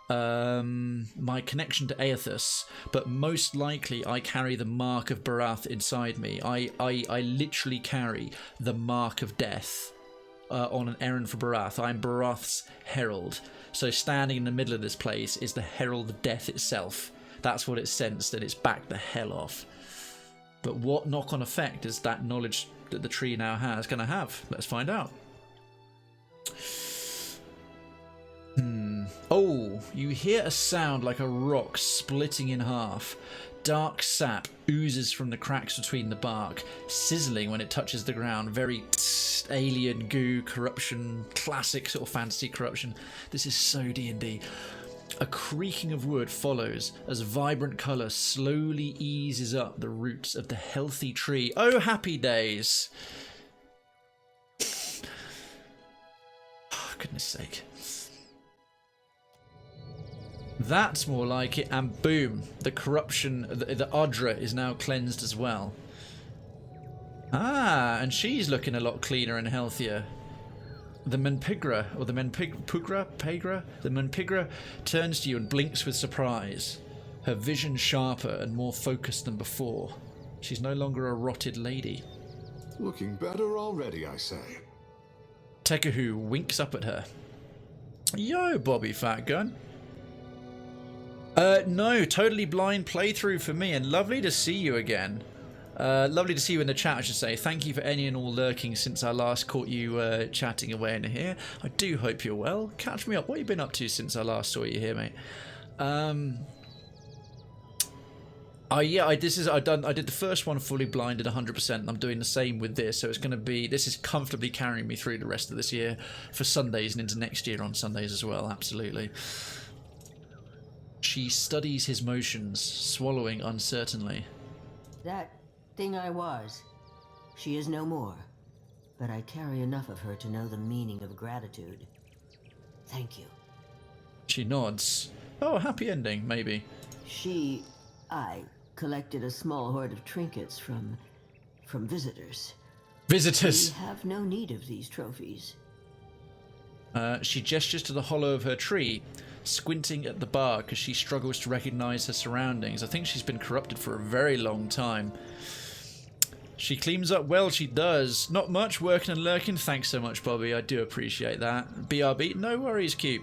my connection to Aethys, but most likely I carry the mark of Barath inside me. I literally carry the mark of death on an errand for Barath. I'm Barath's herald. So standing in the middle of this place is the herald of death itself. That's what it sensed, and it's backed the hell off. But what knock-on effect is that knowledge that the tree now has going to have? Let's find out. Oh, you hear a sound like a rock splitting in half. Dark sap oozes from the cracks between the bark, sizzling when it touches the ground. Very alien goo corruption, classic sort of fantasy corruption. This is so D&D. A creaking of wood follows as vibrant colour slowly eases up the roots of the healthy tree. Oh, happy days! Oh, goodness sake. That's more like it, and boom, the corruption, the Adra is now cleansed as well. Ah, and she's looking a lot cleaner and healthier. The Menpigra, or the Pagra? The Menpigra turns to you and blinks with surprise, her vision sharper and more focused than before. She's no longer a rotted lady. Looking better already, I say. Tekahu winks up at her. Yo, Bobby Fat Gun. No, totally blind playthrough for me, and lovely to see you again. Lovely to see you in the chat, I should say. Thank you for any and all lurking since I last caught you chatting away in here. I do hope you're well. Catch me up. What have you been up to since I last saw you here, mate? Yeah, I did the first one fully blinded 100%. I'm doing the same with this, so it's going to be, this is comfortably carrying me through the rest of this year for Sundays and into next year on Sundays as well. Absolutely. She studies his motions, swallowing uncertainly. That thing I was, she is no more, but I carry enough of her to know the meaning of gratitude. Thank you. She nods. Oh, happy ending, maybe. I collected a small hoard of trinkets from visitors. Visitors! We have no need of these trophies. She gestures to the hollow of her tree, squinting at the bar because she struggles to recognize her surroundings. I think she's been corrupted for a very long time. She cleans up well, she does. Not much, working and lurking. Thanks so much, Bobby. I do appreciate that. BRB, no worries, cute.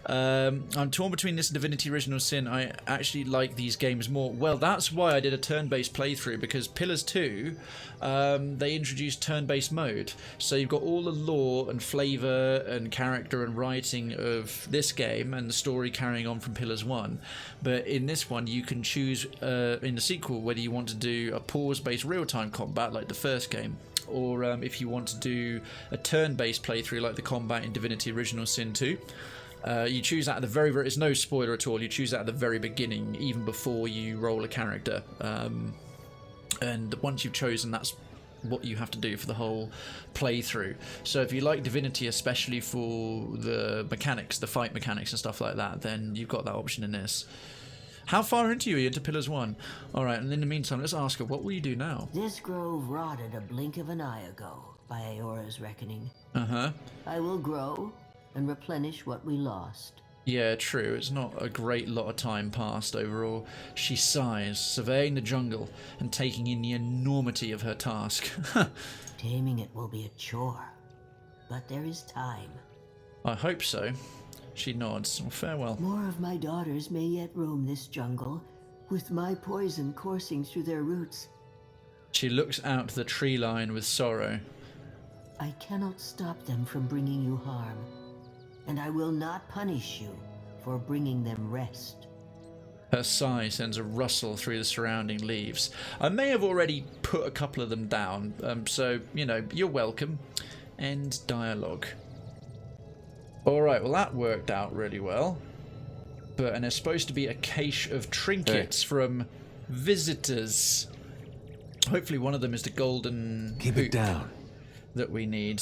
I'm torn between this and Divinity Original Sin. I actually like these games more. Well, that's why I did a turn-based playthrough, because Pillars 2, they introduced turn-based mode. So you've got all the lore and flavour and character and writing of this game and the story carrying on from Pillars 1. But in this one, you can choose, in the sequel, whether you want to do a pause-based real-time combat like the first game, or if you want to do a turn-based playthrough like the combat in Divinity Original Sin 2. You choose that at the very, it's no spoiler at all, you choose that at the very beginning, even before you roll a character. And once you've chosen, that's what you have to do for the whole playthrough. So if you like Divinity, especially for the mechanics, the fight mechanics and stuff like that, then you've got that option in this. How far into you are you into Pillars 1? Alright, and in the meantime, let's ask her, what will you do now? This grove rotted a blink of an eye ago, by Aora's reckoning. Uh-huh. I will grow and replenish what we lost. Yeah, true. It's not a great lot of time passed overall. She sighs, surveying the jungle and taking in the enormity of her task. Taming it will be a chore, but there is time. I hope so. She nods. Well, farewell. More of my daughters may yet roam this jungle, with my poison coursing through their roots. She looks out the tree line with sorrow. I cannot stop them from bringing you harm, and I will not punish you for bringing them rest. Her sigh sends a rustle through the surrounding leaves. I may have already put a couple of them down, so, you know, you're welcome. End dialogue. Alright, well that worked out really well. And there's supposed to be a cache of trinkets from visitors. Hopefully one of them is the golden Keep it down. That we need.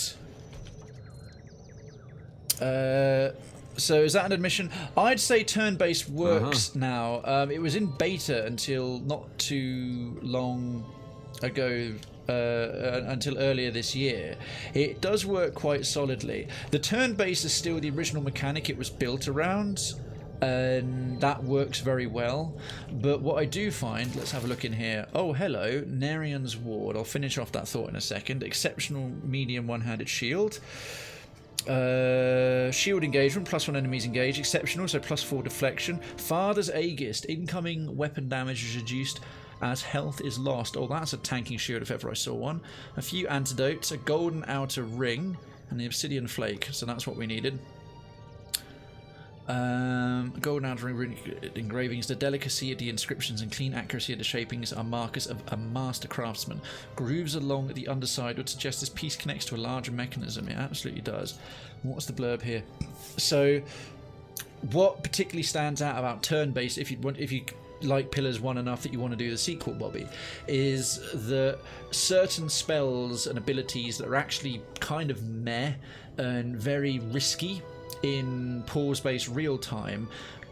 So is that an admission? I'd say turn-based works now. It was in beta until not too long ago, until earlier this year. It does work quite solidly. The turn-based is still the original mechanic it was built around, and that works very well. But what I do find, let's have a look in here. Oh, hello, Narian's Ward. I'll finish off that thought in a second. Exceptional medium one-handed shield. Shield engagement, +1 enemies engaged. Exceptional, so +4 deflection. Father's Aegis, incoming weapon damage is reduced as health is lost. Oh, that's a tanking shield if ever I saw one. A few antidotes, a golden outer ring, and the obsidian flake. So that's what we needed. Golden outer ring engravings. The delicacy of the inscriptions and clean accuracy of the shapings are markers of a master craftsman. Grooves along the underside would suggest this piece connects to a larger mechanism. It absolutely does. What's the blurb here? So, what particularly stands out about turn-based, if you like Pillars 1 enough that you want to do the sequel, Bobby, is that certain spells and abilities that are actually kind of meh and very risky in pause-based real-time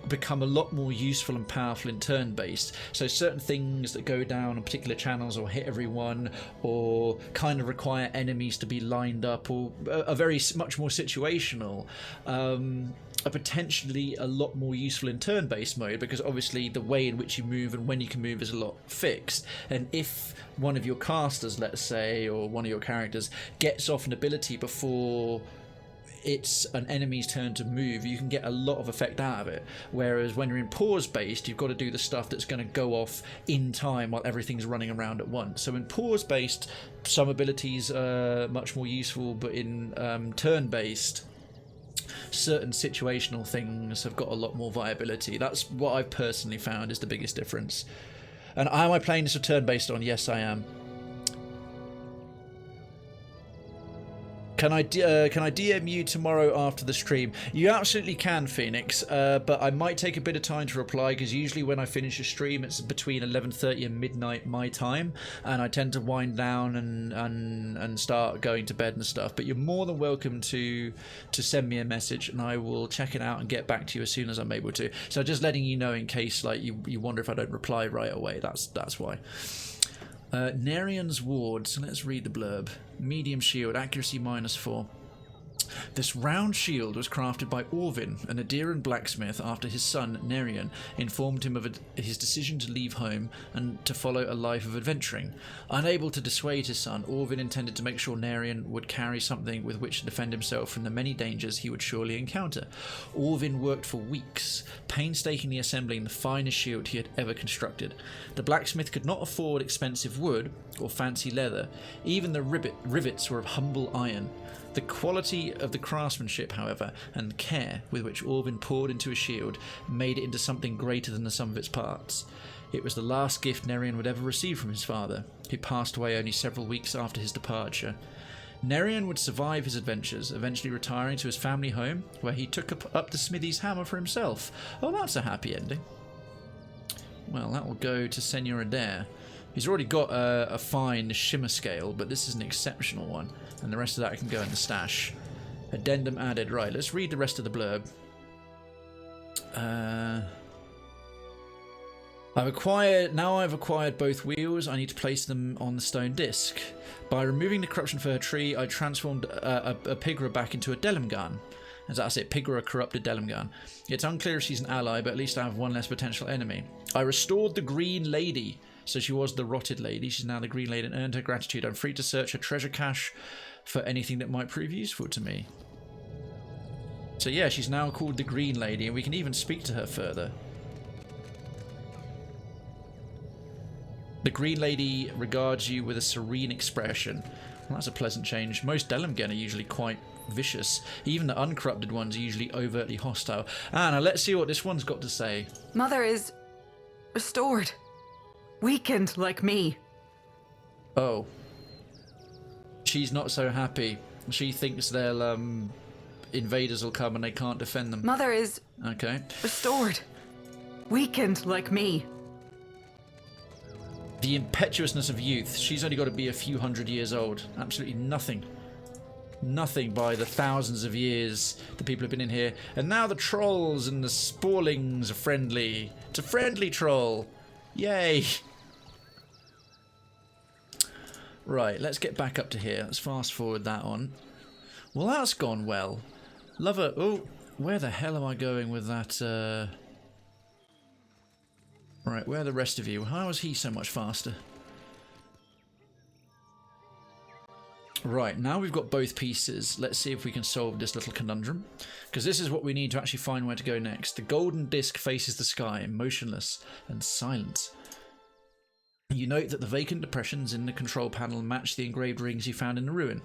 become a lot more useful and powerful in turn-based. So certain things that go down on particular channels or hit everyone, or kind of require enemies to be lined up, or are very much more situational, are potentially a lot more useful in turn-based mode, because obviously the way in which you move and when you can move is a lot fixed. And if one of your casters, let's say, or one of your characters gets off an ability before it's an enemy's turn to move, you can get a lot of effect out of it. Whereas when you're in pause based, you've got to do the stuff that's going to go off in time while everything's running around at once. So in pause based, some abilities are much more useful, but in turn based, certain situational things have got a lot more viability. That's what I've personally found is the biggest difference. And am I playing this a turn based on? Yes, I am. Can I DM you tomorrow after the stream? You absolutely can, Phoenix, but I might take a bit of time to reply, because usually when I finish a stream it's between 11:30 and midnight my time, and I tend to wind down and start going to bed and stuff. But you're more than welcome to send me a message, and I will check it out and get back to you as soon as I'm able to. So just letting you know in case like you wonder if I don't reply right away. That's why. Nerian's Ward, so let's read the blurb. Medium shield, accuracy -4. This round shield was crafted by Orvin, an Adiran blacksmith, after his son, Nerian, informed him of his decision to leave home and to follow a life of adventuring. Unable to dissuade his son, Orvin intended to make sure Nerian would carry something with which to defend himself from the many dangers he would surely encounter. Orvin worked for weeks, painstakingly assembling the finest shield he had ever constructed. The blacksmith could not afford expensive wood or fancy leather. Even the rivets were of humble iron. The quality of the craftsmanship, however, and the care with which Orvin poured into a shield made it into something greater than the sum of its parts. It was the last gift Nerian would ever receive from his father, who passed away only several weeks after his departure. Nerian would survive his adventures, eventually retiring to his family home, where he took up the smithy's hammer for himself. Oh, that's a happy ending. Well, that will go to Senor Adair. He's already got a fine shimmer scale, but this is an exceptional one. And the rest of that can go in the stash. Addendum added. Right, let's read the rest of the blurb. I've acquired both wheels. I need to place them on the stone disc. By removing the corruption for her tree, I transformed a Pigra back into a Delimgan. And that's it, Pigra, corrupted Delimgan. It's unclear if she's an ally, but at least I have one less potential enemy. I restored the Green Lady. So she was the Rotted Lady. She's now the Green Lady and earned her gratitude. I'm free to search her treasure cache for anything that might prove useful to me. So yeah, she's now called the Green Lady, and we can even speak to her further. The Green Lady regards you with a serene expression. Well, that's a pleasant change. Most Delimgen are usually quite vicious. Even the uncorrupted ones are usually overtly hostile. Now let's see what this one's got to say. Mother is restored. Weakened like me. Oh. She's not so happy. She thinks they'll, invaders will come and they can't defend them. Mother is... Okay. restored. Weakened like me. The impetuousness of youth. She's only got to be a few hundred years old. Absolutely nothing. Nothing by the thousands of years the people have been in here. And now the trolls and the Sporlings are friendly. It's a friendly troll. Yay. Right, let's get back up to here. Let's fast forward that on. Well, that's gone well. Lover... Oh, where the hell am I going with that? Right, where are the rest of you? How is he so much faster? Right, now we've got both pieces. Let's see if we can solve this little conundrum. Because this is what we need to actually find where to go next. The golden disc faces the sky, motionless and silent. You note that the vacant depressions in the control panel match the engraved rings you found in the ruin.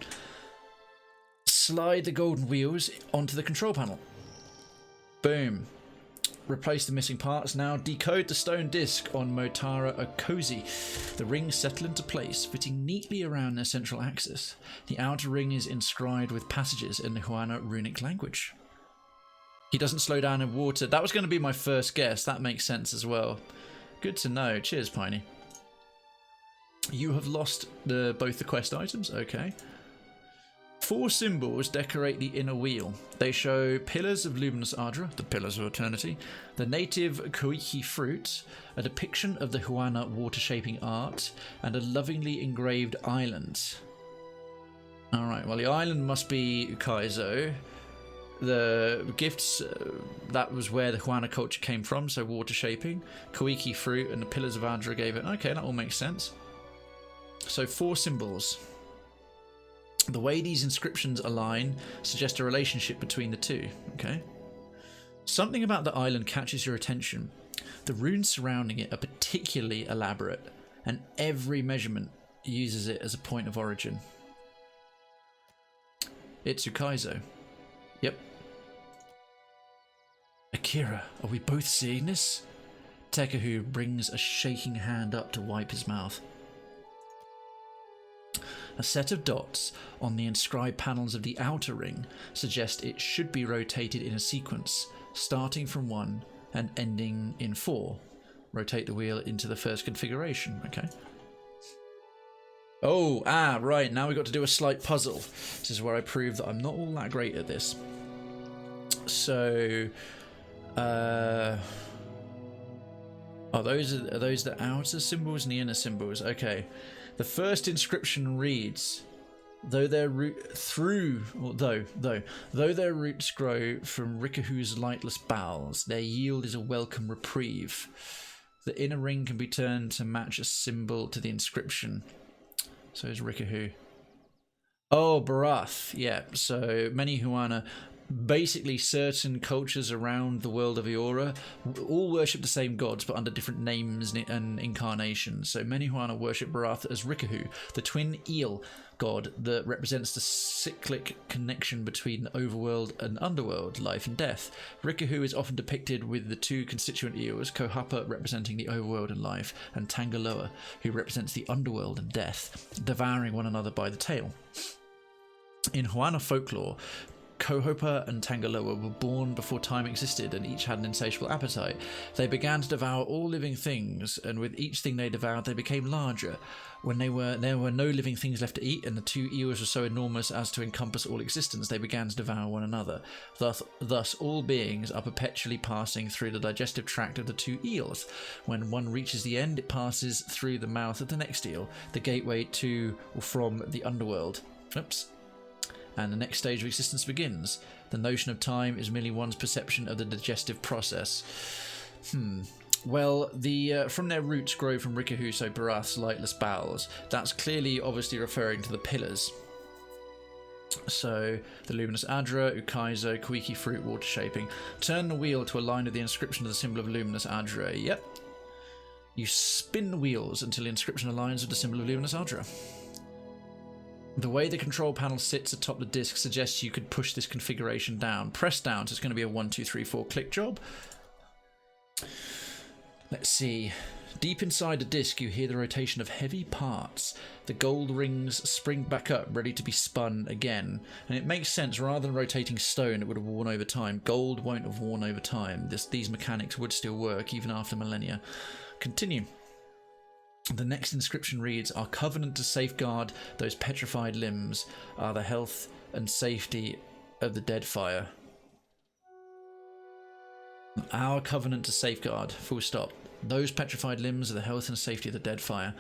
Slide the golden wheels onto the control panel. Boom. Replace the missing parts. Now decode the stone disc on Motare or Kozi. The rings settle into place, fitting neatly around their central axis. The outer ring is inscribed with passages in the Whenura runic language. He doesn't slow down in water. That was going to be my first guess. That makes sense as well. Good to know. Cheers, Piney. You have lost both the quest items. Okay. 4 symbols decorate the inner wheel. They show pillars of luminous Ardra, the pillars of eternity, the native Koiki fruit, a depiction of the Huana water-shaping art, and a lovingly engraved island. Alright, well the island must be Ukaizo. The gifts, that was where the Huana culture came from, so water-shaping. Koiki fruit and the pillars of Ardra gave it. Okay, that all makes sense. So 4 symbols. The way these inscriptions align suggests a relationship between the two. Okay. Something about the island catches your attention. The runes surrounding it are particularly elaborate, and every measurement uses it as a point of origin. It's Ukaizo. Yep. Akira, are we both seeing this? Tekahu brings a shaking hand up to wipe his mouth. A set of dots on the inscribed panels of the outer ring suggest it should be rotated in a sequence, starting from 1 and ending in 4. Rotate the wheel into the first configuration, okay. Oh, right, now we've got to do a slight puzzle. This is where I prove that I'm not all that great at this. So, are those the outer symbols and the inner symbols? Okay. The first inscription reads, though their roots grow from Rikahu's lightless bowels, their yield is a welcome reprieve. The inner ring can be turned to match a symbol to the inscription. So is Rikahu. Oh, Barath. Yeah, so many Huana, basically certain cultures around the world of Eora, all worship the same gods but under different names and incarnations. So many Huana worship Barath as Rikahu, the twin eel god that represents the cyclic connection between the overworld and underworld, life and death. Rikahu is often depicted with the 2 constituent eels, Kohapa representing the overworld and life, and Tangaloa, who represents the underworld and death, devouring one another by the tail. In Huana folklore, Kohopa and Tangaloa were born before time existed, and each had an insatiable appetite. They began to devour all living things, and with each thing they devoured, they became larger. When there were no living things left to eat, and the 2 eels were so enormous as to encompass all existence, they began to devour one another. Thus, all beings are perpetually passing through the digestive tract of the 2 eels. When one reaches the end, it passes through the mouth of the next eel, the gateway to or from the underworld. Oops. And the next stage of existence begins. The notion of time is merely one's perception of the digestive process. Well, from their roots grow from Rikahu, so Barath's lightless bowels. That's clearly, obviously referring to the pillars. So, the luminous Adra, Ukaizo, Koiki fruit, water shaping. Turn the wheel to align with the inscription of the symbol of luminous Adra. Yep. You spin the wheels until the inscription aligns with the symbol of luminous Adra. The way the control panel sits atop the disc suggests you could push this configuration down. Press down, so it's going to be a 1, 2, 3, 4 click job. Let's see. Deep inside the disc, you hear the rotation of heavy parts. The gold rings spring back up, ready to be spun again. And it makes sense, rather than rotating stone, it would have worn over time. Gold won't have worn over time. These mechanics would still work, even after millennia. Continue. The next inscription reads, our covenant to safeguard those petrified limbs are the health and safety of the dead fire. Our covenant to safeguard, full stop. Those petrified limbs are the health and safety of the dead fire.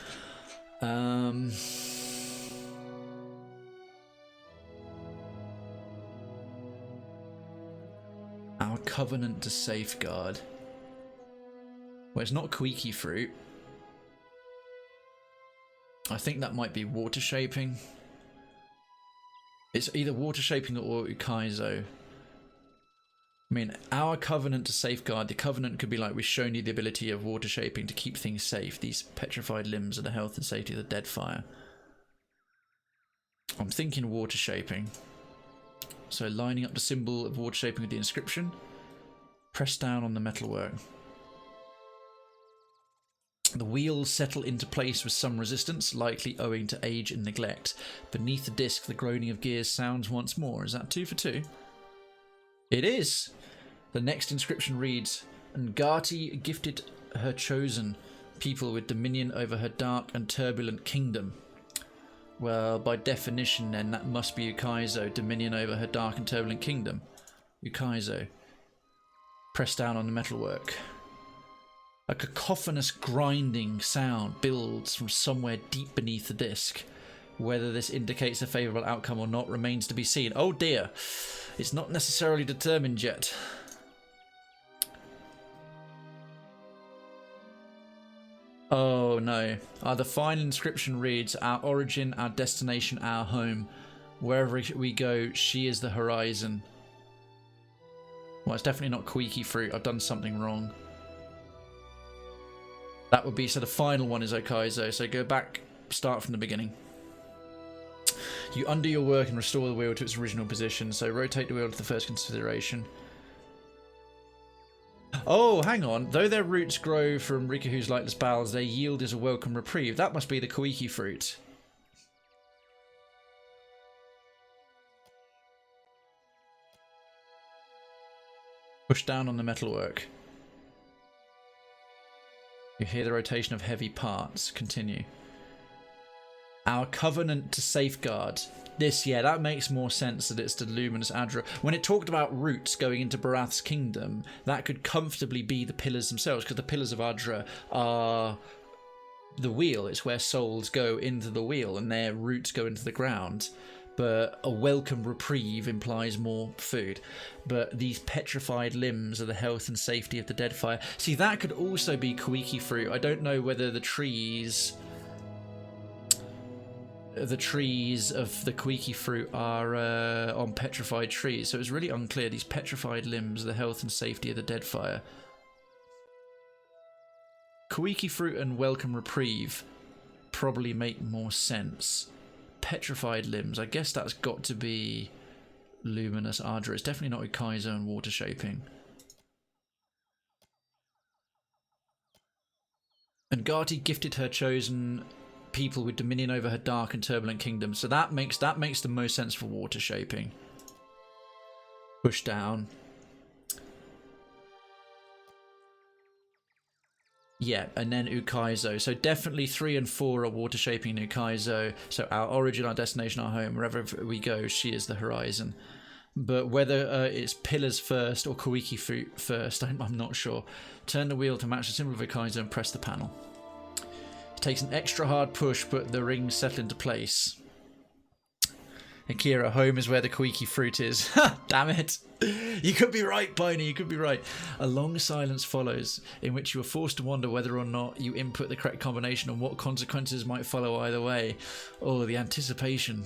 Our covenant to safeguard. Well, it's not Koiki fruit. I think that might be water shaping. It's either water shaping or Ukaizo. I mean, our covenant to safeguard. The covenant could be like, we've shown you the ability of water shaping to keep things safe. These petrified limbs are the health and safety of the dead fire. I'm thinking water shaping. So lining up the symbol of water shaping with the inscription. Press down on the metalwork. The wheels settle into place with some resistance, likely owing to age and neglect. Beneath the disc, the groaning of gears sounds once more. Is that 2 for 2? It is! The next inscription reads, Ngati gifted her chosen people with dominion over her dark and turbulent kingdom. Well, by definition then, that must be Ukaizo, dominion over her dark and turbulent kingdom. Ukaizo. Press down on the metalwork. A cacophonous grinding sound builds from somewhere deep beneath the disc. Whether this indicates a favourable outcome or not remains to be seen. Oh dear, it's not necessarily determined yet. Oh no. The final inscription reads, our origin, our destination, our home. Wherever we go, she is the horizon. Well, it's definitely not Koiki fruit. I've done something wrong. That would be, so the final one is Ukaizo. So go back, start from the beginning. You undo your work and restore the wheel to its original position. So rotate the wheel to the first consideration. Oh, hang on. Though their roots grow from Rikuhu's lightless bowels, their yield is a welcome reprieve. That must be the Koiki fruit. Push down on the metalwork. You hear the rotation of heavy parts. Continue. Our covenant to safeguard. This, yeah, that makes more sense that it's the luminous Adra. When it talked about roots going into Barath's kingdom, that could comfortably be the pillars themselves, because the pillars of Adra are the wheel. It's where souls go into the wheel, and their roots go into the ground. But a welcome reprieve implies more food. But these petrified limbs are the health and safety of the Deadfire. See, that could also be Koiki fruit. I don't know whether the trees of the Koiki fruit are on petrified trees. So it's really unclear. These petrified limbs are the health and safety of the Deadfire. Koiki fruit and welcome reprieve probably make more sense. Petrified limbs, I guess that's got to be luminous Adra. It's definitely not Ukaizo and water shaping. And Gati gifted her chosen people with dominion over her dark and turbulent kingdom, so that makes the most sense for water shaping. Push down. Yeah, and then Ukaizo. So definitely 3 and 4 are water shaping Ukaizo. So our origin, our destination, our home, wherever we go, she is the horizon. But whether it's pillars first or Koiki fruit first, I'm not sure. Turn the wheel to match the symbol of Ukaizo and press the panel. It takes an extra hard push, but the rings settle into place. Akira, home is where the Koiki fruit is. Ha! Damn it! You could be right, Piney, you could be right. A long silence follows, in which you are forced to wonder whether or not you input the correct combination and what consequences might follow either way. Oh, the anticipation.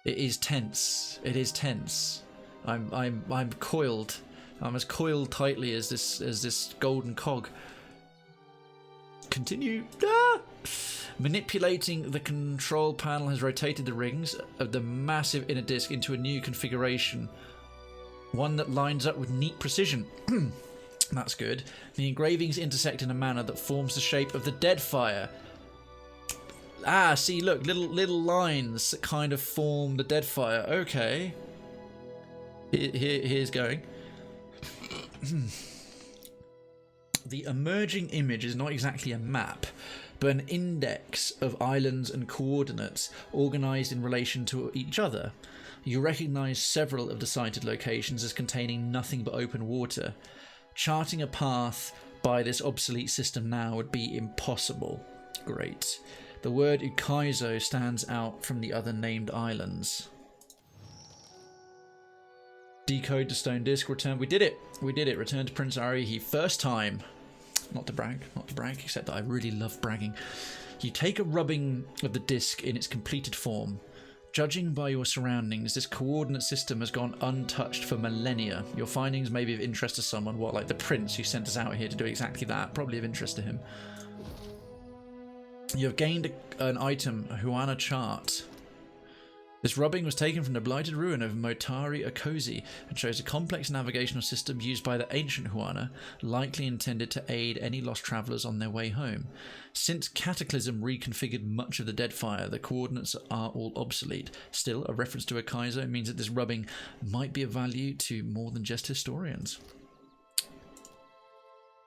It is tense. It is tense. I'm coiled. I'm as coiled tightly as this golden cog. Continue. Ah! Manipulating the control panel has rotated the rings of the massive inner disc into a new configuration. One that lines up with neat precision. That's good. The engravings intersect in a manner that forms the shape of the Deadfire. Ah, see, look, little lines that kind of form the Deadfire. Okay. Here's going. The emerging image is not exactly a map, but an index of islands and coordinates organised in relation to each other. You recognise several of the sighted locations as containing nothing but open water. Charting a path by this obsolete system now would be impossible. Great. The word Ukaizo stands out from the other named islands. Decode the stone disc, return. We did it! We did it. Return to Prince Arihi. First time. Not to brag, except that I really love bragging. You take a rubbing of the disc in its completed form. Judging by your surroundings, this coordinate system has gone untouched for millennia. Your findings may be of interest to someone, like the prince who sent us out here to do exactly that, probably of interest to him. You have gained an item, a Huana chart. This rubbing was taken from the blighted ruin of Motare, Kozi, and shows a complex navigational system used by the ancient Huana, likely intended to aid any lost travellers on their way home. Since Cataclysm reconfigured much of the Deadfire, the coordinates are all obsolete. Still, a reference to Ukaizo means that this rubbing might be of value to more than just historians.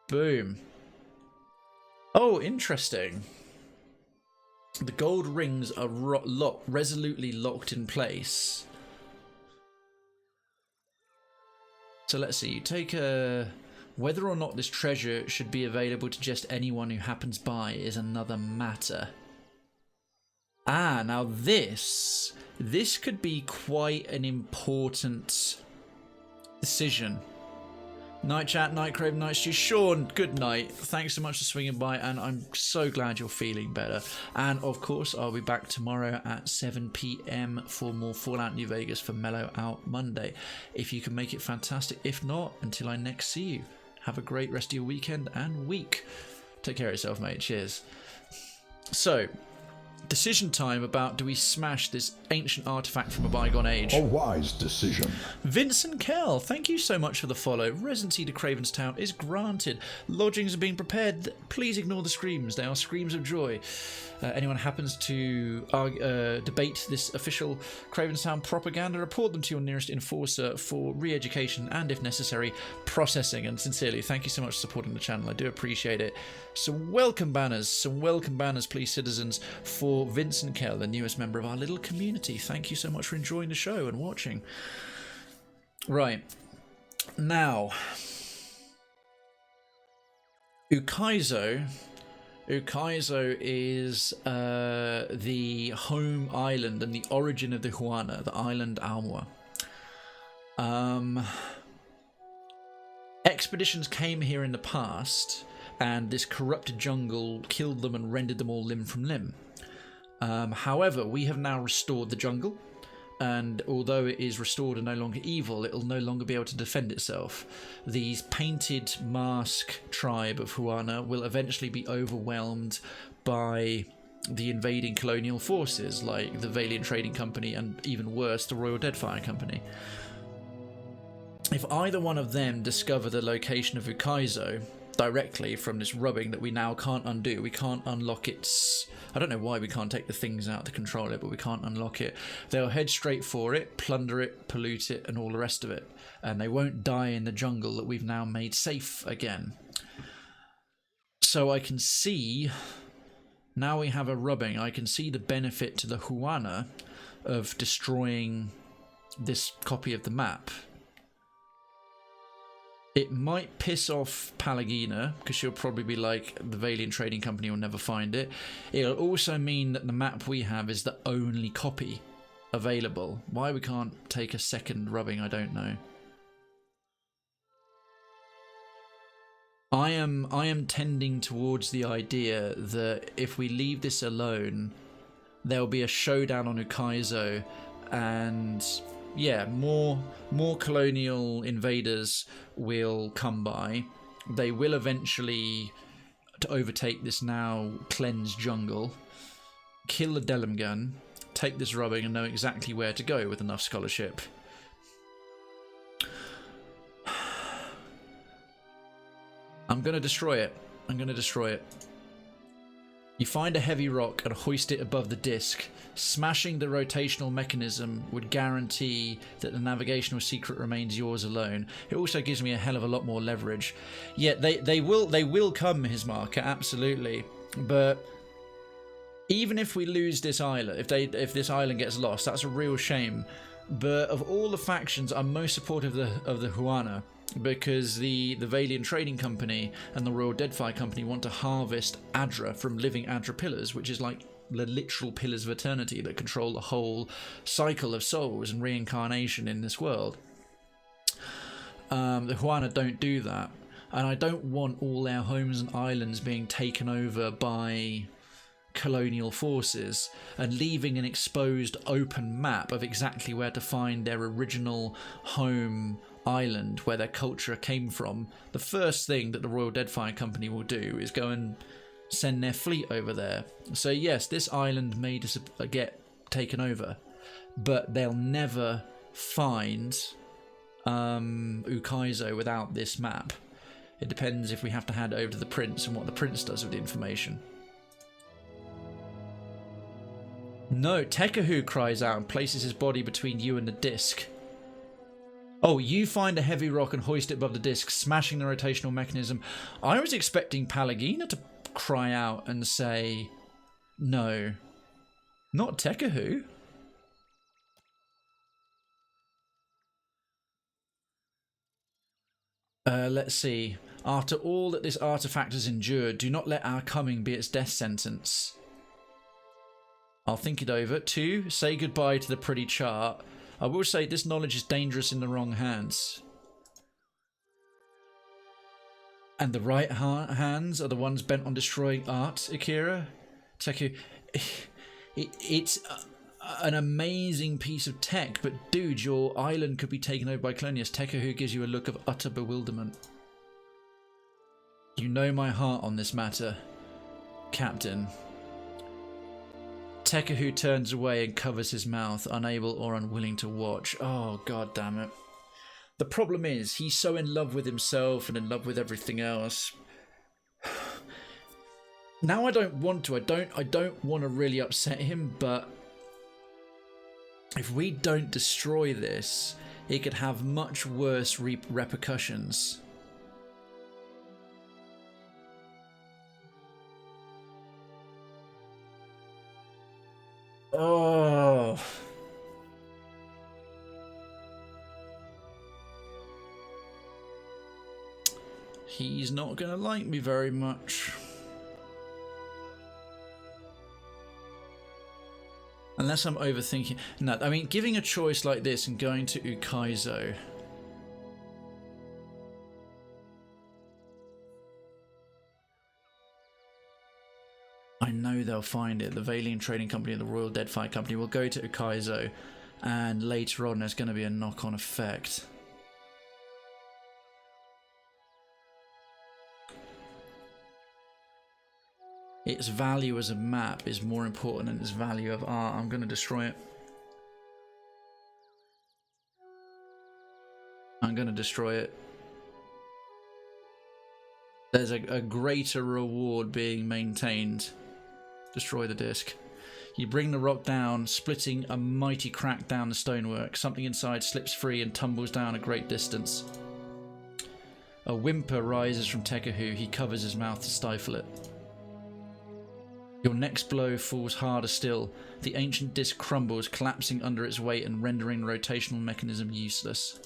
Boom. Oh, interesting. The gold rings are resolutely locked in place. So let's see. You take a... Whether or not this treasure should be available to just anyone who happens by is another matter. Ah, now this could be quite an important decision. Night chat, night Krayven, night Stew. Sean, good night. Thanks so much for swinging by, and I'm so glad you're feeling better. And of course, I'll be back tomorrow at 7 PM for more Fallout New Vegas for Mellow Out Monday. If you can make it, fantastic. If not, until I next see you, have a great rest of your weekend and week. Take care of yourself, mate. Cheers. So, decision time about do we smash this ancient artifact from a bygone age. A wise decision. Vincent Kell, thank you so much for the follow. Residency to Krayven's Town is granted. Lodgings are being prepared. Please ignore the screams. They are screams of joy. Anyone happens to debate this official Krayven's Town propaganda, report them to your nearest enforcer for re-education and, if necessary, processing. And sincerely, thank you so much for supporting the channel. I do appreciate it. Some welcome banners, please, citizens, for Vincent Kell, the newest member of our little community. Thank you so much for enjoying the show and watching. Right. Now, Ukaizo is the home island and the origin of the Huana, the island Almua. Expeditions came here in the past, and this corrupted jungle killed them and rendered them all limb from limb. However, we have now restored the jungle, and although it is restored and no longer evil, it will no longer be able to defend itself. These painted mask tribe of Huana will eventually be overwhelmed by the invading colonial forces like the Valiant Trading Company and, even worse, the Royal Deadfire Company. If either one of them discover the location of Ukaizo directly from this rubbing that we now can't undo, we can't unlock its... I don't know why we can't take the things out to control it, but we can't unlock it. They'll head straight for it, plunder it, pollute it, and all the rest of it. And they won't die in the jungle that we've now made safe again. So I can see... Now we have a rubbing, I can see the benefit to the Huana of destroying this copy of the map. It might piss off Pallegina, because she'll probably be like, the Valiant Trading Company will never find it. It'll also mean that the map we have is the only copy available. Why we can't take a second rubbing, I don't know. I am tending towards the idea that if we leave this alone, there'll be a showdown on Ukaizo, and yeah, more colonial invaders will come by. They will eventually to overtake this now cleansed jungle, kill the Delimgan, take this rubbing, and know exactly where to go with enough scholarship. I'm going to destroy it. I'm going to destroy it. You find a heavy rock and hoist it above the disc. Smashing the rotational mechanism would guarantee that the navigational secret remains yours alone. It also gives me a hell of a lot more leverage. Yeah, they will come, his marker, absolutely. But even if we lose this island, if this island gets lost, that's a real shame. But of all the factions, I'm most supportive of the Huana, because the Valiant Trading Company and the Royal Deadfire Company want to harvest Adra from living Adra pillars, which is like the literal pillars of eternity that control the whole cycle of souls and reincarnation in this world. The Huana don't do that, and I don't want all their homes and islands being taken over by colonial forces and leaving an exposed open map of exactly where to find their original home island where their culture came from. The first thing that the Royal Deadfire Company will do is go and send their fleet over there. So yes, this island may get taken over, but they'll never find Ukaizo without this map. It depends if we have to hand it over to the prince and what the prince does with the information. No, Tekahu cries out and places his body between you and the disc. Oh, you find a heavy rock and hoist it above the disc, smashing the rotational mechanism. I was expecting Pallegina to cry out and say, no, Not Tekahu. Let's see. After all that this artifact has endured, do not let our coming be its death sentence. I'll think it over. 2, say goodbye to the pretty chart. I will say this knowledge is dangerous in the wrong hands. And the right hands are the ones bent on destroying art, Akira. Teku, it's an amazing piece of tech, but dude, your island could be taken over by Clonius. Tekahu gives you a look of utter bewilderment. You know my heart on this matter, Captain. Tekahu turns away and covers his mouth, unable or unwilling to watch. Oh, god damn it. The problem is, he's so in love with himself and in love with everything else. Now I don't want to. I don't want to really upset him, but if we don't destroy this, it could have much worse repercussions. Oh. He's not going to like me very much. Unless I'm overthinking. No, I mean, giving a choice like this and going to Ukaizo. I know they'll find it. The Valiant Trading Company and the Royal Deadfire Company will go to Ukaizo, and later on there's going to be a knock-on effect. Its value as a map is more important than its value of art. I'm going to destroy it. I'm going to destroy it. There's a greater reward being maintained. Destroy the disc. You bring the rock down, splitting a mighty crack down the stonework. Something inside slips free and tumbles down a great distance. A whimper rises from Tekahu. He covers his mouth to stifle it. Your next blow falls harder still. The ancient disc crumbles, collapsing under its weight and rendering the rotational mechanism useless.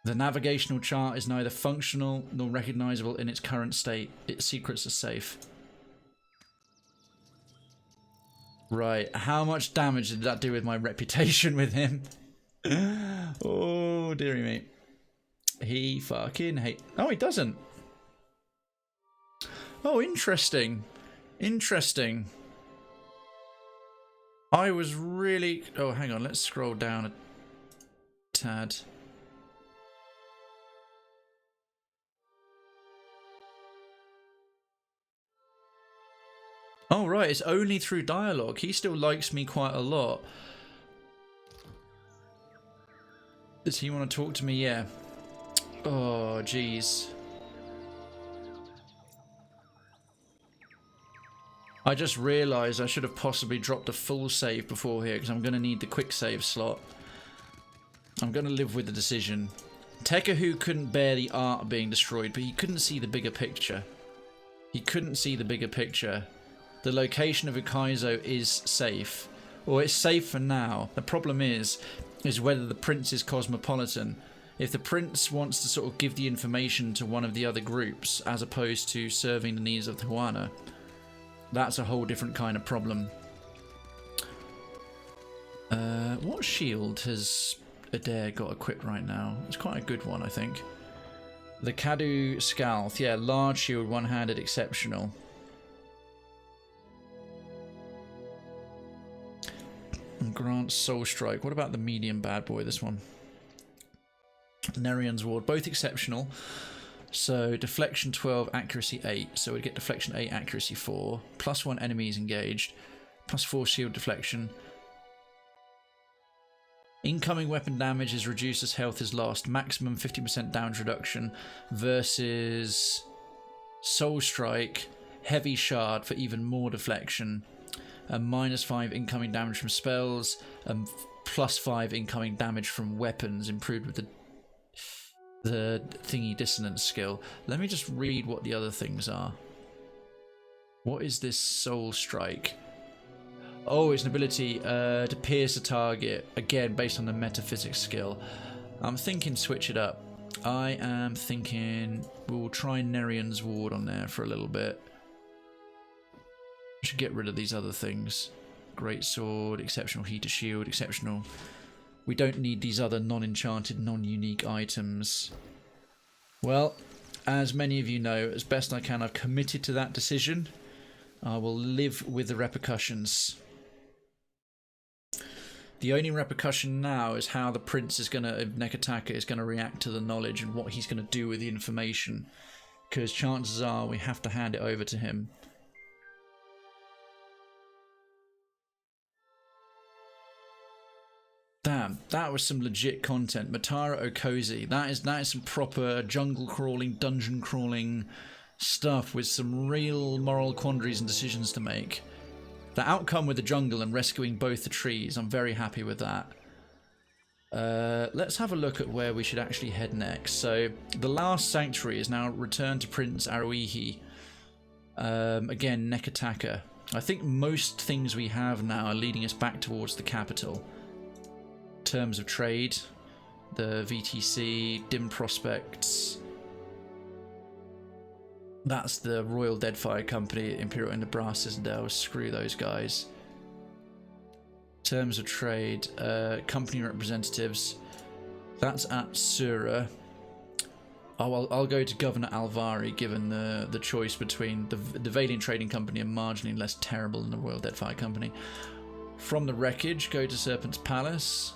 The navigational chart is neither functional nor recognizable in its current state. Its secrets are safe. Right, how much damage did that do with my reputation with him? Oh, dearie me. He fucking hate. Oh, he doesn't. Oh, interesting. Interesting. I was really... Oh, hang on. Let's scroll down a tad. Oh, right. It's only through dialogue. He still likes me quite a lot. Does he want to talk to me? Yeah. Oh, jeez. I just realised I should have possibly dropped a full save before here because I'm going to need the quick save slot. I'm going to live with the decision. Tekahu couldn't bear the art being destroyed, but he couldn't see the bigger picture. He couldn't see the bigger picture. The location of Ukaizo is safe. Or it's safe for now. The problem is whether the prince is cosmopolitan. If the prince wants to sort of give the information to one of the other groups as opposed to serving the needs of the Huana, that's a whole different kind of problem. What shield has Adair got equipped right now? It's quite a good one, I think. The Kadu Scalth. Yeah, large shield, one-handed, exceptional. And grants Soul Strike. What about the medium bad boy, this one? Nerian's Ward. Both exceptional. So, deflection 12, accuracy 8. So we'd get deflection 8, accuracy 4. Plus 1 enemies engaged. Plus 4 shield deflection. Incoming weapon damage is reduced as health is lost. Maximum 50% damage reduction versus Soul Strike, Heavy Shard for even more deflection. Minus 5 incoming damage from spells. Plus 5 incoming damage from weapons, improved with the thingy dissonance skill. Let me just read what the other things are. What is this Soul Strike? Oh, it's an ability to pierce a target. Again, based on the metaphysics skill. I'm thinking switch it up. I am thinking we'll try Nerian's Ward on there for a little bit. Should get rid of these other things. Great Sword, exceptional heater shield, exceptional. We don't need these other non-enchanted, non-unique items. Well, as many of you know, as best I can, I've committed to that decision. I will live with the repercussions. The only repercussion now is how the prince is going to, Nekataka is going to react to the knowledge and what he's going to do with the information. Because chances are we have to hand it over to him. Damn, that was some legit content. Motare Kōzi. That is some proper jungle crawling, dungeon crawling stuff with some real moral quandaries and decisions to make. The outcome with the jungle and rescuing both the trees, I'm very happy with that. Let's have a look at where we should actually head next. So, the last sanctuary is now returned to Prince Aruihi. Again, Nekataka. I think most things we have now are leading us back towards the capital. Terms of trade, the VTC, dim prospects. That's the Royal Deadfire Company, Imperial and the Brass Citadel. Screw those guys. Terms of trade, company representatives. That's at Sura. Oh, I'll go to Governor Alvari, given the choice between the Valiant Trading Company and marginally less terrible than the Royal Deadfire Company. From the wreckage, go to Serpent's Palace.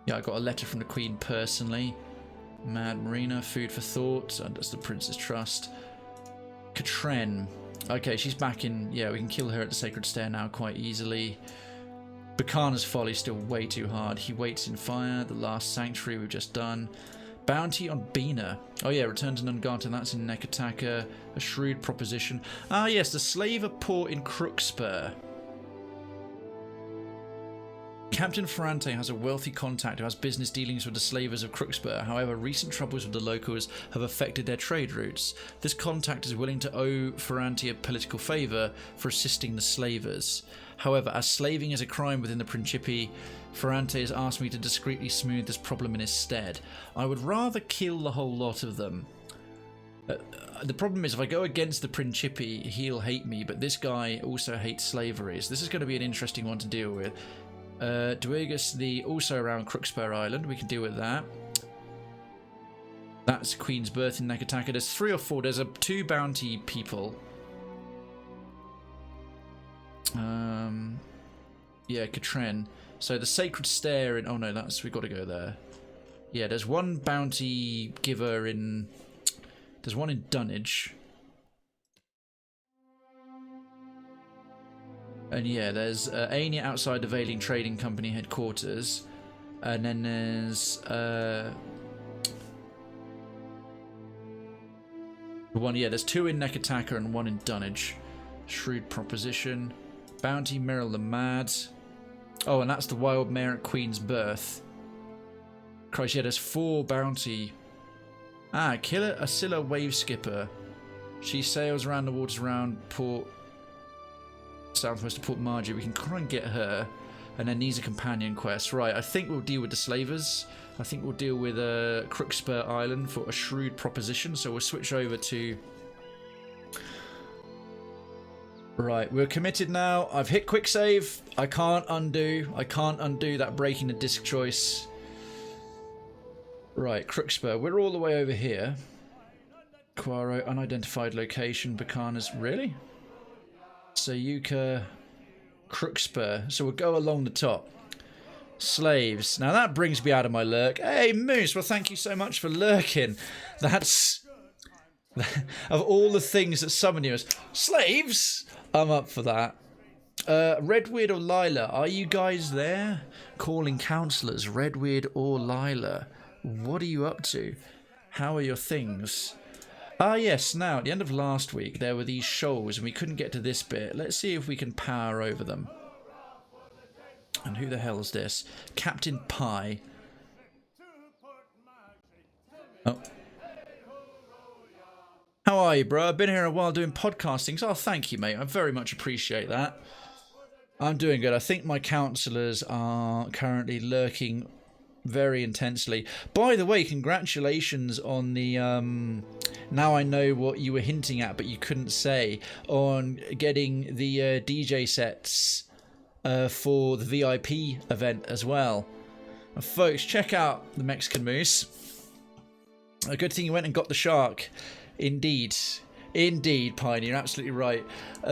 Yeah, I got a letter from the Queen personally. Mad Marina, food for thought. That's the Prince's Trust. Katren. Okay, she's back in. Yeah, we can kill her at the Sacred Stair now quite easily. Bacana's Folly still way too hard. He waits in fire. The last sanctuary we've just done. Bounty on Bina. Oh yeah, return to Nungata. That's in Nekataka. A shrewd proposition. Ah yes, the slaver port in Crookspur. Captain Ferrante has a wealthy contact who has business dealings with the slavers of Crookspur. However, recent troubles with the locals have affected their trade routes. This contact is willing to owe Ferrante a political favour for assisting the slavers. However, as slaving is a crime within the Principi, Ferrante has asked me to discreetly smooth this problem in his stead. I would rather kill the whole lot of them. The problem is, if I go against the Principi, he'll hate me, but this guy also hates slavery. So this is going to be an interesting one to deal with. Duergus, also around Crookspur Island, we can deal with that. That's Queen's Birth in Nekataka. There's 3 or 4. There's 2 bounty people. Yeah, Katren. So the Sacred Stair in... Oh no, we've got to go there. Yeah, there's 1 bounty giver in... There's 1 in Dunwich. And yeah, there's Anya outside the Valiant Trading Company headquarters. And then there's... there's 2 in Nekataka and 1 in Dunwich. Shrewd proposition. Bounty Merrill the Mad. Oh, and that's the Wild Mare at Queen's Birth. Christ, yeah, there's 4 bounty. Ah, Killer Asilla Wave Skipper. She sails around the waters around Port... southwest of Port Margie. We can try and get her. And then these are companion quests. Right, I think we'll deal with the slavers. I think we'll deal with Crookspur Island for a shrewd proposition. So we'll switch over to... Right, we're committed now. I've hit quick save. I can't undo that breaking the disc choice. Right, Crookspur. We're all the way over here. Quaro, unidentified location. Bacana's... Really? Sayuka, Crookspur. So we'll go along the top. Slaves. Now that brings me out of my lurk. Hey, Moose. Well, thank you so much for lurking. That's... of all the things that summon you as slaves, I'm up for that. Redweed or Lila, are you guys there? Calling counsellors, Redweed or Lila. What are you up to? How are your things? Ah yes, now at the end of last week there were these shoals and we couldn't get to this bit. Let's see if we can power over them. And who the hell is this? Captain Pie. Oh. How are you, bro? I've been here a while doing podcasting. Oh, thank you, mate. I very much appreciate that. I'm doing good. I think my counsellors are currently lurking very intensely. By the way, congratulations on the now I know what you were hinting at but you couldn't say, on getting the DJ sets for the VIP event as well. Folks, check out the Mexican Moose. A good thing you went and got the shark. Indeed. Indeed, Pioneer, you're absolutely right.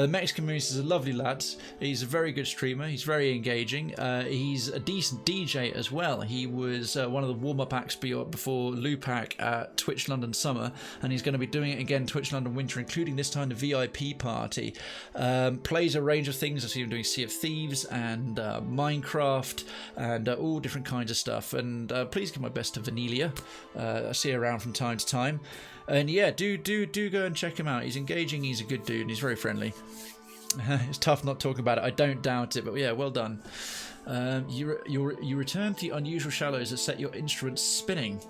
Mexican Moose is a lovely lad. He's a very good streamer. He's very engaging. He's a decent DJ as well. He was one of the warm-up acts before Lupac at Twitch London Summer, and he's going to be doing it again Twitch London Winter, including this time the VIP party. Plays a range of things. I see him doing Sea of Thieves and Minecraft and all different kinds of stuff. And please give my best to Vanelia. I see her around from time to time. And yeah, do go and check him out. He's engaging, he's a good dude, and he's very friendly. It's tough not talking about it. I don't doubt it, but yeah, well done. You return to the unusual shallows that set your instruments spinning.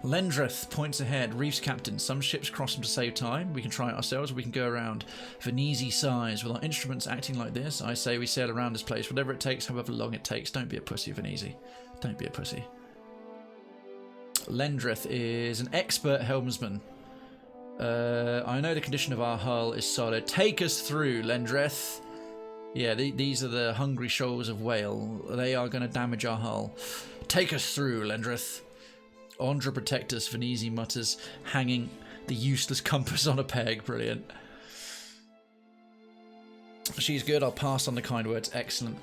Lendreth points ahead. Reef's captain. Some ships cross them to save time. We can try it ourselves, or we can go around. Venezi sighs. With our instruments acting like this, I say we sail around this place, whatever it takes, however long it takes. Don't be a pussy, Venezi. Don't be a pussy. Lendreth is an expert helmsman. I know the condition of our hull is solid. Take us through, Lendreth. Yeah, these are the hungry shoals of whale. They are going to damage our hull. Take us through, Lendreth. Andra protect us, Venezi mutters, hanging the useless compass on a peg. Brilliant. She's good. I'll pass on the kind words. Excellent.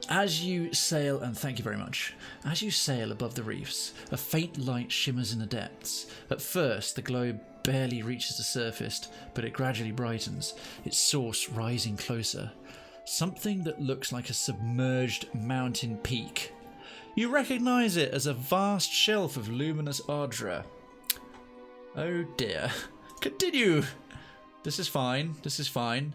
As you sail, and thank you very much, as you sail above the reefs, a faint light shimmers in the depths. At first, the globe barely reaches the surface, but it gradually brightens, its source rising closer. Something that looks like a submerged mountain peak. You recognise it as a vast shelf of luminous ardra. Oh dear. Continue! This is fine, this is fine.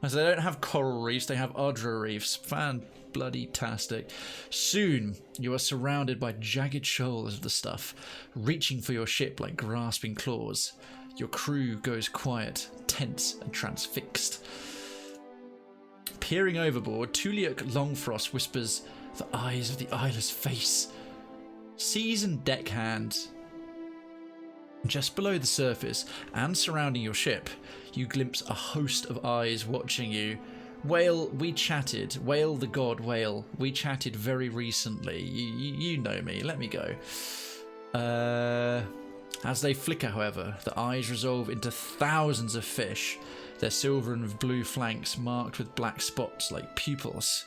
As they don't have coral reefs, they have ardra reefs. Fan-bloody-tastic. Soon, you are surrounded by jagged shoals of the stuff, reaching for your ship like grasping claws. Your crew goes quiet, tense and transfixed. Peering overboard, Tuliuk Longfrost whispers, "The eyes of the eyeless face." Seasoned deckhand. Just below the surface and surrounding your ship, you glimpse a host of eyes watching you. Whale, we chatted. Whale the god Whale. We chatted very recently. You know me. Let me go. As they flicker, however, the eyes resolve into thousands of fish, their silver and blue flanks marked with black spots like pupils.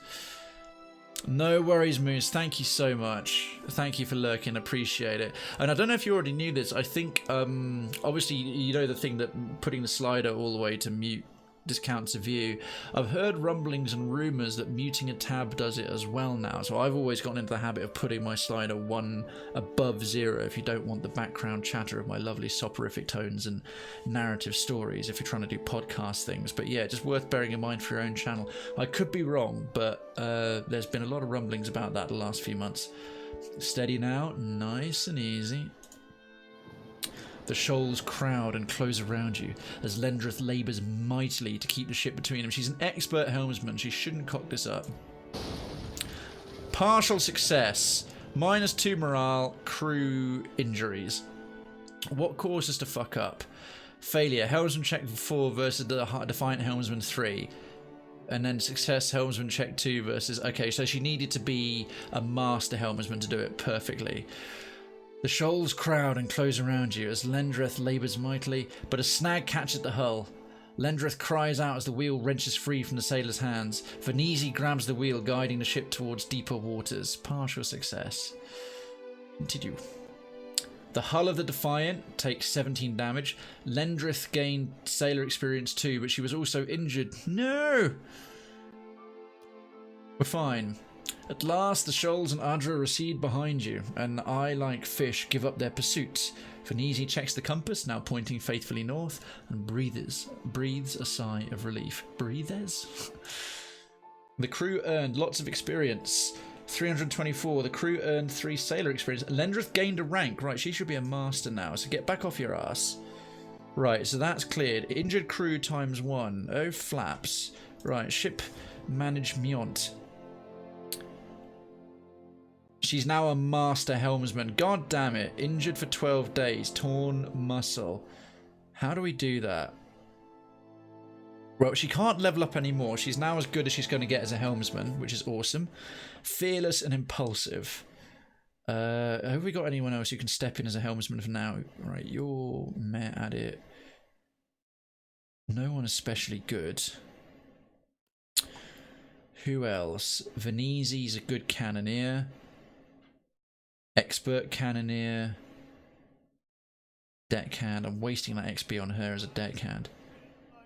No worries, Moose. Thank you so much. Thank you for lurking. Appreciate it. And I don't know if you already knew this. I think, obviously, you know the thing that putting the slider all the way to mute discounts a view. I've heard rumblings and rumours that muting a tab does it as well now. So I've always gotten into the habit of putting my slider 1 above 0 if you don't want the background chatter of my lovely soporific tones and narrative stories if you're trying to do podcast things. But yeah, just worth bearing in mind for your own channel. I could be wrong, but there's been a lot of rumblings about that the last few months. Steady now, nice and easy. The shoals crowd and close around you as Lendreth labours mightily to keep the ship between them. She's an expert helmsman. She shouldn't cock this up. Partial success. -2 morale. Crew injuries. What caused us to fuck up? Failure. Helmsman check 4 versus the Defiant Helmsman 3. And then success, Helmsman check 2 versus... Okay, so she needed to be a master helmsman to do it perfectly. The shoals crowd and close around you as Lendreth labours mightily, but a snag catches the hull. Lendreth cries out as the wheel wrenches free from the sailor's hands. Venezi grabs the wheel, guiding the ship towards deeper waters. Partial success. Continue. The hull of the Defiant takes 17 damage. Lendreth gained sailor experience 2, but she was also injured. No! We're fine. At last, the shoals and Ardra recede behind you, and I, like fish, give up their pursuits. Venezi checks the compass, now pointing faithfully north, and breathes a sigh of relief. Breathes? The crew earned lots of experience. 324. The crew earned 3 sailor experience. Lendreth gained a rank. Right, she should be a master now, so get back off your ass. Right, so that's cleared. Injured crew ×1. Oh, flaps. Right, ship management. She's now a master helmsman. God damn it. Injured for 12 days. Torn muscle. How do we do that? Well, she can't level up anymore. She's now as good as she's going to get as a helmsman, which is awesome. Fearless and impulsive. Have we got anyone else who can step in as a helmsman for now? Right, you're meh at it. No one especially good. Who else? Venezzi's a good cannoneer. Expert cannoneer. Deckhand. I'm wasting that XP on her as a deckhand.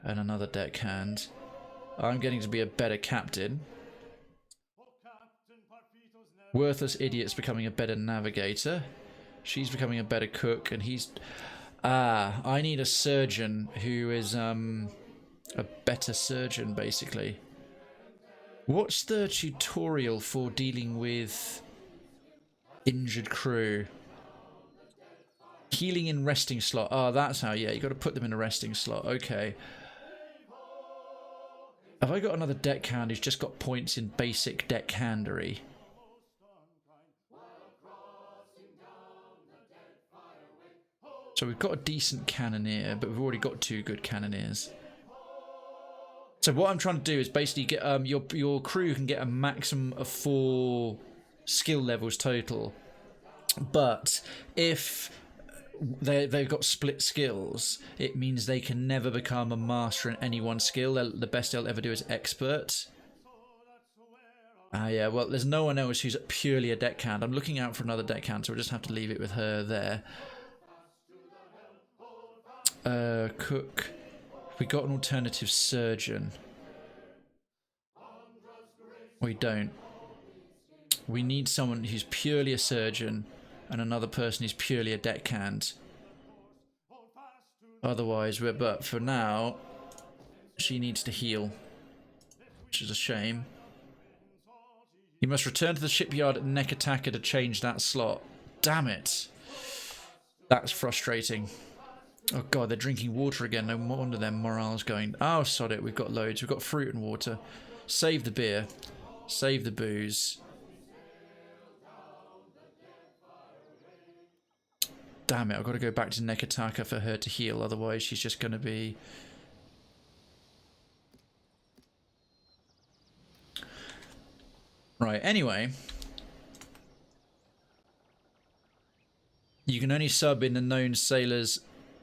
And another deckhand. I'm getting to be a better captain. Worthless idiot's becoming a better navigator. She's becoming a better cook, and he's... Ah, I need a surgeon who is a better surgeon, basically. What's the tutorial for dealing with injured crew? Healing in resting slot. Oh, that's how, yeah, you got to put them in a resting slot. Okay. Have I got another deckhand who's just got points in basic deckhandery? So we've got a decent cannoneer, but we've already got 2 good cannoneers. So what I'm trying to do is basically get your crew can get a maximum of 4 skill levels total. But if they've got split skills, it means they can never become a master in any one skill. The best they'll ever do is expert. Yeah, well, there's no one else who's purely a deckhand. I'm looking out for another deckhand, so we'll just have to leave it with her there. Cook. We got an alternative surgeon. We don't. We need someone who's purely a surgeon and another person who's purely a deckhand. Otherwise, but for now, she needs to heal, which is a shame. You must return to the shipyard at Nekataka to change that slot. Damn it. That's frustrating. Oh god, they're drinking water again. No wonder their morale's going. Oh, sod it. We've got loads. We've got fruit and water. Save the beer. Save the booze. Damn it. I've got to go back to Nekataka for her to heal. Otherwise, she's just going to be... Right, anyway. You can only sub in the known sailors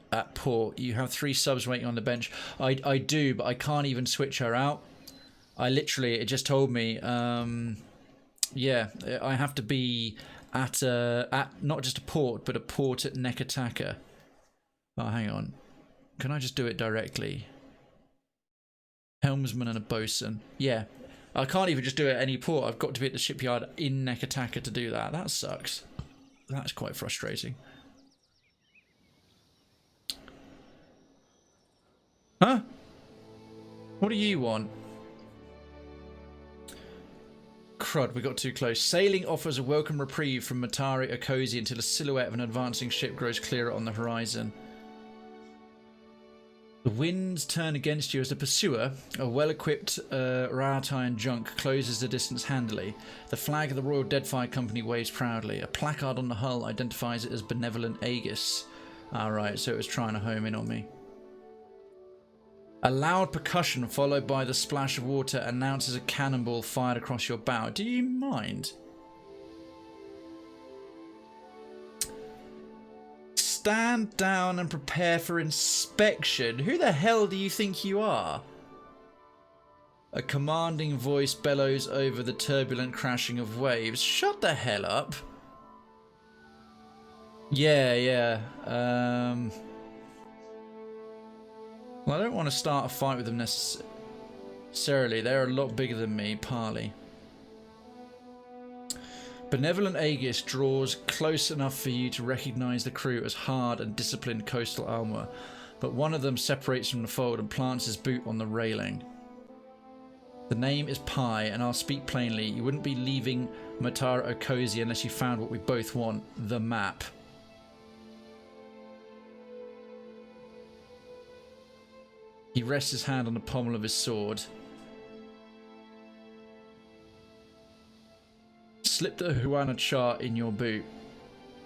at port. You have 3 subs waiting on the bench. I do, but I can't even switch her out. I literally, it just told me, yeah, I have to be at not just a port, but a port at Nekataka. Oh, hang on. Can I just do it directly? Helmsman and a bosun. Yeah. I can't even just do it at any port. I've got to be at the shipyard in Nekataka to do that. That sucks. That's quite frustrating. Huh? What do you want? Crud, we got too close. Sailing offers a welcome reprieve from Motare or Kozi until a silhouette of an advancing ship grows clearer on the horizon. The winds turn against you as the pursuer, a well-equipped Rautan junk, closes the distance handily. The flag of the Royal Deadfire Company waves proudly. A placard on the hull identifies it as Benevolent Aegis. Alright, so it was trying to home in on me. A loud percussion followed by the splash of water announces a cannonball fired across your bow. Do you mind? Stand down and prepare for inspection. Who the hell do you think you are? A commanding voice bellows over the turbulent crashing of waves. Shut the hell up. Yeah. Well, I don't want to start a fight with them necessarily. They're a lot bigger than me, Parley. Benevolent Aegis draws close enough for you to recognize the crew as hard and disciplined coastal armor, but one of them separates from the fold and plants his boot on the railing. The name is Pi, and I'll speak plainly. You wouldn't be leaving Motare or Kozi unless you found what we both want, the map. He rests his hand on the pommel of his sword. Slip the Huana chart in your boot.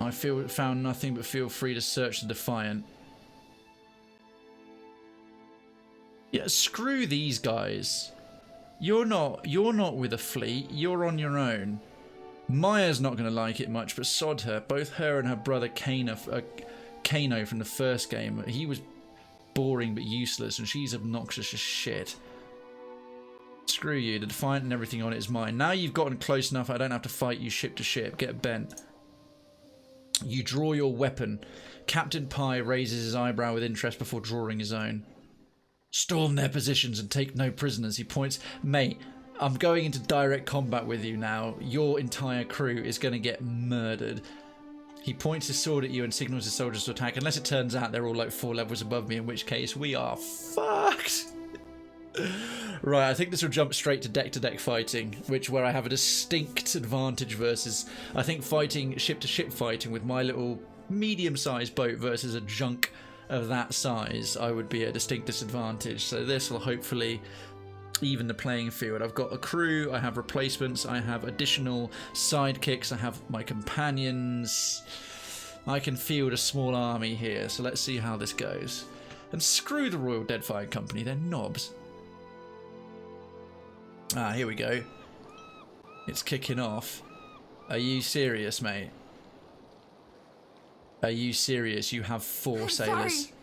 I found nothing, but feel free to search the Defiant. Yeah, screw these guys. You're not with a fleet. You're on your own. Maya's not going to like it much, but sod her. Both her and her brother Kano from the first game. He was boring but useless, and she's obnoxious as shit. Screw you. The Defiant and everything on it is mine. Now you've gotten close enough, I don't have to fight you ship to ship. Get bent. You draw your weapon. Captain Pi raises his eyebrow with interest before drawing his own. Storm their positions and take no prisoners. He points. Mate, I'm going into direct combat with you now. Your entire crew is going to get murdered. He points his sword at you and signals his soldiers to attack, unless it turns out they're all like 4 levels above me, in which case we are fucked. Right, I think this will jump straight to deck fighting, where I have a distinct advantage versus, I think, fighting ship-to-ship fighting with my little medium-sized boat versus a junk of that size, I would be a distinct disadvantage. So this will hopefully even the playing field. I've got a crew, I have replacements, I have additional sidekicks, I have my companions. I can field a small army here, so let's see how this goes. And screw the Royal Deadfire Company, they're knobs. Ah, here we go. It's kicking off. Are you serious, mate? Are you serious? You have 4 sailors. Sorry,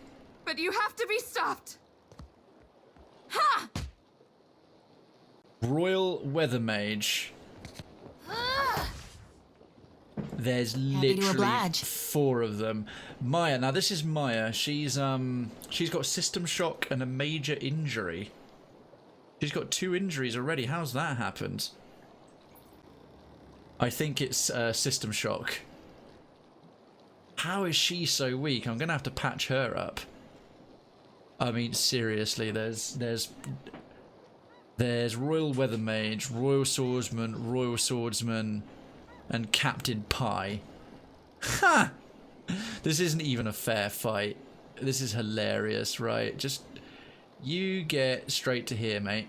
but you have to be stopped. Ha! Royal Weather Mage. There's literally 4 of them. Maya, now this is Maya. She's got system shock and a major injury. She's got 2 injuries already. How's that happened? I think it's system shock. How is she so weak? I'm gonna have to patch her up. I mean, seriously, there's Royal Weather Mage, Royal Swordsman, and Captain Pi. Ha! This isn't even a fair fight. This is hilarious, right? Just you get straight to here, mate.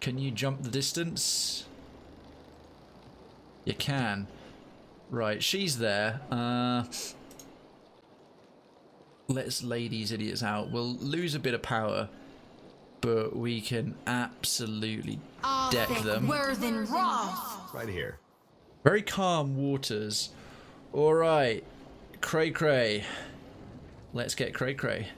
Can you jump the distance? You can. Right, she's there. Let's lay these idiots out. We'll lose a bit of power, but we can absolutely deck them. Right here. Very calm waters. Alright. Cray. Let's get Cray.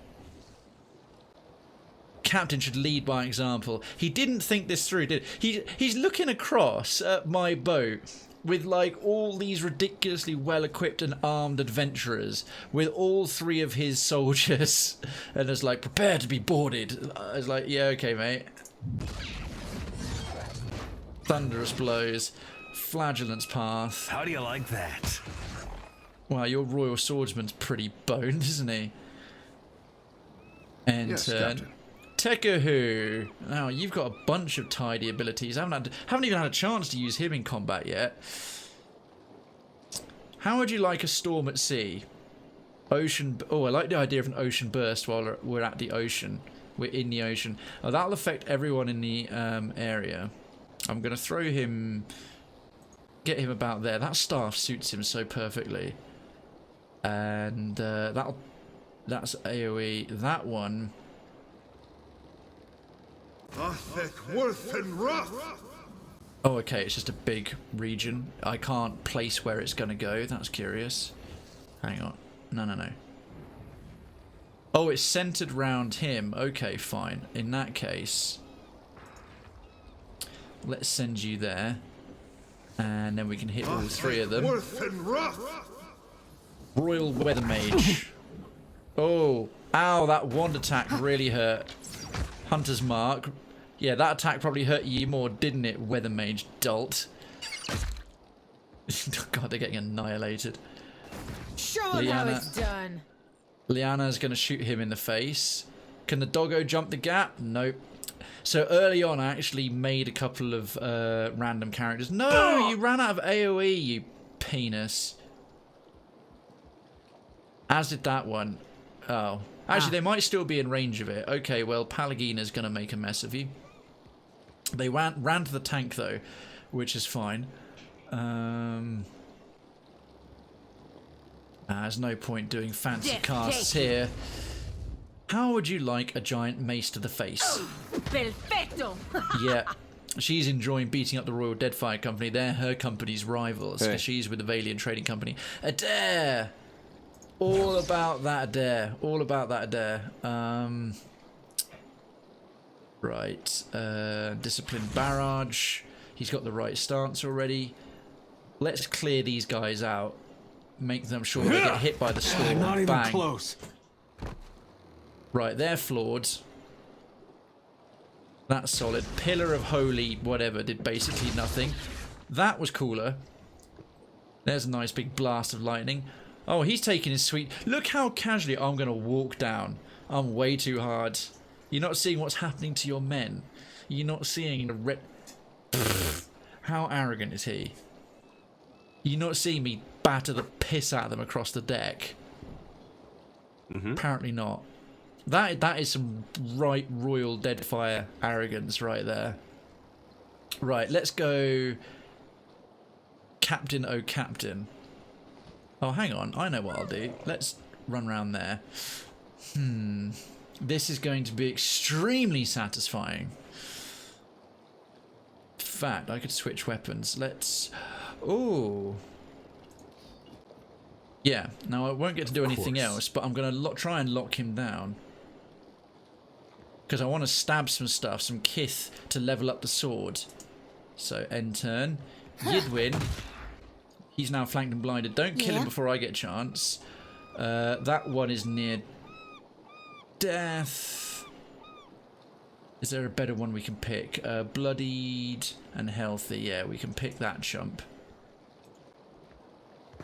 Captain should lead by example. He didn't think this through, did he? He's looking across at my boat with like all these ridiculously well-equipped and armed adventurers with all 3 of his soldiers and is like, prepare to be boarded. I was like, yeah, okay, mate. Thunderous blows. Flagellant's path. How do you like that? Wow, your Royal Swordsman's pretty boned, isn't he? And yes, Captain. Tekahu. Now you've got a bunch of tidy abilities. I haven't even had a chance to use him in combat yet. How would you like a storm at sea? Ocean. Oh, I like the idea of an ocean burst while we're at the ocean. We're in the ocean. Oh, that'll affect everyone in the area. I'm gonna throw him. Get him about there. That staff suits him so perfectly. And that's AoE. That one. Oh, okay, it's just a big region. I can't place where it's going to go. That's curious. Hang on. No. Oh, it's centered round him. Okay, fine. In that case, let's send you there. And then we can hit all 3 of them. Royal Weather Mage. Oh, ow, that wand attack really hurt. Hunter's Mark. Yeah, that attack probably hurt you more, didn't it, Weather Mage dolt? God, they're getting annihilated. Show them how it's done. Liana's going to shoot him in the face. Can the doggo jump the gap? Nope. So early on, I actually made a couple of random characters. No, you ran out of AoE, you penis. As did that one. Oh. Actually, they might still be in range of it. Okay, well, Palagina's going to make a mess of you. They ran to the tank, though, which is fine. There's no point doing fancy Death casts take. here. How would you like a giant mace to the face? Perfecto. Yeah, she's enjoying beating up the Royal Deadfire Company. They're her company's rivals, because she's with the Valiant Trading Company. Adair! All about that Adair. All about that Adair. Right. Disciplined Barrage. He's got the right stance already. Let's clear these guys out. Make them sure they get hit by the storm. Not even Bang. close. Right, they're floored. That's solid. Pillar of Holy whatever did basically nothing. That was cooler. There's a nice big blast of lightning. Oh, he's taking his sweet... Look how casually I'm going to walk down. I'm way too hard. You're not seeing what's happening to your men. You're not seeing the red... How arrogant is he? You're not seeing me batter the piss out of them across the deck. Apparently not. That is some right Royal Deadfire arrogance right there. Right, let's go... Captain, oh Captain. Oh, hang on. I know what I'll do. Let's run around there. This is going to be extremely satisfying. In fact, I could switch weapons. Let's... Oh. Yeah, now I won't get to do anything else, but I'm going to try and lock him down. Because I want to stab some stuff, some kith, to level up the sword. So, end turn. Yidwin. He's now flanked and blinded. Don't kill him before I get a chance. That one is near death. Is there a better one we can pick? Bloodied and healthy. Yeah, we can pick that chump.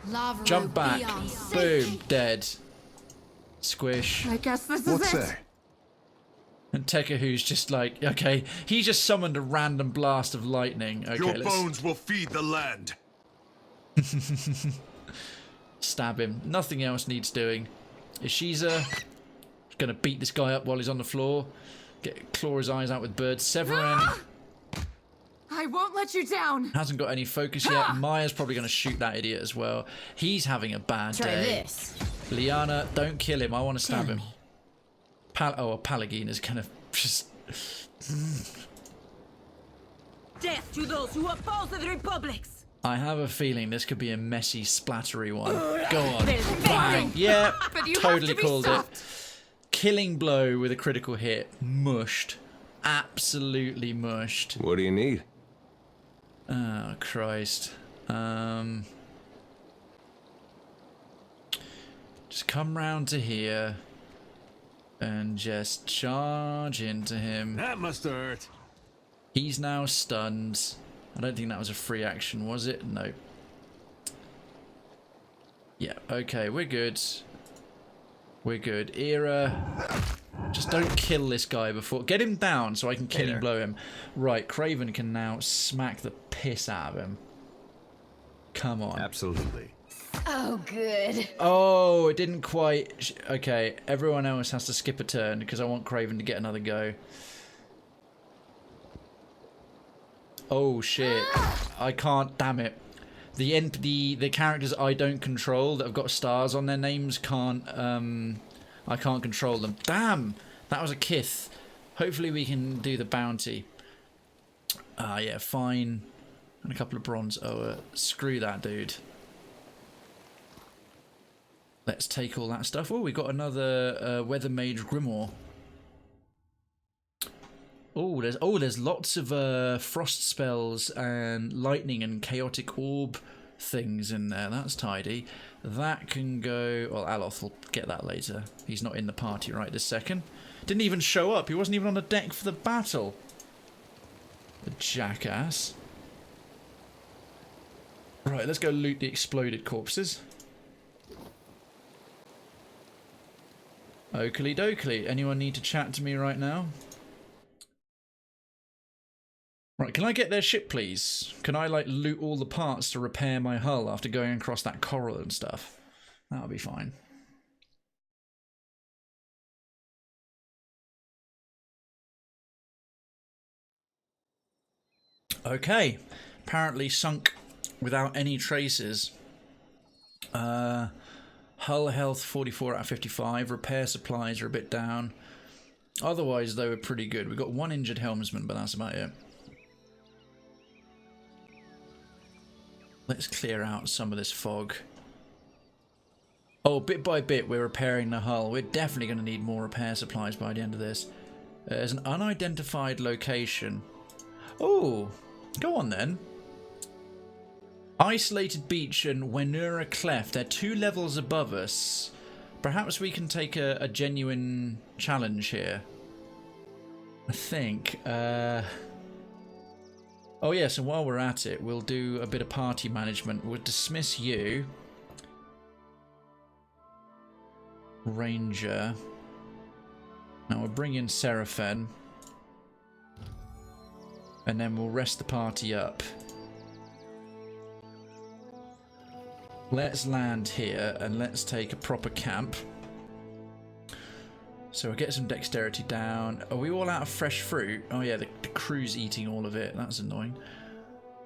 Lava Jump back. beyond. Boom. Dead. Squish. I guess this is What's it. that? And Tekahu's just like, okay, he just summoned a random blast of lightning. Okay, Your let's bones will feed the land. stab him. Nothing else needs doing. Ishiza gonna beat this guy up while he's on the floor. Claw his eyes out with birds. Severin I won't let you down. hasn't got any focus yet. Maya's probably gonna shoot that idiot as well. He's having a bad Try day. this. Liana, don't kill him. I want to stab him. Palagine is gonna just... Death to those who oppose the republics. I have a feeling this could be a messy, splattery one. Go on. Perfecto. Bang. Yeah, But you totally have to be called stopped. it. Killing blow with a critical hit. Mushed. Absolutely mushed. What do you need? Oh, Christ. Just come round to here and just charge into him. That must have hurt. He's now stunned. I don't think that was a free action, was it? No. Yeah, okay, we're good. We're good. Era. Just don't kill this guy before. Get him down so I can kill him, blow him. Right, Krayven can now smack the piss out of him. Come on. Absolutely. Oh, good. Oh, it didn't quite... Okay, everyone else has to skip a turn because I want Krayven to get another go. Oh, shit. I can't... Damn it. The characters I don't control that have got stars on their names can't... I can't control them. Damn! That was a kith. Hopefully we can do the bounty. Yeah, fine. And a couple of bronze. Oh, screw that, dude. Let's take all that stuff. Oh, we got another Weather Mage Grimoire. There's lots of frost spells and lightning and chaotic orb things in there. That's tidy. That can go... Well, Aloth will get that later. He's not in the party right this second. Didn't even show up. He wasn't even on the deck for the battle. The jackass. Right, let's go loot the exploded corpses. Oakley dokley. Anyone need to chat to me right now? Right, can I get their ship, please? Can I, like, loot all the parts to repair my hull after going across that coral and stuff? That'll be fine. Okay. Apparently sunk without any traces. Hull health 44 out of 55. Repair supplies are a bit down. Otherwise, they were pretty good. We've got one injured helmsman, but that's about it. Let's clear out some of this fog. Oh, bit by bit, we're repairing the hull. We're definitely going to need more repair supplies by the end of this. There's an unidentified location. Oh, go on then. Isolated Beach and Whenura Cleft. They're 2 levels above us. Perhaps we can take a genuine challenge here. I think. Oh yeah, so while we're at it, we'll do a bit of party management. We'll dismiss you. Ranger. Now we'll bring in Seraphen. And then we'll rest the party up. Let's land here and let's take a proper camp. So we'll get some dexterity down. Are we all out of fresh fruit? Oh yeah, the crew's eating all of it. That's annoying.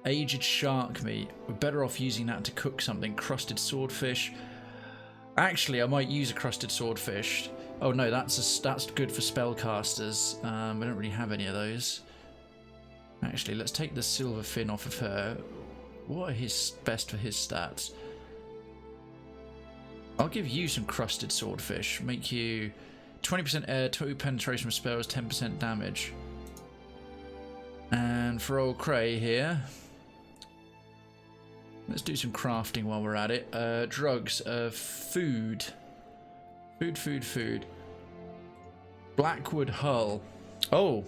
Aged shark meat. We're better off using that to cook something. Crusted swordfish. Actually, I might use a crusted swordfish. Oh no, that's good for spellcasters. We don't really have any of those. Actually, let's take the silver fin off of her. What are his best for his stats? I'll give you some crusted swordfish. Make you 20% air, 2 penetration with spells, 10% damage. And for old Cray here, let's do some crafting while we're at it. Drugs, food. Food. Blackwood hull. Oh,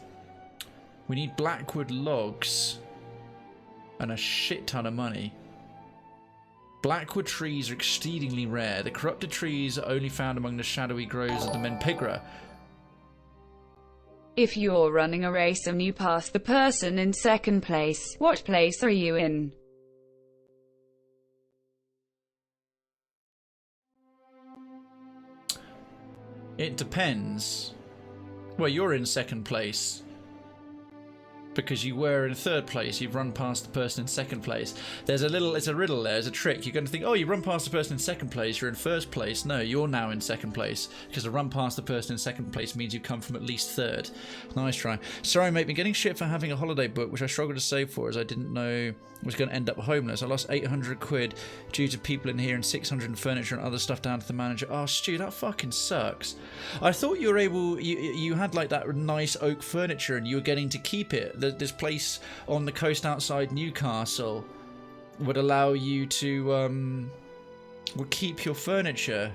we need blackwood logs and a shit ton of money. Blackwood trees are exceedingly rare. The corrupted trees are only found among the shadowy groves of the Menpigra. If you're running a race and you pass the person in second place, what place are you in? It depends. Well, you're in second place. Because you were in third place, you've run past the person in second place. It's a riddle there, there's a trick. You're going to think, oh, you run past the person in second place, you're in first place. No, you're now in second place. Because to run past the person in second place means you come from at least third. Nice try. Sorry, mate, been getting shit for having a holiday book, which I struggled to save for as I didn't know I was going to end up homeless. I lost 800 quid due to people in here and 600 in furniture and other stuff down to the manager. Oh, Stu, that fucking sucks. I thought you were able, you had like that nice oak furniture and you were getting to keep it. This place on the coast outside Newcastle would allow you to would keep your furniture.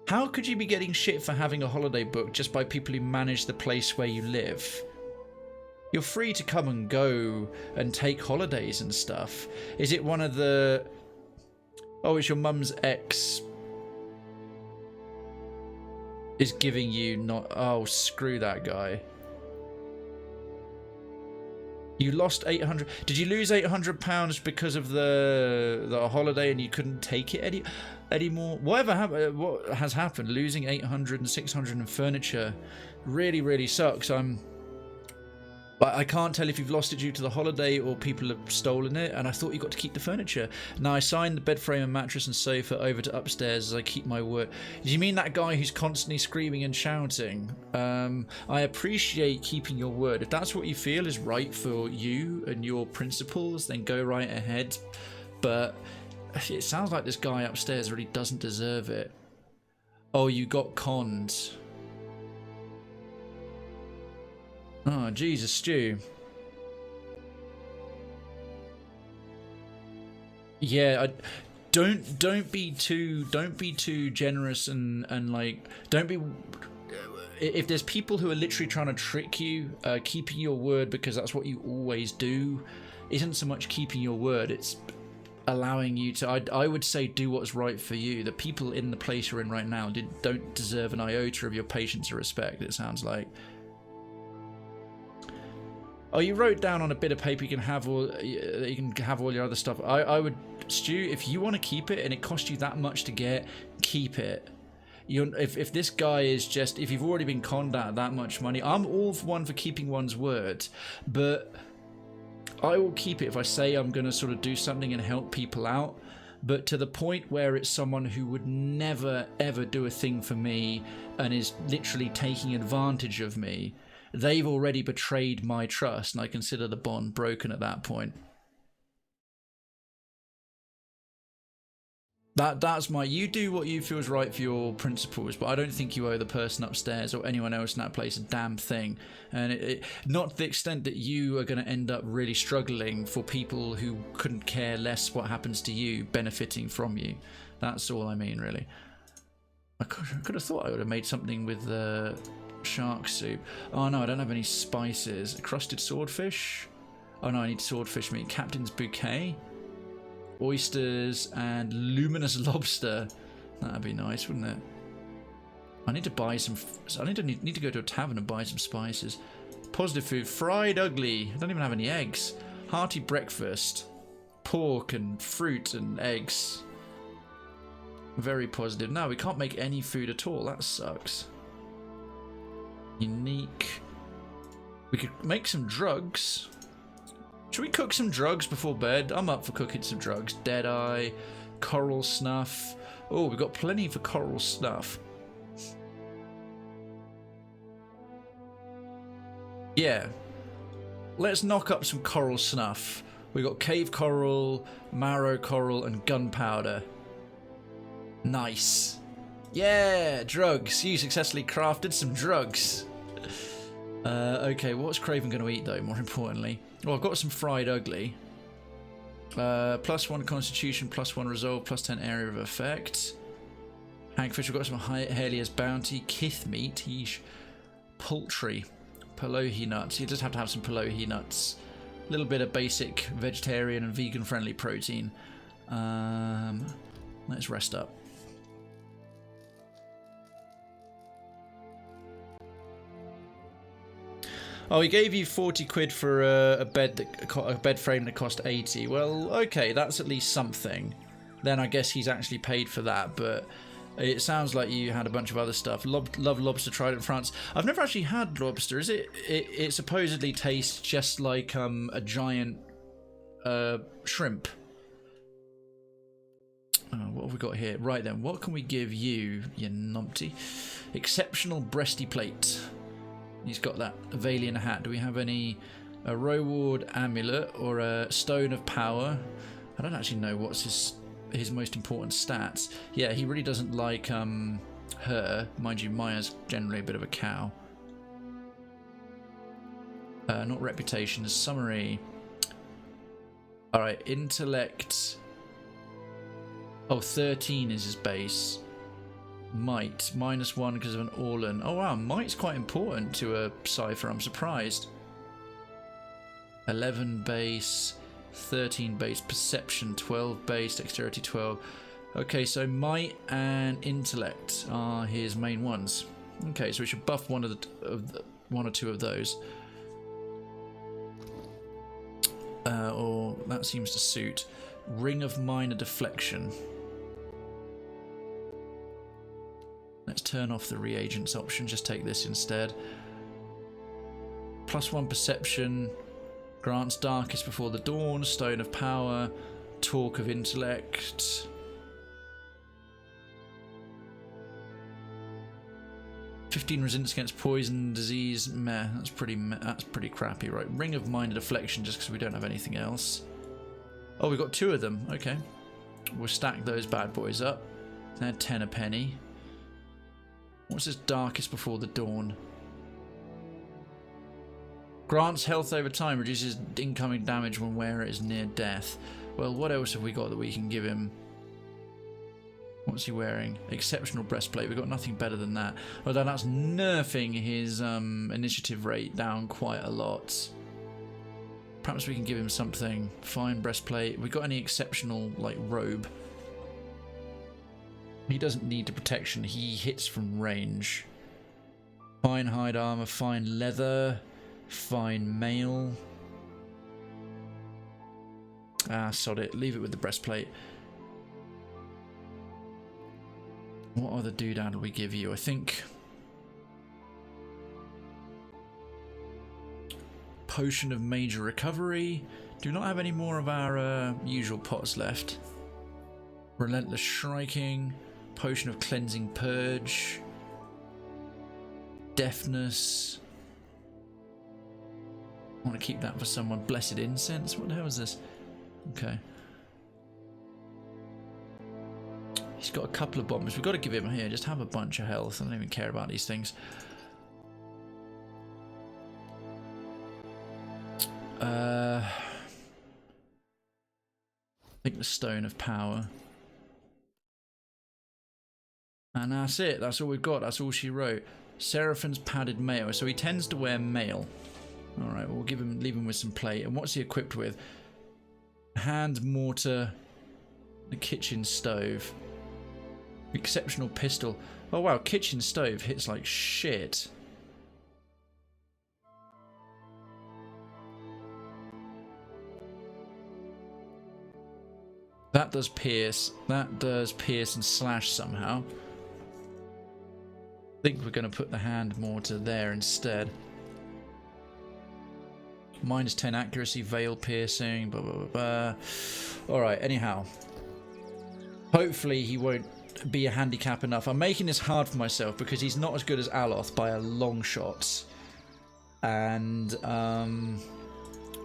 How could you be getting shit for having a holiday book just by people who manage the place where you live? You're free to come and go and take holidays and stuff. Is it one of the... Oh, it's your mum's ex is giving you not... Oh, screw that guy. You lost 800... Did you lose £800 because of the holiday and you couldn't take it anymore? Whatever happened? What has happened? Losing 800 and 600 in furniture really, really sucks. I can't tell if you've lost it due to the holiday or people have stolen it, and I thought you got to keep the furniture. Now, I signed the bed frame and mattress and sofa over to upstairs as I keep my word. Do you mean that guy who's constantly screaming and shouting? I appreciate keeping your word. If that's what you feel is right for you and your principles, then go right ahead. But it sounds like this guy upstairs really doesn't deserve it. Oh, you got conned. Oh, Jesus, Stu. Yeah, don't be too generous and like don't be. If there's people who are literally trying to trick you, keeping your word because that's what you always do, isn't so much keeping your word. It's allowing you to. I would say do what's right for you. The people in the place you're in right now don't deserve an iota of your patience or respect. It sounds like. Oh, you wrote down on a bit of paper you can have all your other stuff. I would, Stu, if you want to keep it and it cost you that much to get, keep it. If this guy is just, if you've already been conned out that much money, I'm all for keeping one's word, but I will keep it if I say I'm going to sort of do something and help people out. But to the point where it's someone who would never, ever do a thing for me and is literally taking advantage of me, they've already betrayed my trust, and I consider the bond broken at that point. That's my... You do what you feel is right for your principles, but I don't think you owe the person upstairs or anyone else in that place a damn thing. And not to the extent that you are going to end up really struggling for people who couldn't care less what happens to you benefiting from you. That's all I mean, really. I could have thought I would have made something with shark soup. Oh no, I don't have any spices. Crusted swordfish? Oh no, I need swordfish meat. Captain's bouquet? Oysters and luminous lobster. That'd be nice, wouldn't it? I need to buy some... I need to go to a tavern and buy some spices. Positive food. Fried ugly. I don't even have any eggs. Hearty breakfast. Pork and fruit and eggs. Very positive. No, we can't make any food at all. That sucks. Unique. We could make some drugs. Should we cook some drugs before bed? I'm up for cooking some drugs. Deadeye, coral snuff. Oh, we've got plenty for coral snuff. Yeah. Let's knock up some coral snuff. We've got cave coral, marrow coral, and gunpowder. Nice. Yeah, drugs. You successfully crafted some drugs. Okay, what's Krayven going to eat, though, more importantly? Well, I've got some fried ugly. +1 constitution, +1 resolve, +10 area of effect. Hagfish, we've got some Halia's bounty. Kith meat, yeesh. Poultry. Palohi nuts. You just have to have some palohi nuts. A little bit of basic vegetarian and vegan friendly protein. Let's rest up. Oh, he gave you 40 quid for a bed frame that cost 80. Well, okay, that's at least something. Then I guess he's actually paid for that, but it sounds like you had a bunch of other stuff. Love lobster, tried it in France. I've never actually had lobster. Is it supposedly tastes just like a giant shrimp. What have we got here? Right then, what can we give you, you numpty? Exceptional breasty plate. He's got that Valiant hat. Do we have a reward amulet or a stone of power? I don't actually know what's his most important stats. Yeah, he really doesn't like her. Mind you, Maya's generally a bit of a cow. Not reputation, summary. Alright, intellect. Oh, 13 is his base. Might, -1 because of an Orlan. Oh wow, might's quite important to a cipher, I'm surprised. 11 base, 13 base, perception 12 base, dexterity 12. Okay, so might and intellect are his main ones. Okay, so we should buff one or two of those. Or that seems to suit. Ring of minor deflection. Let's turn off the reagents option, just take this instead. +1 perception, grants darkest before the dawn, stone of power, talk of intellect. +15 resistance against poison, disease, meh, that's pretty crappy, right? Ring of minor deflection, just because we don't have anything else. Oh, we've got 2 of them, okay. We'll stack those bad boys up. They're 10 a penny. What's this darkest before the dawn? Grants health over time, reduces incoming damage when wearer is near death. Well, what else have we got that we can give him? What's he wearing? Exceptional breastplate. We've got nothing better than that. Although that's nerfing his initiative rate down quite a lot. Perhaps we can give him something. Fine breastplate. We got any exceptional, like, robe? He doesn't need the protection. He hits from range. Fine hide armor, fine leather, fine mail. Ah, sod it. Leave it with the breastplate. What other doodad do we give you? I think Potion of Major Recovery. Do not have any more of our usual pots left. Relentless Striking. Potion of Cleansing Purge. Deafness. I want to keep that for someone. Blessed Incense. What the hell is this? Okay. He's got a couple of bombs. We've got to give him here. Just have a bunch of health. I don't even care about these things. I think the Stone of Power. And that's it. That's all we've got. That's all she wrote. Seraphin's padded mail. So he tends to wear mail. Alright, we'll leave him with some plate. And what's he equipped with? Hand mortar. The kitchen stove. Exceptional pistol. Oh wow, kitchen stove hits like shit. That does pierce. That does pierce and slash somehow. I think we're going to put the hand mortar there instead. Minus 10 accuracy, veil piercing, blah, blah, blah, blah. Alright, anyhow. Hopefully he won't be a handicap enough. I'm making this hard for myself because he's not as good as Aloth by a long shot. And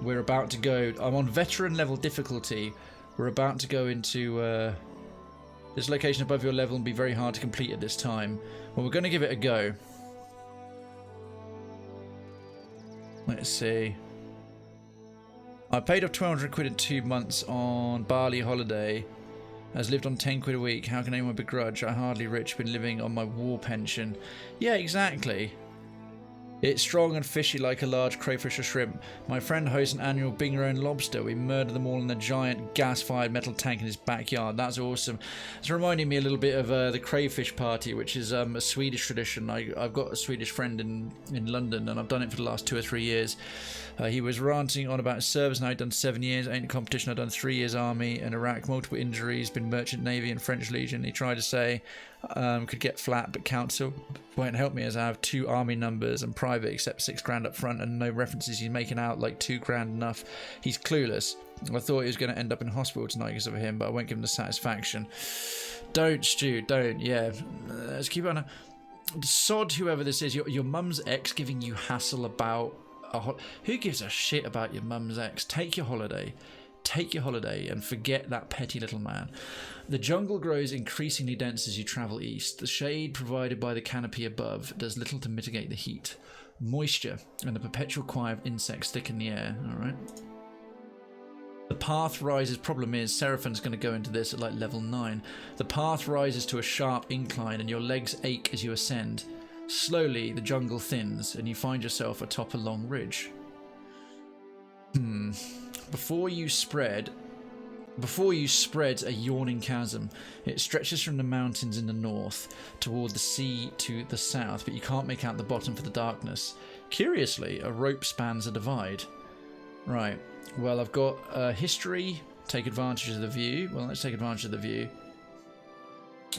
we're about to go... I'm on veteran level difficulty. We're about to go into this location above your level and be very hard to complete at this time. Well, we're going to give it a go. Let's see. I paid off 200 quid in 2 months on Bali holiday. Has lived on 10 quid a week. How can anyone begrudge? I hardly rich, been living on my war pension. Yeah, exactly. It's strong and fishy like a large crayfish or shrimp. My friend hosts an annual bring your own lobster. We murder them all in a giant gas-fired metal tank in his backyard. That's awesome. It's reminding me a little bit of the crayfish party, which is a Swedish tradition. I've got a Swedish friend in London, and I've done it for the last 2 or 3 years. He was ranting on about his service. Now he'd done 7 years, ain't a competition. I've done 3 years army in Iraq, multiple injuries, been merchant navy and French Legion. He tried to say could get flat, but council won't help me as I have 2 army numbers and private, except 6 grand up front and no references. He's making out like 2 grand enough. He's clueless. I thought he was going to end up in hospital tonight because of him, but I won't give him the satisfaction. Don't, Stu, don't. Yeah, let's keep on. Sod whoever this is. Your mum's ex giving you hassle about who gives a shit about your mum's ex? Take your holiday. Take your holiday and forget that petty little man. The jungle grows increasingly dense as you travel east. The shade provided by the canopy above does little to mitigate the heat. Moisture and the perpetual choir of insects thicken the air. Alright. The path rises. Problem is, Seraphin's going to go into this at like level 9. The path rises to a sharp incline and your legs ache as you ascend. Slowly, the jungle thins and you find yourself atop a long ridge. Before you spreads a yawning chasm. It stretches from the mountains in the north toward the sea to the south, but you can't make out the bottom for the darkness. Curiously, a rope spans a divide. Right, well, I've got history, take advantage of the view. Well, let's take advantage of the view.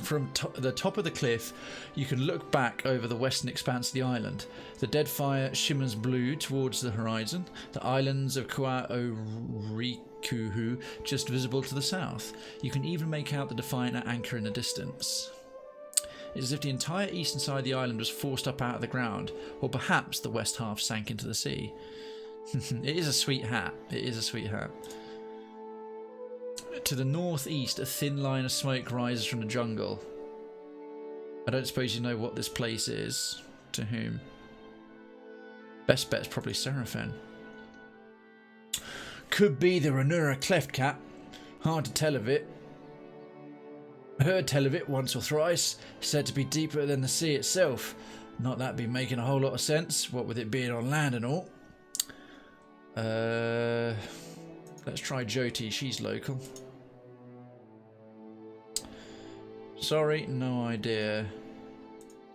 From the top of the cliff, you can look back over the western expanse of the island. The dead fire shimmers blue towards the horizon. The islands of Kuaorikuhu just visible to the south. You can even make out the Defiant anchor in the distance. It's as if the entire eastern side of the island was forced up out of the ground, or perhaps the west half sank into the sea. It is a sweet hat. It is a sweet hat. To the northeast, a thin line of smoke rises from the jungle. I don't suppose you know what this place is. To whom? Best bet's probably Seraphin. Could be the Whenura Cleft, cat. Hard to tell of it. I heard tell of it once or thrice. Said to be deeper than the sea itself. Not that be making a whole lot of sense, what with it being on land and all. Let's try Jyoti, she's local. Sorry, no idea.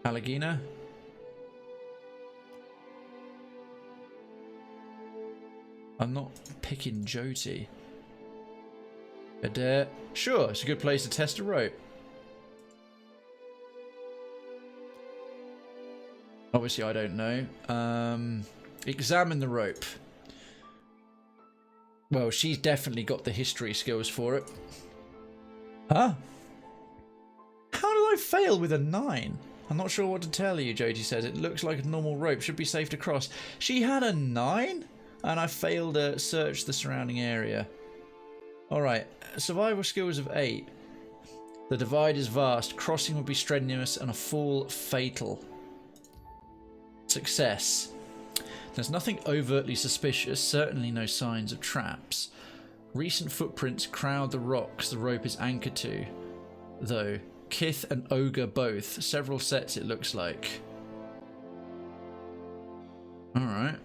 Palagina? I'm not picking Jyoti. Adair? Sure, it's a good place to test a rope. Obviously I don't know. Examine the rope. Well, she's definitely got the history skills for it. Huh? How did I fail with a 9? I'm not sure what to tell you, Jody says. It looks like a normal rope. Should be safe to cross. She had a 9? And I failed to search the surrounding area. Alright. Survival skills of 8. The divide is vast. Crossing will be strenuous and a fall fatal. Success. There's nothing overtly suspicious. Certainly no signs of traps. Recent footprints crowd the rocks the rope is anchored to. Though. Kith and Ogre both. Several sets it looks like. Alright.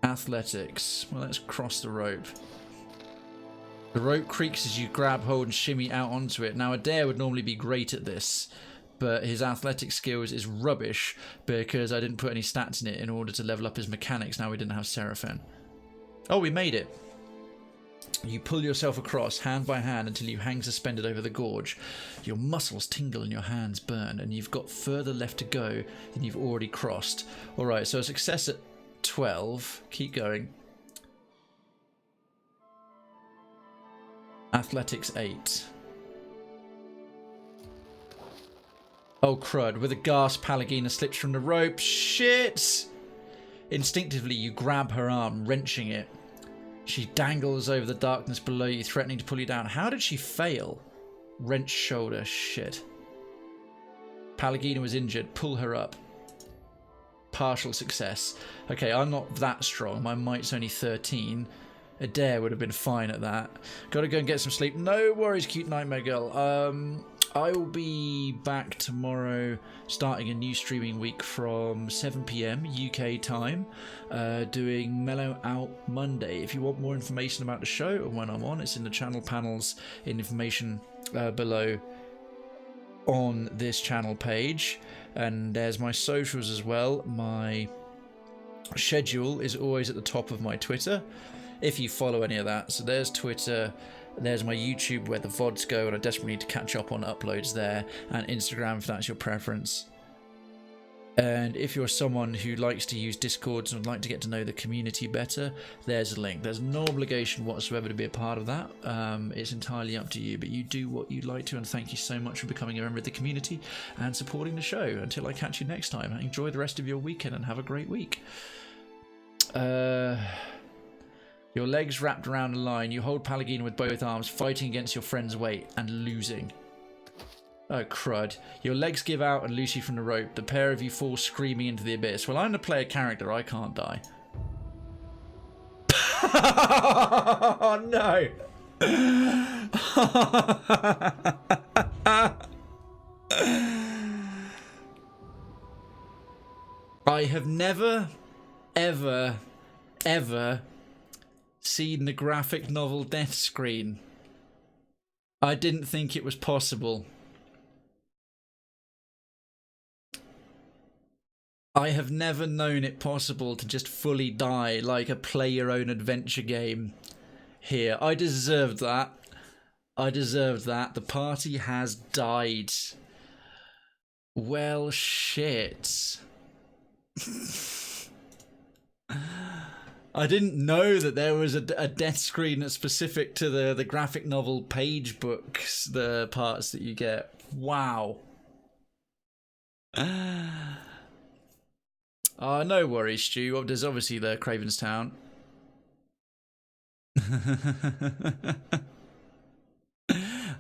Athletics. Well, let's cross the rope. The rope creaks as you grab hold and shimmy out onto it. Now, Adair would normally be great at this, but his athletic skills is rubbish because I didn't put any stats in it in order to level up his mechanics. Now we didn't have Seraphim. Oh, we made it. You pull yourself across, hand by hand, until you hang suspended over the gorge. Your muscles tingle and your hands burn, and you've got further left to go than you've already crossed. Alright, so a success at 12. Keep going. Athletics 8. Oh crud, with a gasp Pallegina slips from the rope. Shit! Instinctively you grab her arm, wrenching it. She dangles over the darkness below you, threatening to pull you down. How did she fail? Wrench shoulder. Shit. Pallegina was injured. Pull her up. Partial success. Okay, I'm not that strong. My might's only 13. Adair would have been fine at that. Gotta go and get some sleep. No worries, cute nightmare girl. I will be back tomorrow, starting a new streaming week from 7 PM UK time, doing Mellow Out Monday. If you want more information about the show and when I'm on, it's in the channel panels in information below on this channel page. And there's my socials as well. My schedule is always at the top of my Twitter, if you follow any of that. So there's Twitter, there's my YouTube where the VODs go, and I desperately need to catch up on uploads there, and Instagram if that's your preference. And if you're someone who likes to use Discords and would like to get to know the community better, there's a link. There's no obligation whatsoever to be a part of that. It's entirely up to you, but you do what you'd like to, and thank you so much for becoming a member of the community and supporting the show. Until I catch you next time, enjoy the rest of your weekend and have a great week. Your legs wrapped around a line. You hold Pallegina with both arms, fighting against your friend's weight and losing. Oh, crud. Your legs give out and loose you from the rope. The pair of you fall screaming into the abyss. Well, I'm the player character. I can't die. Oh, no. I have never, ever, ever seen the graphic novel death screen. I didn't think it was possible. I have never known it possible to just fully die like a play your own adventure game here. I deserved that. I deserved that. The party has died. Well, shit. I didn't know that there was a death screen that's specific to the graphic novel page books, the parts that you get. Wow. No worries, Stu. There's obviously the Krayven's Town.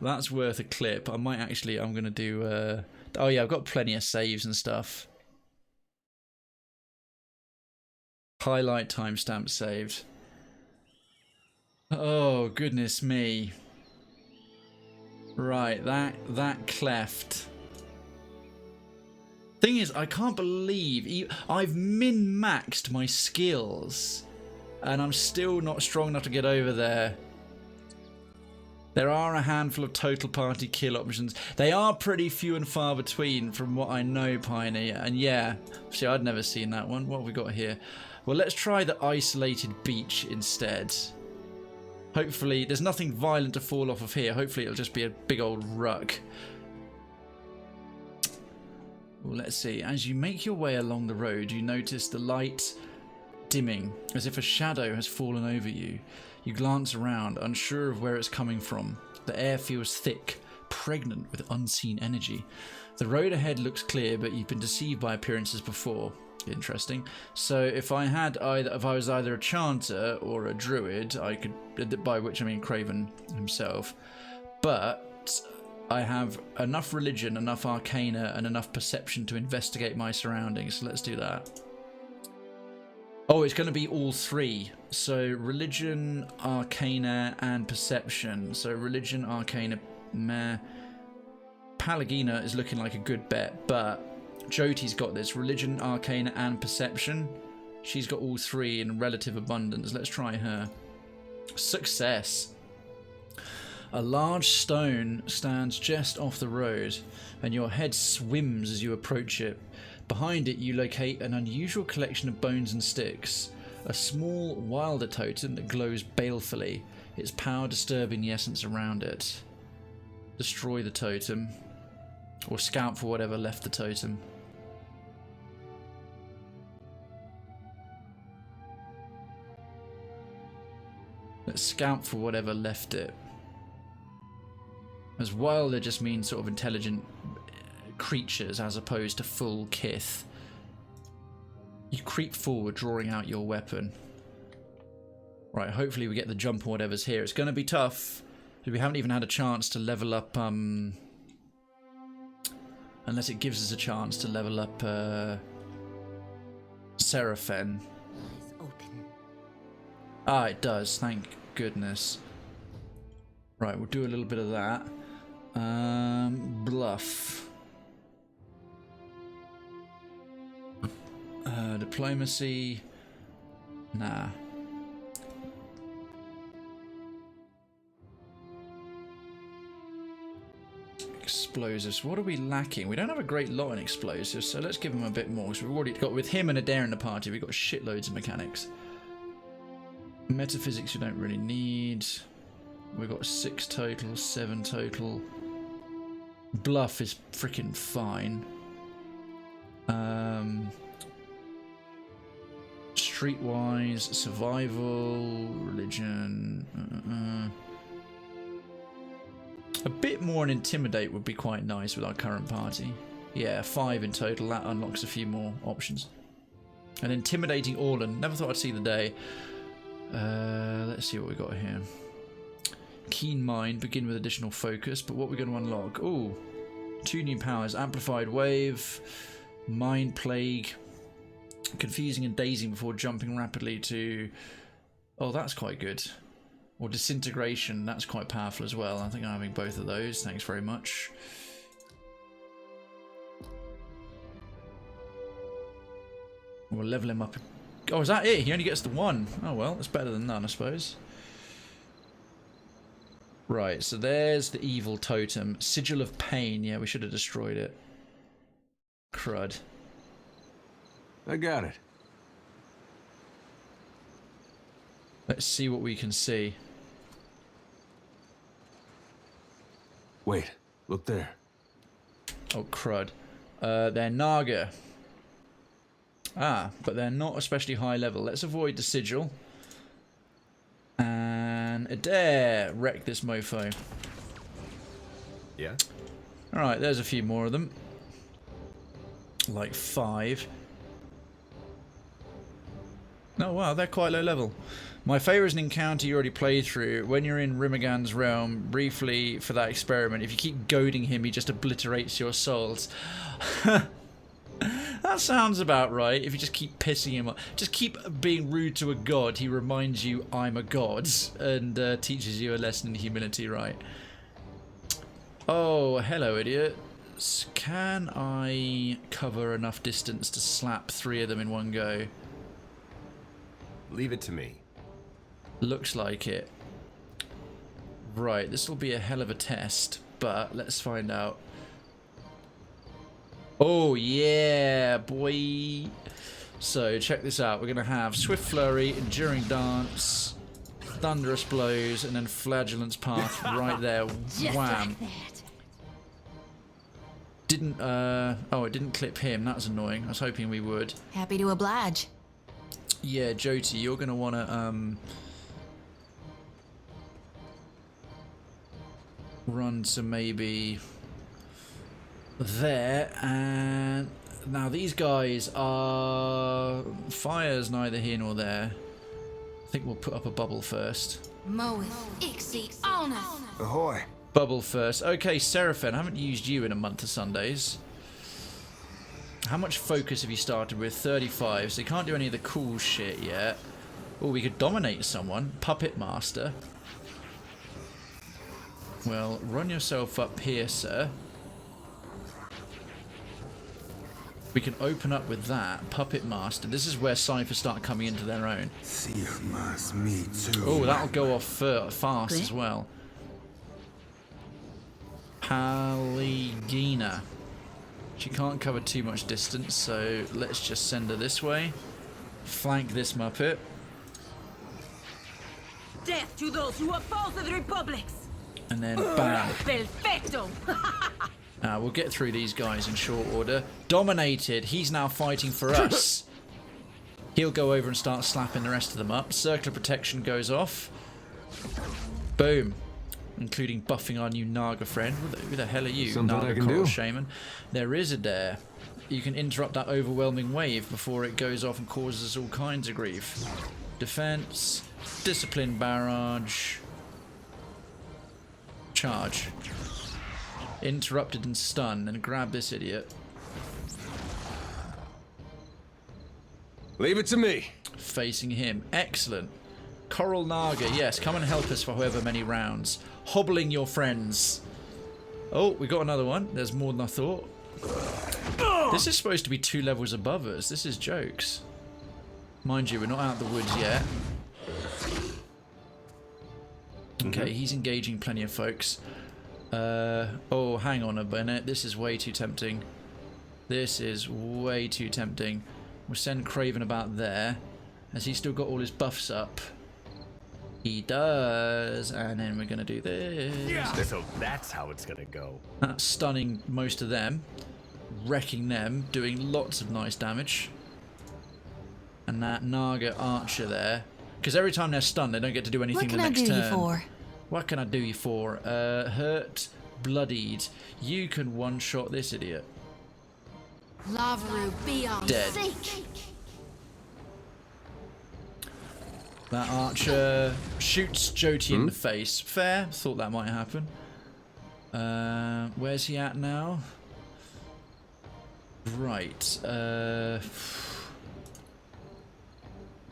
That's worth a clip. I'm going to do... oh yeah, I've got plenty of saves and stuff. Highlight timestamp saved. Oh, goodness me. Right, that cleft. Thing is, I can't believe I've min-maxed my skills and I'm still not strong enough to get over there. There are a handful of total party kill options. They are pretty few and far between from what I know, Pioneer. And yeah, see, I'd never seen that one. What have we got here? Well, let's try the isolated beach instead. Hopefully, there's nothing violent to fall off of here. Hopefully, it'll just be a big old ruck. Well, let's see. As you make your way along the road, you notice the light dimming, as if a shadow has fallen over you. You glance around, unsure of where it's coming from. The air feels thick, pregnant with unseen energy. The road ahead looks clear, but you've been deceived by appearances before. Interesting. So if I was either a chanter or a druid, I could, by which I mean Krayven himself, but I have enough religion, enough arcana, and enough perception to investigate my surroundings. So let's do that. Oh, it's going to be all three. So religion, arcana, and perception. So religion, arcana, meh. Palagina is looking like a good bet, but Jyoti's got this. Religion, arcana, and perception. She's got all three in relative abundance. Let's try her. Success. A large stone stands just off the road, and your head swims as you approach it. Behind it, you locate an unusual collection of bones and sticks. A small, wilder totem that glows balefully, its power disturbing the essence around it. Destroy the totem, or scout for whatever left the totem. Let's scout for whatever left it. As wilder just means sort of intelligent creatures as opposed to full kith. You creep forward, drawing out your weapon. Right, hopefully we get the jump or whatever's here. It's going to be tough. We haven't even had a chance to level up, unless it gives us a chance to level up Seraphen. Ah, it does, thank goodness. Right, we'll do a little bit of that. Bluff. Diplomacy. Nah. Explosives. What are we lacking? We don't have a great lot in explosives, so let's give him a bit more. So we've already got, with him and Adair in the party, we've got shitloads of mechanics. Metaphysics we don't really need. We've got 6 total, 7 total. Bluff is freaking fine. Streetwise, survival, religion. A bit more on intimidate would be quite nice with our current party. Yeah, 5 in total. That unlocks a few more options. And intimidating Orlan. Never thought I'd see the day. Let's see what we got here. Keen mind, begin with additional focus, but what we're going to unlock? Ooh, 2 new powers: amplified wave, mind plague, confusing and dazing before jumping rapidly to, oh, that's quite good. Or disintegration, that's quite powerful as well. I think I'm having both of those, thanks very much. We'll level him up. Oh, is that it? He only gets the 1. Oh well, that's better than none, I suppose. Right, so there's the evil totem. Sigil of Pain. Yeah, we should have destroyed it. Crud. I got it. Let's see what we can see. Wait, look there. Oh, crud. They're Naga. Ah, but they're not especially high level. Let's avoid the sigil. And Adair, wreck this mofo. Yeah? Alright, there's a few more of them. Like 5. Oh wow, they're quite low level. My favourite is an encounter you already played through. When you're in Rimagan's realm, briefly for that experiment, if you keep goading him, he just obliterates your souls. That sounds about right. If you just keep pissing him off, just keep being rude to a god, he reminds you I'm a god and teaches you a lesson in humility, right? Oh, hello, idiot. Can I cover enough distance to slap 3 of them in one go? Leave it to me. Looks like it. Right, this will be a hell of a test, but let's find out. Oh yeah, boy. So check this out. We're going to have Swift Flurry, Enduring Dance, Thunderous Blows, and then Flagellant's Path right there. Wham. Like that. Didn't, oh, it didn't clip him. That was annoying. I was hoping we would. Happy to oblige. Yeah, Jyoti, you're going to want to run to maybe there. And now these guys are... Fire's neither here nor there. I think we'll put up a bubble first. Ahoy. Bubble first. Okay, Seraphim, I haven't used you in a month of Sundays. How much focus have you started with? 35, so you can't do any of the cool shit yet. Oh, we could dominate someone. Puppet Master. Well, run yourself up here, sir. We can open up with that. Puppet Master. This is where ciphers start coming into their own. Oh, that'll go off fast as well. Paligina. She can't cover too much distance, so let's just send her this way. Flank this Muppet. Death to those who oppose the Republics! And then bam. Perfecto! We'll get through these guys in short order. Dominated. He's now fighting for us. He'll go over and start slapping the rest of them up. Circle of Protection goes off. Boom. Including buffing our new Naga friend. Who the hell are you? Something Naga I can Coral do. Shaman. There is a dare. You can interrupt that overwhelming wave before it goes off and causes us all kinds of grief. Defense. Discipline barrage. Charge. Interrupted and stunned. And grab this idiot. Leave it to me. Facing him. Excellent. Coral Naga, yes, come and help us for however many rounds. Hobbling your friends. Oh, we got another one. There's more than I thought. This is supposed to be 2 levels above us. This is jokes. Mind you, we're not out of the woods yet. Okay, he's engaging plenty of folks. Oh, hang on a minute. This is way too tempting. This is way too tempting. We'll send Krayven about there. Has he still got all his buffs up? He does, and then we're going to do this. So that's how it's going to go. That's stunning most of them, wrecking them, doing lots of nice damage. And that Naga Archer there, because every time they're stunned, they don't get to do anything the next turn. What can I do you for? Hurt, bloodied. You can one-shot this idiot. Dead. That Archer shoots Jyoti in the face. Fair. Thought that might happen. Where's he at now? Right. I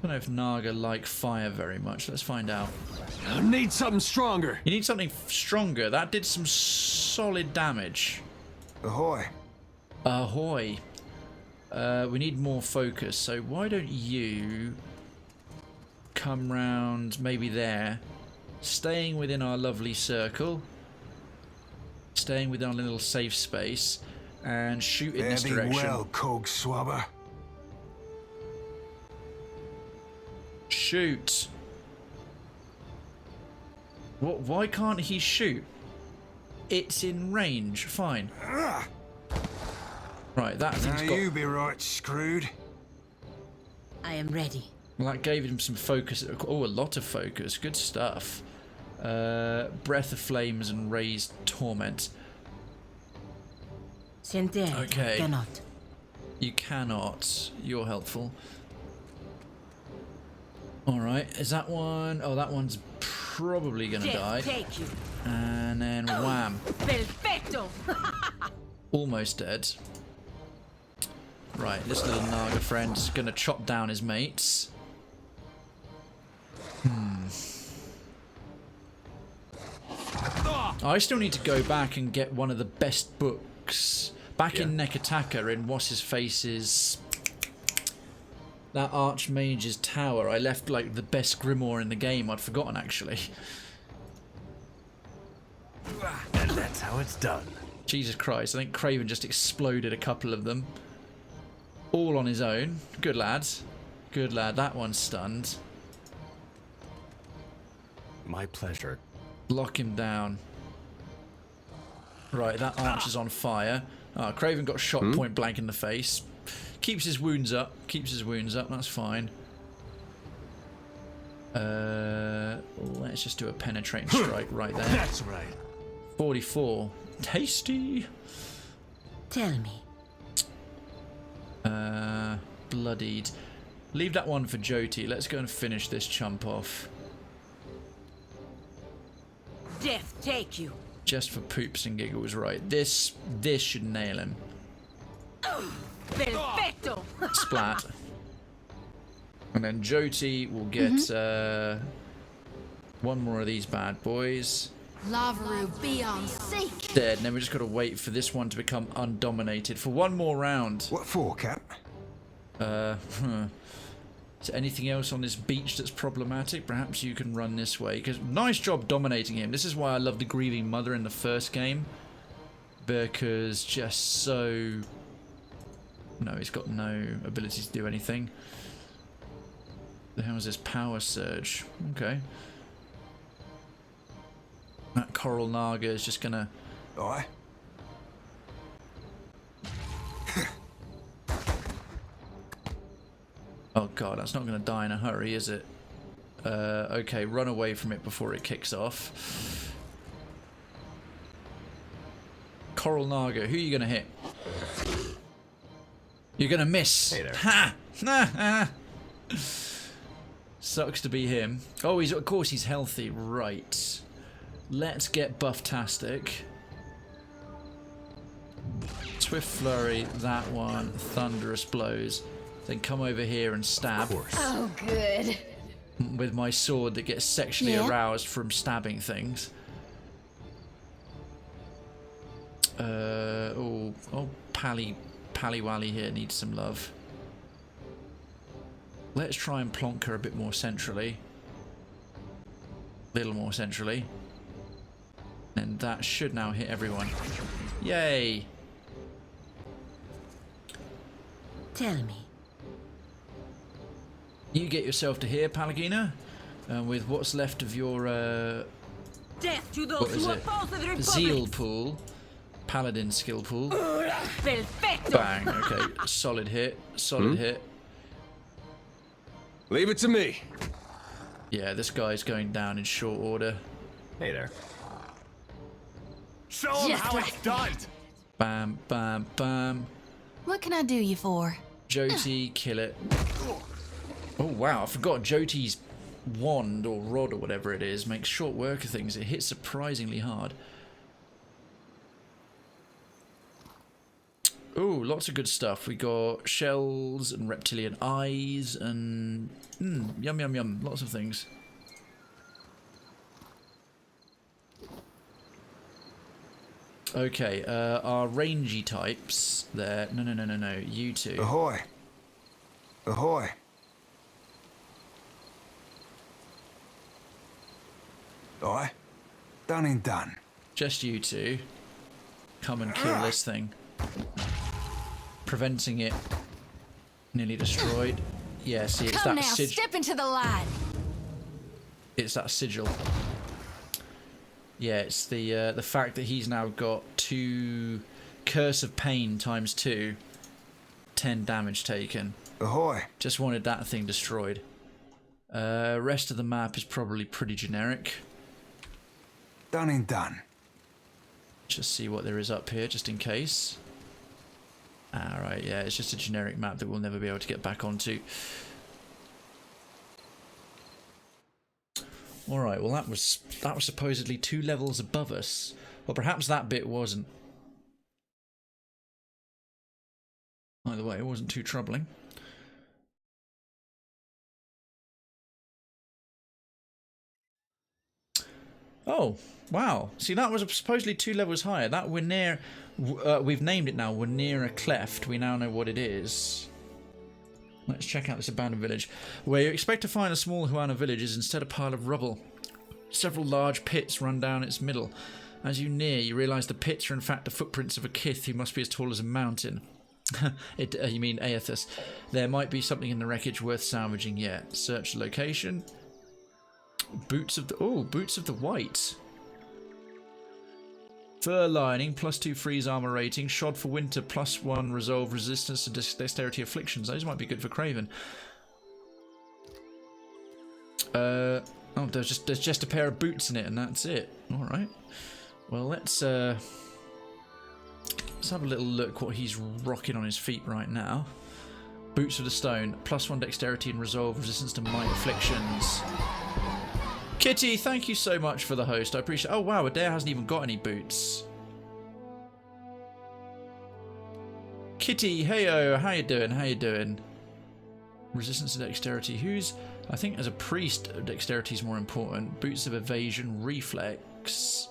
don't know if Naga like fire very much. Let's find out. I need something stronger. You need something stronger. That did some solid damage. Ahoy. Ahoy. We need more focus. So why don't you come round maybe there, staying within our lovely circle, staying within our little safe space, and shoot in this direction. Well, Cog Swabber. Shoot. What? Why can't he shoot? It's in range. Fine. Right, that thing's got... you be right screwed. I am ready. Well, that gave him some focus. Oh, a lot of focus. Good stuff. Breath of Flames and Raised Torment. Okay. Cannot. You cannot. You're helpful. Alright, is that one... Oh, that one's probably gonna die. Take you. And then wham. Perfecto. Almost dead. Right, this little Naga friend's gonna chop down his mates. I still need to go back and get one of the best books. Back in Nekataka, in What's His Face's... That Archmage's Tower, I left like the best grimoire in the game. I'd forgotten actually. And that's how it's done. Jesus Christ, I think Krayven just exploded a couple of them. All on his own. Good lad. Good lad. That one's stunned. My pleasure. Lock him down. Right, that archer's on fire. Krayven got shot point blank in the face. Keeps his wounds up. Keeps his wounds up. That's fine. Let's just do a penetrating strike right there. That's right. 44. Tasty. Tell me. Bloodied. Leave that one for Jyoti. Let's go and finish this chump off. Death take you. Just for poops and giggles, right? This should nail him. Perfecto. Splat. And then Jyoti will get one more of these bad boys. Lavaru, be on sync. Dead. And then we just got to wait for this one to become undominated for one more round. What for, Cap? Is there anything else on this beach that's problematic? Perhaps you can run this way. Because nice job dominating him. This is why I love the Grieving Mother in the first game. Because just so... No, he's got no ability to do anything. The hell is this power surge? Okay. That Coral Naga is just gonna... Aye. Oh god, that's not gonna die in a hurry, is it? Okay, run away from it before it kicks off. Coral Naga, who are you gonna hit? You're gonna miss. Hey there. Ha! Sucks to be him. Oh, of course he's healthy. Right. Let's get Bufftastic. Swift Flurry, that one. Thunderous Blows. Then come over here and stab. Of course. Oh, good. With my sword that gets sexually aroused from stabbing things. Oh, Pally Wally here needs some love. Let's try and plonk her a bit more centrally. A little more centrally. And that should now hit everyone. Yay! Tell me. You get yourself to here, Palagina. With what's left of your... Death to what those is who it? oppose the Republic. Zeal pool. Paladin skill pool. Perfecto. Bang. Okay. Solid hit. Solid hit. Leave it to me. Yeah, this guy's going down in short order. Hey there. Show him Just how like it's done. Bam, bam, bam. What can I do you for? Jyoti, kill it. Oh wow, I forgot Jyoti's wand or rod or whatever it is makes short work of things. It hits surprisingly hard. Ooh, lots of good stuff. We got shells and reptilian eyes and yum yum yum. Lots of things. Okay, our rangy types there. No. You two. Ahoy. Ahoy. Aye. Done and done. Just you two. Come and kill this thing. Preventing it nearly destroyed. Yeah, see, it's Come that now, sigil. step into the light. It's that sigil. Yeah, it's the fact that he's now got 2 Curse of Pain times 2, 10 damage taken. Ahoy. Just wanted that thing destroyed. Rest of the map is probably pretty generic. Done and done. Just see what there is up here, just in case. Alright, yeah, it's just a generic map that we'll never be able to get back onto. Alright, well that was supposedly 2 levels above us. Well, perhaps that bit wasn't. Either way, it wasn't too troubling. Oh, wow. See, that was supposedly 2 levels higher. That Whenura, we've named it now, Whenura Cleft. We now know what it is. Let's check out this abandoned village. Where you expect to find a small Huana village is instead a pile of rubble. Several large pits run down its middle. As you near, you realise the pits are in fact the footprints of a kith who must be as tall as a mountain. You mean Aethys. There might be something in the wreckage worth salvaging yet. Search the location. Boots of the White. Fur lining, +2 freeze armor rating. Shod for winter, +1 resolve resistance to dexterity afflictions. Those might be good for Krayven. Oh, there's just a pair of boots in it, and that's it. All right. Well, let's have a little look what he's rocking on his feet right now. Boots of the Stone, +1 dexterity and resolve, resistance to might afflictions. Kitty, thank you so much for the host. I appreciate. Oh wow, Adair hasn't even got any boots. Kitty, heyo, how you doing? How you doing? Resistance to dexterity. Who's? I think as a priest, dexterity is more important. Boots of evasion, reflex.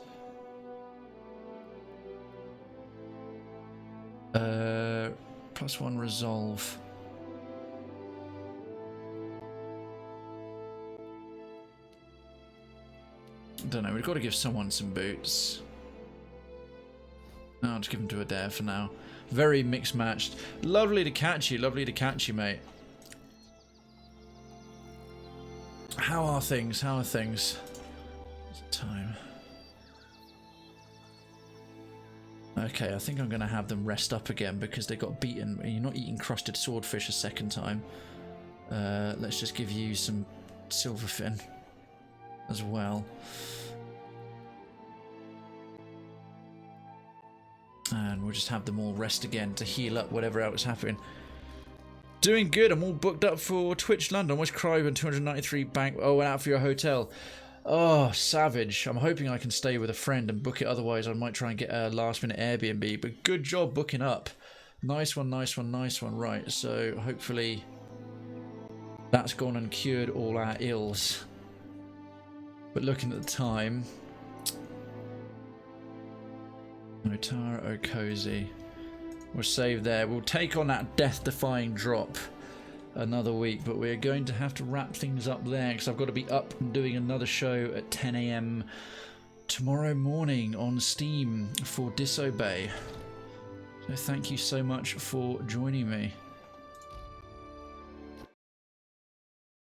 +1 resolve. Don't know, we've got to give someone some boots. No, I'll just give them to Adair for now. Very mixed matched. Lovely to catch you, mate. How are things? How are things? Time. Okay, I think I'm going to have them rest up again because they got beaten. You're not eating crusted swordfish a second time. Let's just give you some silverfin as well. And we'll just have them all rest again to heal up whatever else is happening. Doing good. I'm all booked up for Twitch London. What's Krayven? 293 bank. Oh, and out for your hotel. Oh, savage. I'm hoping I can stay with a friend and book it. Otherwise, I might try and get a last-minute Airbnb. But good job booking up. Nice one, nice one, nice one. Right, so hopefully that's gone and cured all our ills. But looking at the time... Motare, Kozi. We'll save there. We'll take on that death-defying drop another week, but we're going to have to wrap things up there because I've got to be up and doing another show at 10 AM tomorrow morning on Steam for Disobey. So thank you so much for joining me.